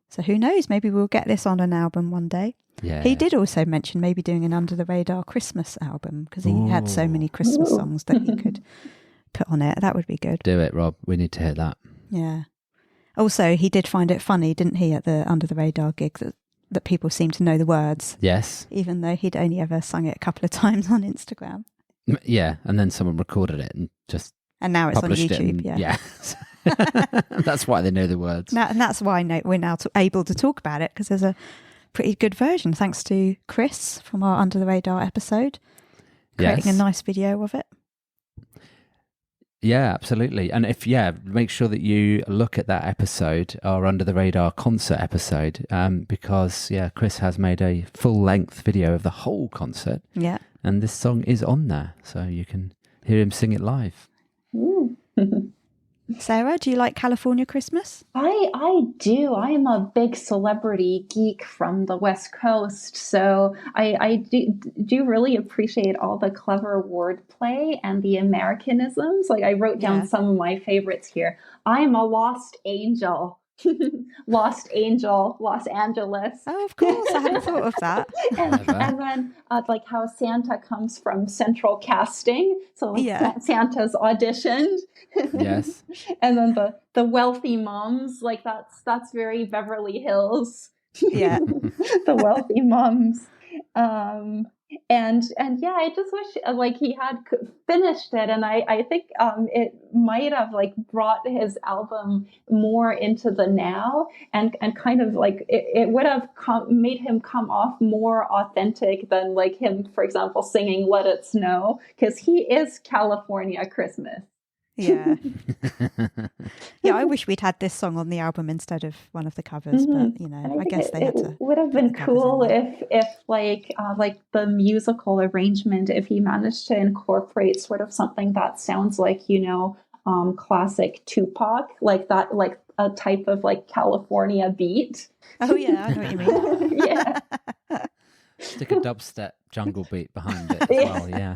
So who knows, maybe we'll get this on an album one day. Yeah. He did also mention maybe doing an Under the Radar Christmas album, because he had so many Christmas songs that he could put on it. That would be good. Do it, Rob. We need to hear that. Yeah. Also, he did find it funny, didn't he, at the Under the Radar gig, that people seemed to know the words. Yes. Even though he'd only ever sung it a couple of times on Instagram. Yeah, and then someone recorded it and just And now it's on published YouTube, it and, yeah. That's why they know the words. And that's why we're now able to talk about it, because there's a pretty good version, thanks to Chris from our Under the Radar episode, creating a nice video of it. Yeah, absolutely. And make sure that you look at that episode, our Under the Radar concert episode, because Chris has made a full-length video of the whole concert. Yeah. And this song is on there, so you can hear him sing it live. Sarah, do you like California Christmas? I do. I am a big celebrity geek from the West Coast, so I do really appreciate all the clever wordplay and the Americanisms. Like, I wrote down some of my favorites here. I am a lost angel. Lost Angel, Los Angeles. Oh, of course. I hadn't thought of that. and then like how Santa comes from central casting. So Santa's auditioned. Yes. And then the wealthy moms, like that's very Beverly Hills. Yeah. The wealthy moms. And I just wish like he had finished it, and I think it might have like brought his album more into the now, and kind of like it would have made him come off more authentic than like him, for example, singing "Let It Snow," because he is California Christmas. Yeah. Yeah, I wish we'd had this song on the album instead of one of the covers, but I guess they had to. It would have been cool if like the musical arrangement, if he managed to incorporate sort of something that sounds like classic Tupac, like that, like a type of like California beat. Oh yeah, I know what you mean. Yeah. Stick a dubstep jungle beat behind it as well. Yeah.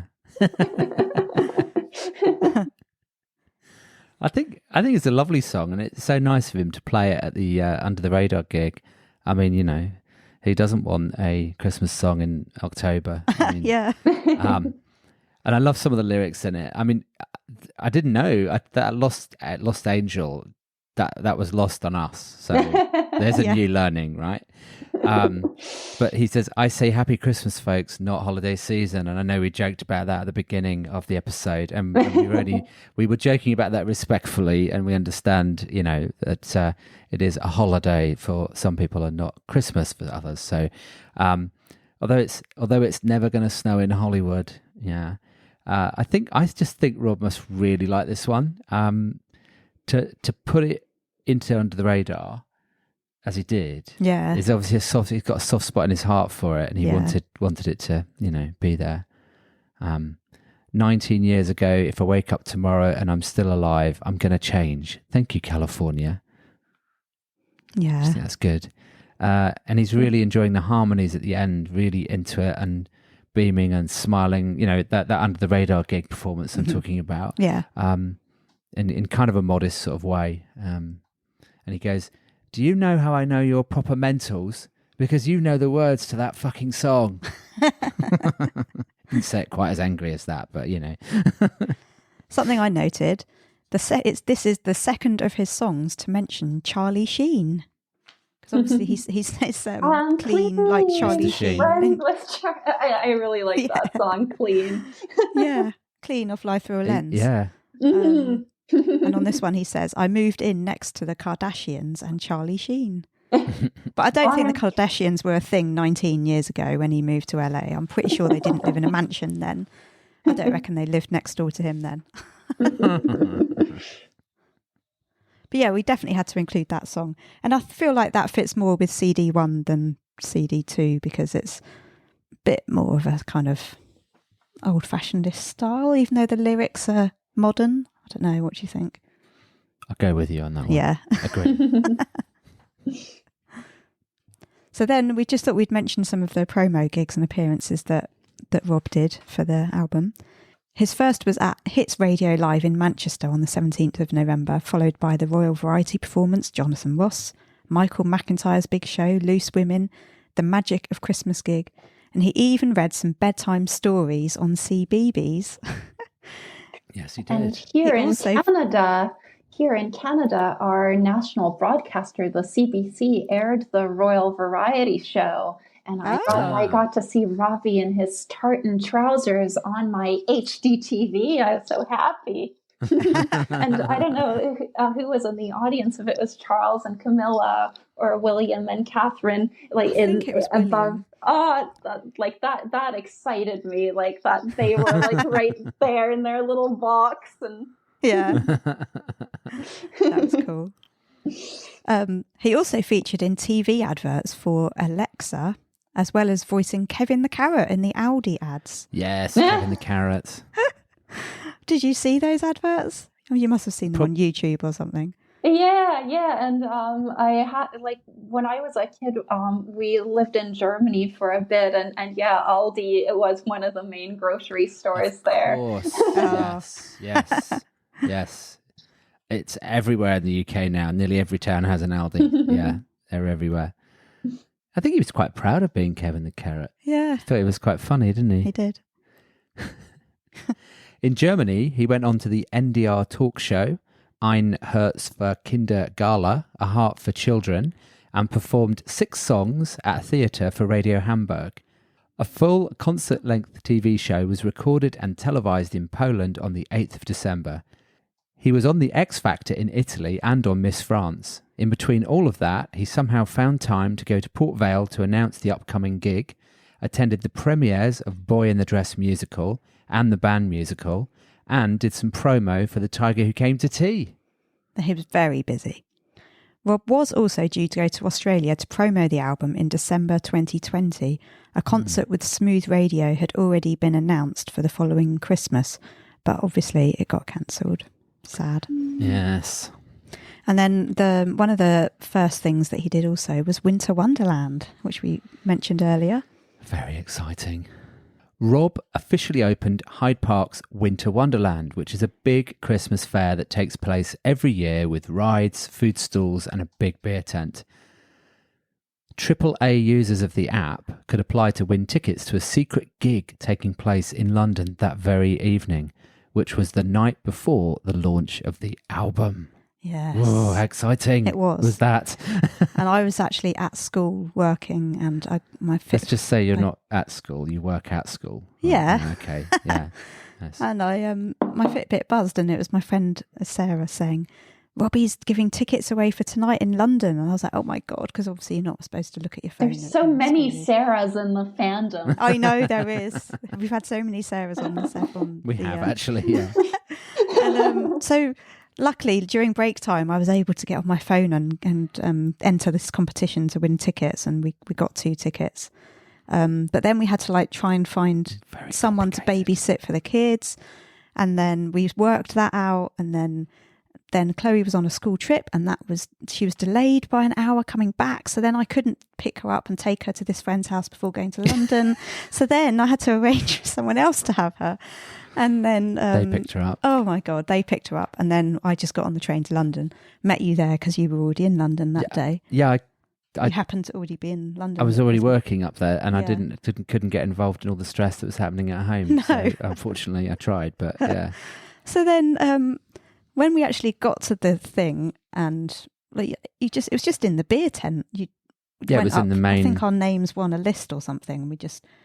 I think it's a lovely song, and it's so nice of him to play it at the Under the Radar gig. I mean, who doesn't want a Christmas song in October? I mean, yeah. And I love some of the lyrics in it. I mean, I didn't know that Lost Angel, that was lost on us. So there's a new learning, right? But he says, "I say Happy Christmas, folks, not holiday season." And I know we joked about that at the beginning of the episode, and we were joking about that respectfully, and we understand, that it is a holiday for some people and not Christmas for others. So, although it's never going to snow in Hollywood, I just think Rob must really like this one. To put it into Under the Radar, as he did, is obviously he's got a soft spot in his heart for it, and he wanted it to, be there. 19 years ago, if I wake up tomorrow and I'm still alive, I'm going to change. Thank you, California. Yeah. I think that's good. And he's really enjoying the harmonies at the end, really into it and beaming and smiling, that Under the Radar gig performance I'm talking about. Yeah. In kind of a modest sort of way. And he goes, "Do you know how I know you're proper mentals? Because you know the words to that fucking song." Didn't say it quite as angry as that, but Something I noted, this is the second of his songs to mention Charlie Sheen. Because obviously he says clean like Charlie Sheen. I really like that song, Clean. Yeah, clean of Life Through a Lens. Yeah. And on this one he says, "I moved in next to the Kardashians and Charlie Sheen." But I don't think the Kardashians were a thing 19 years ago when he moved to LA. I'm pretty sure they didn't live in a mansion then. I don't reckon they lived next door to him then. But yeah, we definitely had to include that song. And I feel like that fits more with CD1 than CD2 because it's a bit more of a kind of old-fashioned style, even though the lyrics are modern. I don't know. What do you think? I'll go with you on that one. Yeah. Agree. So then we just thought we'd mention some of the promo gigs and appearances that Rob did for the album. His first was at Hits Radio Live in Manchester on the 17th of November, followed by the Royal Variety Performance, Jonathan Ross, Michael McIntyre's Big Show, Loose Women, The Magic of Christmas Gig, and he even read some bedtime stories on CBeebies. Yes, he did. And here in Canada, our national broadcaster, the CBC, aired the Royal Variety Show. And I got to see Robbie in his tartan trousers on my HDTV. I was so happy. And I don't know who was in the audience, if it was Charles and Camilla or William and Catherine, like I think it was above. Like that excited me, like that they were like right there in their little box. And Yeah. That was cool. He also featured in TV adverts for Alexa, as well as voicing Kevin the Carrot in the Audi ads. Yes, Kevin the Carrot. Did you see those adverts? Oh, you must have seen them on YouTube or something. Yeah, and I had, like, when I was a kid, we lived in Germany for a bit, and yeah, Aldi, it was one of the main grocery stores there. Of course, yes. It's everywhere in the UK now. Nearly every town has an Aldi. Yeah, they're everywhere. I think he was quite proud of being Kevin the Carrot. Yeah. I thought it was quite funny, didn't he? He did. In Germany, he went on to the NDR talk show, Ein Herz für Kinder Gala, A Heart for Children, and performed 6 songs at a theatre for Radio Hamburg. A full concert-length TV show was recorded and televised in Poland on the 8th of December. He was on the X Factor in Italy and on Miss France. In between all of that, he somehow found time to go to Port Vale to announce the upcoming gig, attended the premieres of Boy in the Dress musical and the band musical, and did some promo for The Tiger Who Came to Tea. He was very busy. Rob was also due to go to Australia to promo the album in December 2020. A concert with Smooth Radio had already been announced for the following Christmas, but obviously it got cancelled. Sad. Yes. And then one of the first things that he did also was Winter Wonderland, which we mentioned earlier. Very exciting. Rob officially opened Hyde Park's Winter Wonderland, which is a big Christmas fair that takes place every year with rides, food stalls, and a big beer tent. AAA users of the app could apply to win tickets to a secret gig taking place in London that very evening, which was the night before the launch of the album. Yes. Whoa, how exciting. It was. Was that? And I was actually at school working, and Let's just say you're not at school, you work at school. Yeah. Oh, okay, yeah. Nice. And my Fitbit buzzed, and it was my friend Sarah saying, Robbie's giving tickets away for tonight in London. And I was like, oh my God, because obviously you're not supposed to look at your phone. There's so many Sarahs in the fandom. I know there is. We've had so many Sarahs on this. We have actually, yeah. And so luckily during break time, I was able to get on my phone and enter this competition to win tickets. And we got 2 tickets. But then we had to try and find someone to babysit for the kids. And then we worked that out. And then Chloe was on a school trip, and she was delayed by an hour coming back. So then I couldn't pick her up and take her to this friend's house before going to London. So then I had to arrange for someone else to have her. And then they picked her up. Oh my God, they picked her up. And then I just got on the train to London, met you there because you were already in London that day. Yeah, I happened to already be in London. I was already working up there, and I couldn't get involved in all the stress that was happening at home. No. So unfortunately, I tried, but yeah. So then when we actually got to the thing, and it was just in the beer tent. It was in the main. I think our names were on a list or something.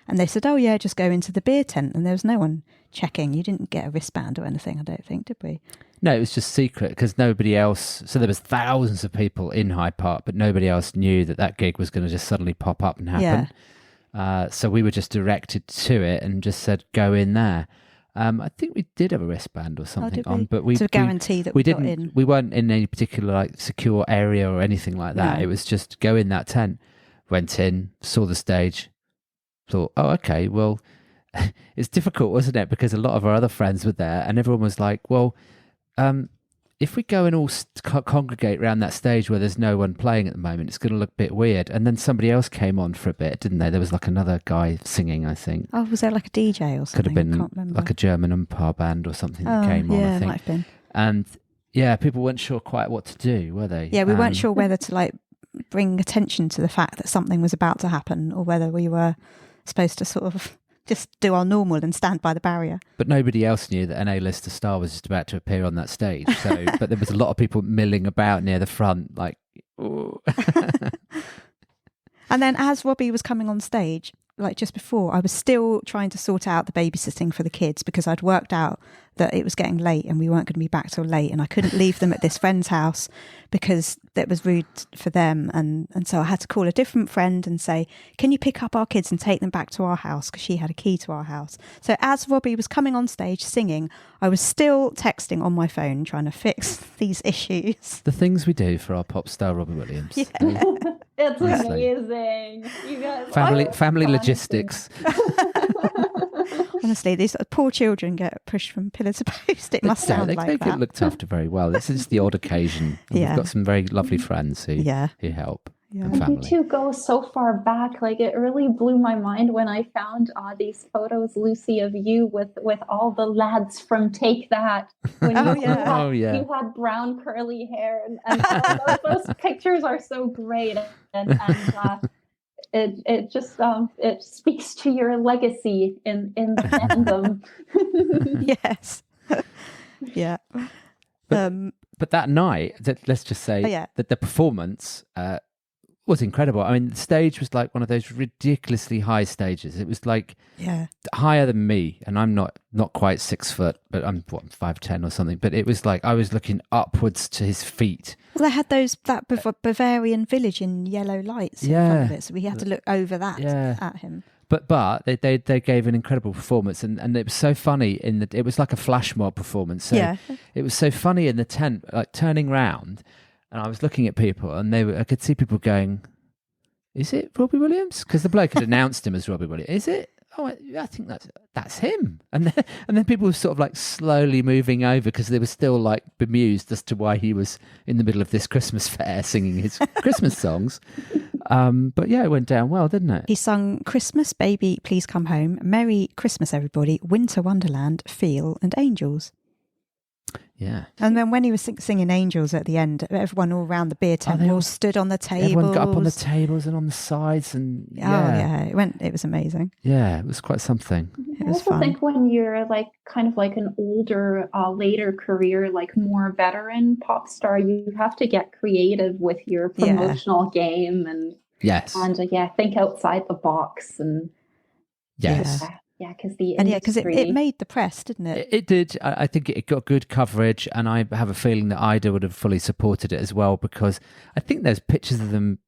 And they said, "Oh yeah, just go into the beer tent." And there was no one checking. You didn't get a wristband or anything, I don't think, did we? No, it was just secret because nobody else. So there was thousands of people in Hyde Park, but nobody else knew that gig was going to just suddenly pop up and happen. Yeah. So we were just directed to it and just said, "Go in there." I think we did have a wristband or something on, but we to guarantee that we didn't. Got in. We weren't in any particular secure area or anything like that. No. It was just go in that tent. Went in, saw the stage, thought, "Oh, okay. Well, it's difficult, wasn't it? Because a lot of our other friends were there, and everyone was like, well, if we go and all congregate around that stage where there's no one playing at the moment, it's going to look a bit weird." And then somebody else came on for a bit, didn't they? There was another guy singing, I think. Oh, was there a DJ or something? Could have been a German umpire band or something that came on, I think. Yeah, might have been. And people weren't sure quite what to do, were they? Yeah, we weren't sure whether to bring attention to the fact that something was about to happen, or whether we were supposed to sort of just do our normal and stand by the barrier. But nobody else knew that an A-lister star was just about to appear on that stage. So, but there was a lot of people milling about near the front, ooh. And then as Robbie was coming on stage, like just before, I was still trying to sort out the babysitting for the kids because I'd worked out that it was getting late and we weren't going to be back till late, and I couldn't leave them at this friend's house because it was rude for them, and so I had to call a different friend and say, can you pick up our kids and take them back to our house, because she had a key to our house. So as Robbie was coming on stage singing, I was still texting on my phone trying to fix these issues. The things we do for our pop star Robbie Williams. Yeah. It's Honestly. amazing. You guys Family logistics. Honestly, these poor children get pushed from pillar to post. It must sound they like get that. looked after very well. This is the odd occasion. And Yeah. We've got some very lovely friends who help. Yeah. And You family. two go so far back. Like, it really blew my mind when I found these photos, Lucy, of you with all the lads from Take That. When Oh, you, yeah. had, Oh, yeah. you had brown curly hair, and those pictures are so great. And it just it speaks to your legacy in the fandom. Yes. Yeah. But that night, let's just say that the performance was incredible. I mean, the stage was like one of those ridiculously high stages. It was like higher than me, and I'm not quite 6 foot, but I'm 5'10" or something. But it was like I was looking upwards to his feet. Well, they had that Bavarian village in yellow lights in front of it, so we had to look over that at him. But they gave an incredible performance, and it was so funny it was like a flash mob performance. So it was so funny in the tent, like turning round, and I was looking at people, and I could see people going, "Is it Robbie Williams?" Because the bloke had announced him as Robbie Williams. Is it? Oh, I think that's him. And then people were sort of like slowly moving over because they were still like bemused as to why he was in the middle of this Christmas fair singing his Christmas songs. But yeah, it went down well, didn't it? He sung Christmas, Baby, Please Come Home, Merry Christmas, Everybody, Winter Wonderland, Feel, and Angels. Yeah. And then when he was singing Angels at the end, everyone all around the beer tent all stood on the tables. Everyone got up on the tables and on the sides, and it was amazing. Yeah, it was quite something. It I was also fun. think when you're like kind of like an older, later career, like more veteran pop star, you have to get creative with your promotional game and think outside the box and yes. Because it made the press, didn't it? It did. I think it got good coverage, and I have a feeling that Ida would have fully supported it as well, because I think there's pictures of them.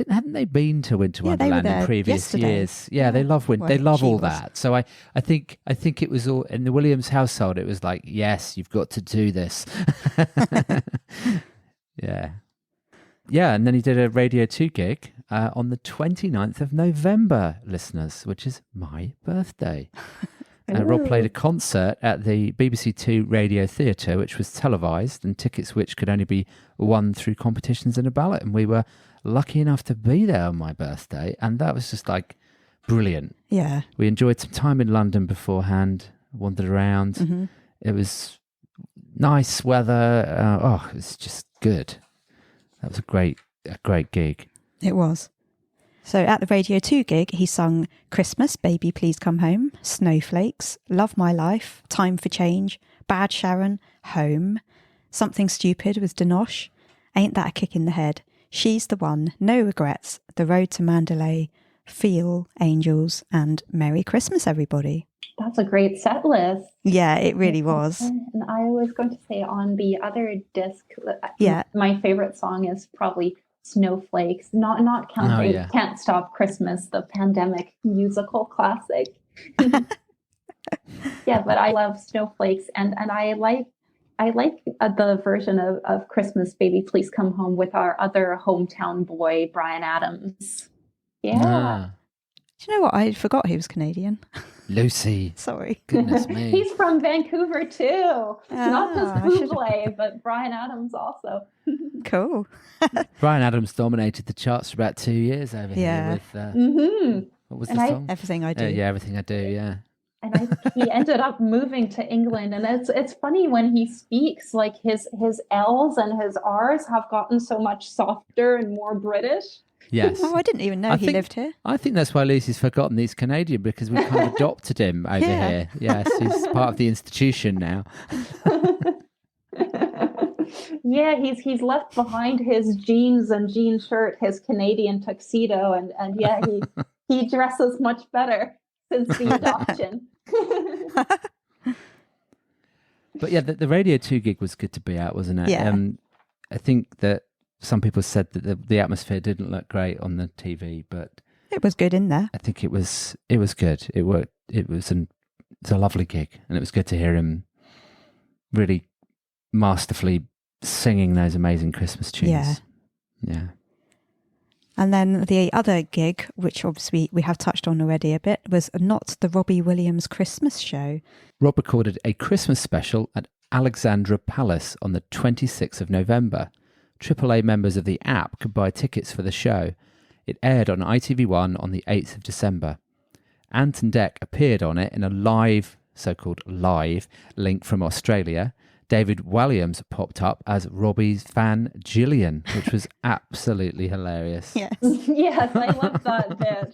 Hadn't they been to Winter Wonderland in previous years? Yeah, they love They love all that. So I think it was all in the Williams household. It was like, yes, you've got to do this. Yeah, and then he did a Radio 2 gig on the 29th of November, listeners, which is my birthday. Rob played a concert at the BBC 2 Radio Theatre, which was televised, and tickets which could only be won through competitions and a ballot. And we were lucky enough to be there on my birthday, and that was just like brilliant. Yeah. We enjoyed some time in London beforehand, wandered around. Mm-hmm. It was nice weather. It was just good. That was a great gig. It was. So at the Radio 2 gig, he sung Christmas, Baby, Please Come Home, Snowflakes, Love My Life, Time for Change, Bad Sharon, Home, Something Stupid with Dinosh, Ain't That a Kick in the Head, She's the One, No Regrets, The Road to Mandalay, Feel, Angels, and Merry Christmas, Everybody. That's a great set list. Yeah, it really was. And I was going to say on the other disc, my favorite song is probably Snowflakes, not counting Can't Stop Christmas, the pandemic musical classic. But I love Snowflakes, and I like the version of Christmas, Baby Please Come Home with our other hometown boy, Bryan Adams. Yeah. Do you know what? I forgot he was Canadian. Lucy. Sorry. Goodness me. He's from Vancouver too. Not just I Buble, but Bryan Adams also. Cool. Bryan Adams dominated the charts for about 2 years over here with what was the song? Everything I Do. Everything I Do, yeah. And he ended up moving to England, and it's funny when he speaks, like his L's and his R's have gotten so much softer and more British. Yes. Oh, I didn't even know he lived here. I think that's why Lucy's forgotten he's Canadian, because we've kind of adopted him over here. Yes, he's part of the institution now. Yeah, he's left behind his jeans and jean shirt, his Canadian tuxedo, and he dresses much better since the adoption. But yeah, the Radio 2 gig was good to be at, wasn't it? Yeah. I think that some people said that the atmosphere didn't look great on the TV, but It was good in there. I think it was good. It worked. It's a lovely gig, and it was good to hear him really masterfully singing those amazing Christmas tunes. Yeah. And then the other gig, which obviously we have touched on already a bit, was not the Robbie Williams Christmas show. Rob recorded a Christmas special at Alexandra Palace on the 26th of November. AAA members of the app could buy tickets for the show. It aired on ITV1 on the 8th of December. Ant and Dec appeared on it in a live, so-called live, link from Australia. David Williams popped up as Robbie's fan Gillian, which was absolutely hilarious. Yes. Yes, I love that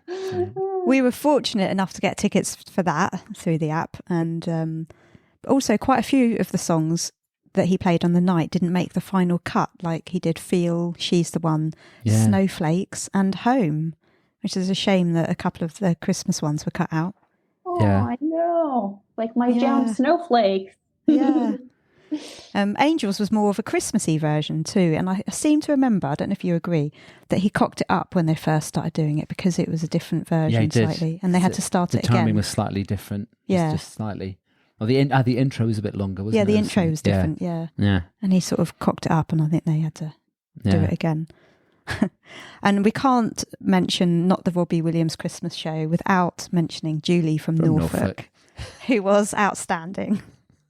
bit. We were fortunate enough to get tickets for that through the app, and also quite a few of the songs that he played on the night didn't make the final cut, like he did Feel, She's the One, Yeah. Snowflakes and Home, which is a shame that a couple of the Christmas ones were cut out. Oh, Yeah. I know. Like my Yeah. jam Snowflakes. Yeah. Angels was more of a Christmassy version too, and I seem to remember, I don't know if you agree, that he cocked it up when they first started doing it because it was a different version he did. slightly, and they had to start it The timing again. was slightly different. Yeah. Just slightly. Well, the intro was a bit longer, wasn't it? Yeah, the intro was different, yeah. Yeah. And he sort of cocked it up, and I think they had to do Yeah. it again. And we can't mention Not the Robbie Williams Christmas Show without mentioning Julie from Norfolk, who was outstanding.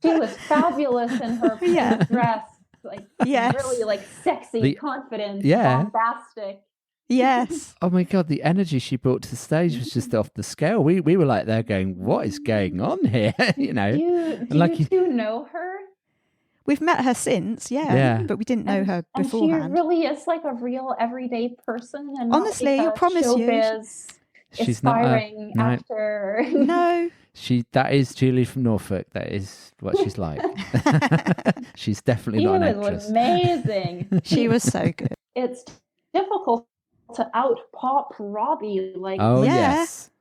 She was fabulous in her Yeah. dress. Like Yes. really like sexy, confident, Yeah. bombastic. Yes. Oh my God, the energy she brought to the stage was just off the scale. We were like there going, what is going on here? You know? Do like you two know her? We've met her since, Yeah. but we didn't know her And she beforehand. really is like a real everyday person. And Honestly, not I like a promise you, showbiz She's not aspiring no. actor. No. That is Julie from Norfolk. That is what she's like. She's definitely He not an was actress. amazing. She was so good. It's difficult to out pop Robbie. Like Oh, Yeah. yes.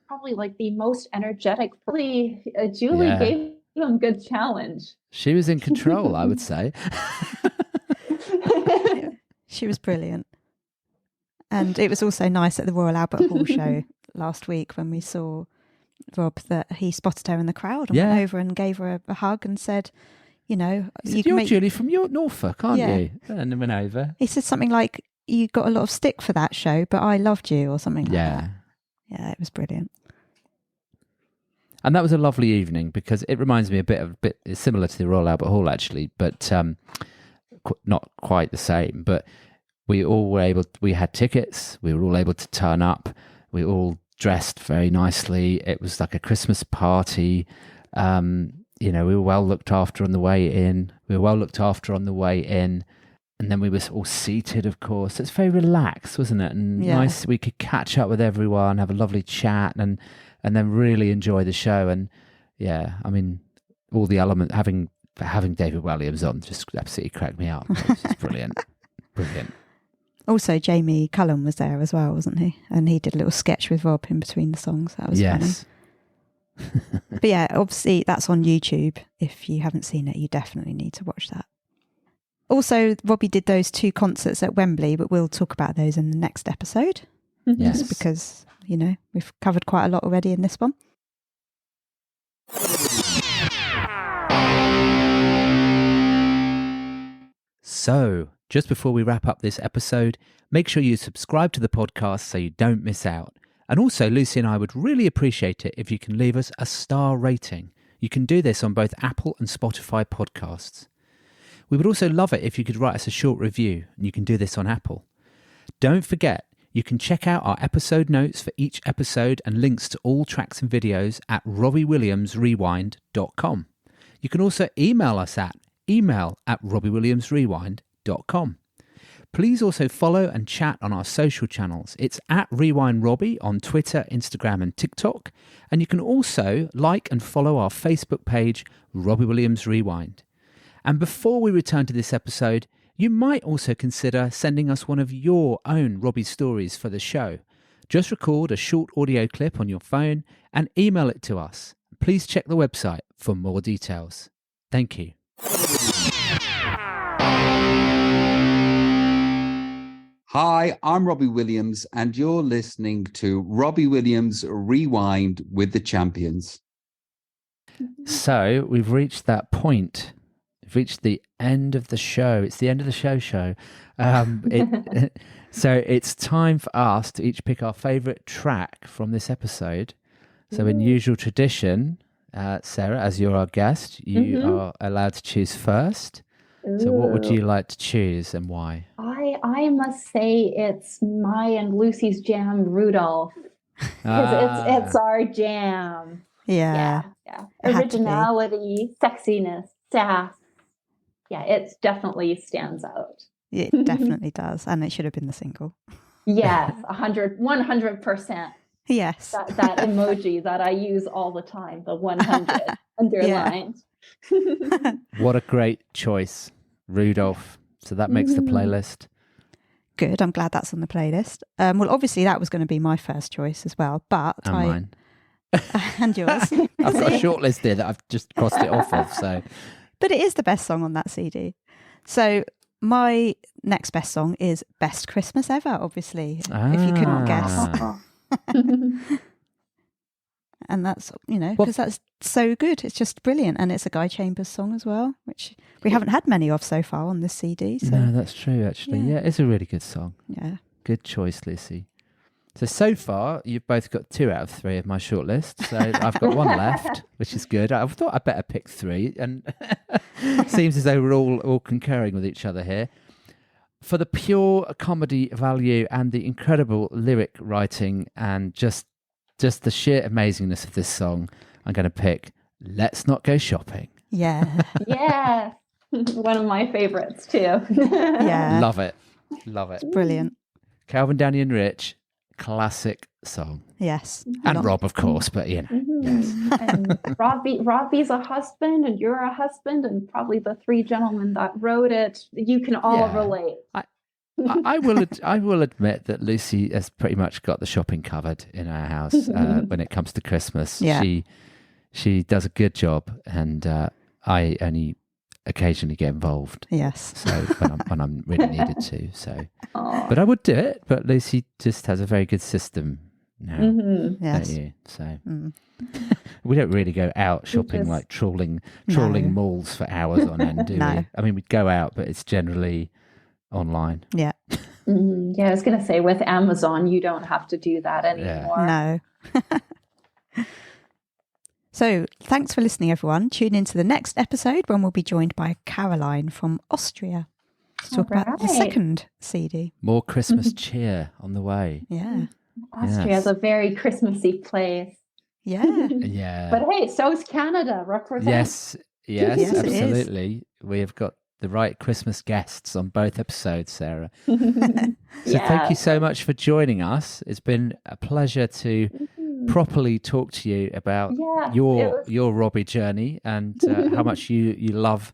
probably like the most energetic. Really, Julie Yeah. gave him good challenge. She was in control, I would say. She was brilliant. And it was also nice at the Royal Albert Hall show last week when we saw Rob that he spotted her in the crowd and Yeah. went over and gave her a hug and said, you know, He said, you can You're make... Julie from Norfolk, aren't Yeah. you? And then went over. He said something like, you got a lot of stick for that show, but I loved you, or something like Yeah. that. Yeah, it was brilliant. And that was a lovely evening because it reminds me a bit similar to the Royal Albert Hall, actually, but not quite the same. But we had tickets. We were all able to turn up. We all dressed very nicely. It was like a Christmas party. We were well looked after on the way in. And then we were all seated, of course. It's very relaxed, wasn't it? And Yeah. nice. We could catch up with everyone, have a lovely chat, and then really enjoy the show. And yeah, I mean, all the elements, having David Williams on just absolutely cracked me up. It was just brilliant. Brilliant. Also, Jamie Cullum was there as well, wasn't he? And he did a little sketch with Rob in between the songs. That was funny. Yes. But yeah, obviously that's on YouTube. If you haven't seen it, you definitely need to watch that. Also, Robbie did those 2 concerts at Wembley, but we'll talk about those in the next episode. Yes. Just because, we've covered quite a lot already in this one. So, just before we wrap up this episode, make sure you subscribe to the podcast so you don't miss out. And also, Lucy and I would really appreciate it if you can leave us a star rating. You can do this on both Apple and Spotify podcasts. We would also love it if you could write us a short review, and you can do this on Apple. Don't forget, you can check out our episode notes for each episode and links to all tracks and videos at robbiewilliamsrewind.com. You can also email us at email@robbiewilliamsrewind.com. Please also follow and chat on our social channels. It's at RewindRobbie on Twitter, Instagram and TikTok. And you can also like and follow our Facebook page, Robbie Williams Rewind. And before we return to this episode, you might also consider sending us one of your own Robbie stories for the show. Just record a short audio clip on your phone and email it to us. Please check the website for more details. Thank you. Hi, I'm Robbie Williams, and you're listening to Robbie Williams Rewind with the Champions. So we've reached that point. We've reached the end of the show. It's the end of the show. So it's time for us to each pick our favourite track from this episode. So in usual tradition, Sarah, as you're our guest, you are allowed to choose first. So what would you like to choose and why? I must say it's my and Lucy's jam, Rudolph, because it's our jam. Yeah. Originality, sexiness, sass. Yeah, it definitely stands out. It definitely does. And it should have been the single. Yes, 100%. Yes. That emoji that I use all the time, the 100 underlined. What a great choice, Rudolph. So that makes the playlist. Good. I'm glad that's on the playlist. Well, obviously that was going to be my first choice as well, but Mine. And yours. I've got a short list here that I've just crossed it off of. So, but it is the best song on that CD. So my next best song is Best Christmas Ever, obviously, if you couldn't guess. And that's, because that's so good. It's just brilliant. And it's a Guy Chambers song as well, which we haven't had many of so far on this CD. So. No, that's true, actually. Yeah, it's a really good song. Yeah. Good choice, Lucy. So far, you've both got 2 out of 3 of my shortlist. So I've got 1 left, which is good. I thought I'd better pick 3. And it seems as though we're all concurring with each other here. For the pure comedy value and the incredible lyric writing and just the sheer amazingness of this song, I'm going to pick Let's Not Go Shopping. Yeah. Yeah. One of my favorites too. Yeah. Love it. It's brilliant. Calvin, Danny and Rich, classic song. Yes. And Rob, of course, but yes. And Robbie's a husband and you're a husband and probably the 3 gentlemen that wrote it. You can all relate. I will admit that Lucy has pretty much got the shopping covered in our house when it comes to Christmas. Yeah. She does a good job, and I only occasionally get involved. Yes. So when I'm really needed to. So, but I would do it. But Lucy just has a very good system now. Yes. Don't you? So we don't really go out shopping like trawling malls for hours on end, do we? I mean, we'd go out, but it's generally online. Yeah. Yeah, I was going to say with Amazon, you don't have to do that anymore. No. So thanks for listening, everyone. Tune into the next episode when we'll be joined by Caroline from Austria to talk about the second CD. More Christmas cheer on the way. Yeah. Austria is a very Christmassy place. Yeah. Yeah. But hey, so's Canada. Represent. Yes, Yes, absolutely. We have got the right Christmas guests on both episodes, Sarah. Thank you so much for joining us. It's been a pleasure to properly talk to you about your Robbie journey and how much you love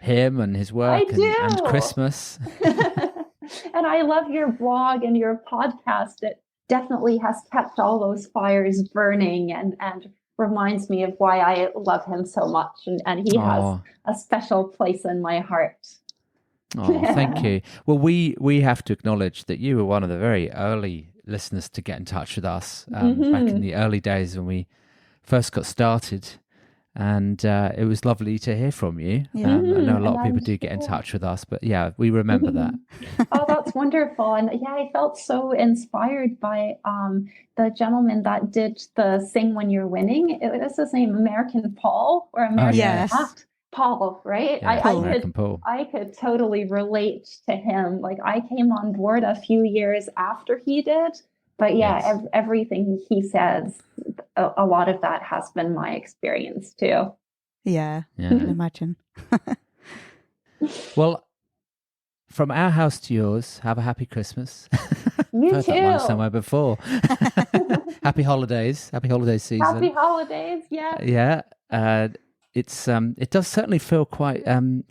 him and his work and Christmas. And I love your blog and your podcast. It definitely has kept all those fires burning and reminds me of why I love him so much. And he has a special place in my heart. Oh, thank you. Well, we have to acknowledge that you were one of the very early listeners to get in touch with us back in the early days when we first got started. And it was lovely to hear from you. I know a lot of people do get in touch with us, but yeah, we remember that. Oh, that's wonderful. And yeah, I felt so inspired by the gentleman that did the Sing When You're Winning. It was his name, American Paul or American Paul, right? Yeah, I could totally relate to him. Like I came on board a few years after he did. But yeah, everything he says, a lot of that has been my experience too. Yeah. I can imagine. Well, from our house to yours, have a happy Christmas. You I've heard too. that one somewhere before. Happy holidays. Happy holiday season. Happy holidays. Yeah. Yeah. it does certainly feel quite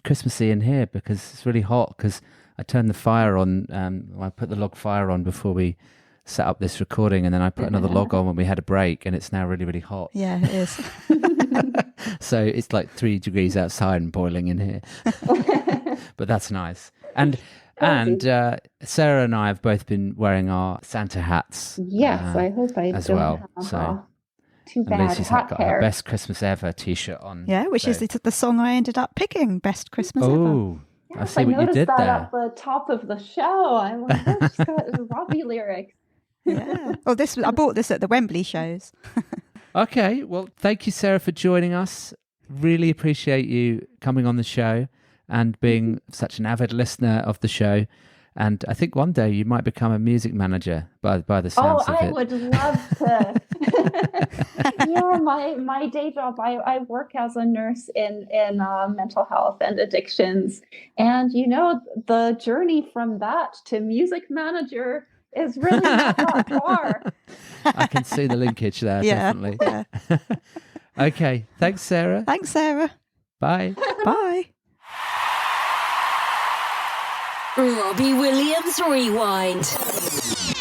Christmassy in here because it's really hot. Because I turned the fire on. I put the log fire on before we set up this recording, and then I put another log on when we had a break, and it's now really, really hot. Yeah, it is. So it's like 3 degrees outside and boiling in here. But that's nice. And Sarah and I have both been wearing our Santa hats. Yes, I hope I as don't well. have So too and bad Lucy's hot got hair. her Best Christmas Ever t-shirt on. Yeah, which is the song I ended up picking, Best Christmas Ever. Oh, I Yes, see what you noticed did that there. at the top of the show. I'm like, oh, she's got Robbie lyrics. Yeah. Well, I bought this at the Wembley shows. Okay, well, thank you, Sarah, for joining us. Really appreciate you coming on the show and being such an avid listener of the show. And I think one day you might become a music manager by the sounds of it. I would love to. Yeah, my day job, I work as a nurse in mental health and addictions. And, the journey from that to music manager is really not that far. I can see the linkage there, definitely. Yeah. Okay, thanks, Sarah. Thanks, Sarah. Bye. Bye. Robbie Williams Rewind.